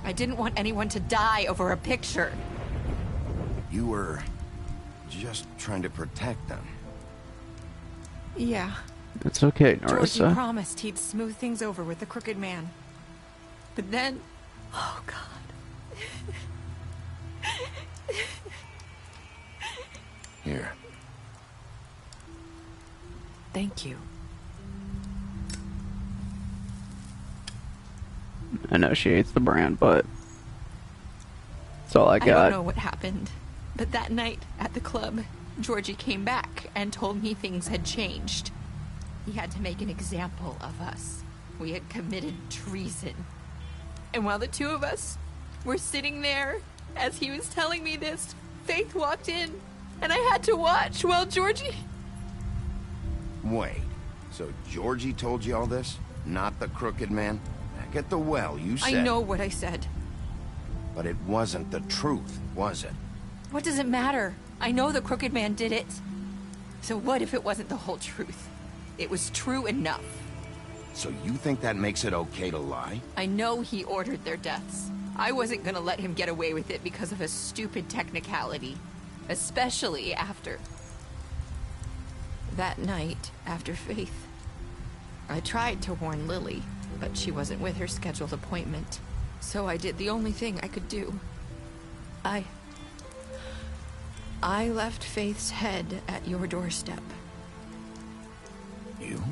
I didn't want anyone to die over a picture. You were just trying to protect them. Yeah. It's okay, Georgie Narissa. promised he'd smooth things over with the Crooked Man. But then... Oh, God. Here. Thank you. I know she hates the brand, but that's all I I got. don't know what happened, but that night at the club, Georgie came back and told me things had changed. He had to make an example of us. We had committed treason. And while the two of us were sitting there, as he was telling me this, Faith walked in, and I had to watch while Georgie... Wait. So Georgie told you all this? Not the Crooked Man? Back at the well, you said... I know what I said. But it wasn't the truth, was it? What does it matter? I know the Crooked Man did it. So what if it wasn't the whole truth? It was true enough. So you think that makes it okay to lie? I know he ordered their deaths. I wasn't gonna let him get away with it because of a stupid technicality. Especially after... that night, after Faith. I tried to warn Lily, but she wasn't with her scheduled appointment. So I did the only thing I could do. I left Faith's head at your doorstep. You?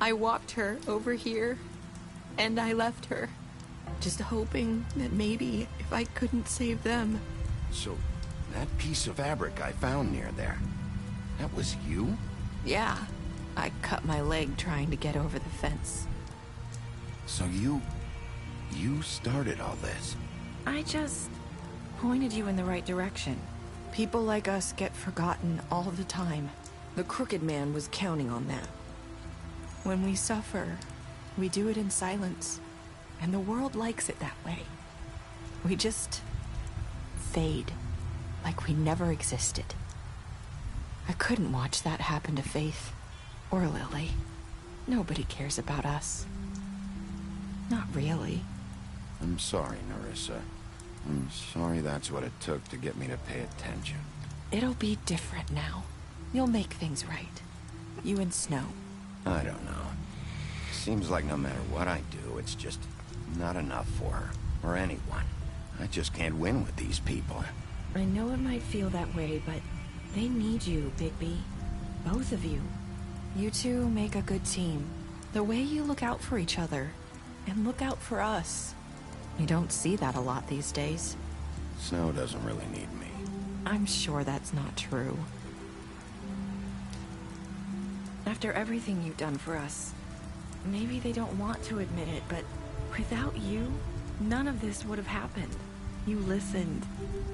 I walked her over here, and I left her. Just hoping that maybe if I couldn't save them. So, that piece of fabric I found near there, that was you? Yeah, I cut my leg trying to get over the fence. So you started all this? I just pointed you in the right direction. People like us get forgotten all the time. The Crooked Man was counting on that. When we suffer, we do it in silence. And the world likes it that way. We just fade, like we never existed. I couldn't watch that happen to Faith or Lily. Nobody cares about us. Not really. I'm sorry, Nerissa. I'm sorry that's what it took to get me to pay attention. It'll be different now. You'll make things right. You and Snow. I don't know. Seems like no matter what I do, it's just not enough for her, or anyone. I just can't win with these people. I know it might feel that way, but they need you, Bigby. Both of you. You two make a good team. The way you look out for each other, and look out for us. You don't see that a lot these days. Snow doesn't really need me. I'm sure that's not true. After everything you've done for us, maybe they don't want to admit it, but without you, none of this would have happened. You listened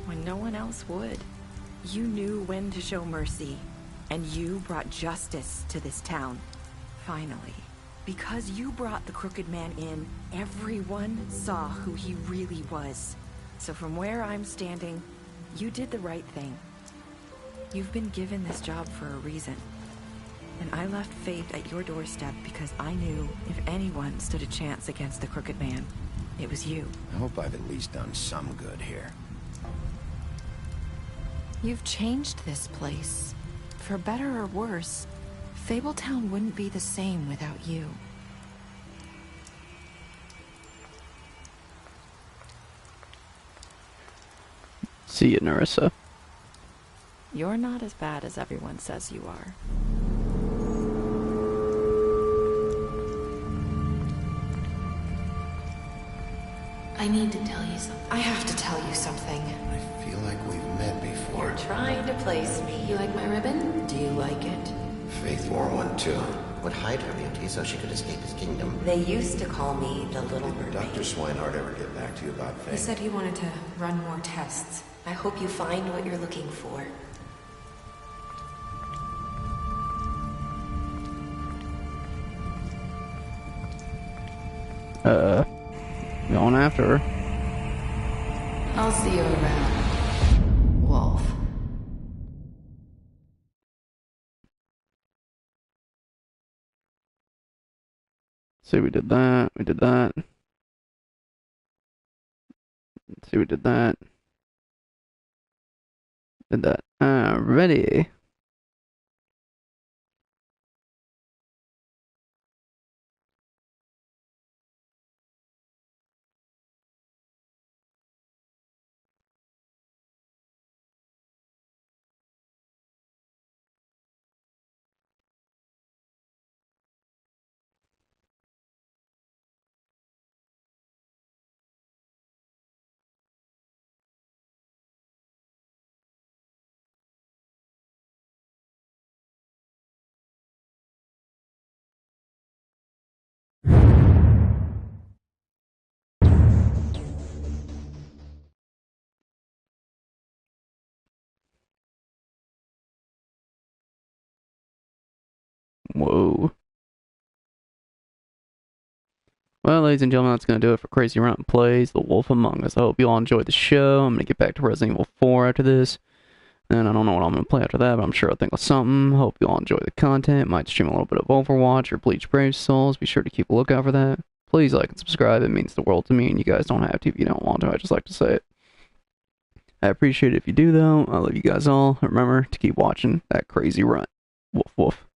when no one else would. You knew when to show mercy, and you brought justice to this town. Finally. Because you brought the Crooked Man in, everyone saw who he really was. So from where I'm standing, you did the right thing. You've been given this job for a reason. And I left Faith at your doorstep because I knew if anyone stood a chance against the Crooked Man, it was you. I hope I've at least done some good here. You've changed this place. For better or worse, Fabletown wouldn't be the same without you. See you, Nerissa. You're not as bad as everyone says you are. I need to tell you something. I have to tell you something. I feel like we've met before. You're trying to place me. You like my ribbon? Do you like it? Faith wore one too. Would hide her beauty so she could escape his kingdom. They used to call me the Little Mermaid. Dr. Swinehart ever get back to you about Faith? He said he wanted to run more tests. I hope you find what you're looking for. Going after her. I'll see you around, Wolf. See, we did that. We did that. See, we did that. Did that. Ready. Whoa. Well, ladies and gentlemen, that's going to do it for Crazy Run Plays The Wolf Among Us. I hope you all enjoyed the show. I'm going to get back to Resident Evil 4 after this. And I don't know what I'm going to play after that, but I'm sure I'll think of something. Hope you all enjoy the content. Might stream a little bit of Overwatch or Bleach Brave Souls. Be sure to keep a lookout for that. Please like and subscribe. It means the world to me, and you guys don't have to if you don't want to. I just like to say it. I appreciate it if you do, though. I love you guys all. Remember to keep watching that Crazy Run. Woof woof.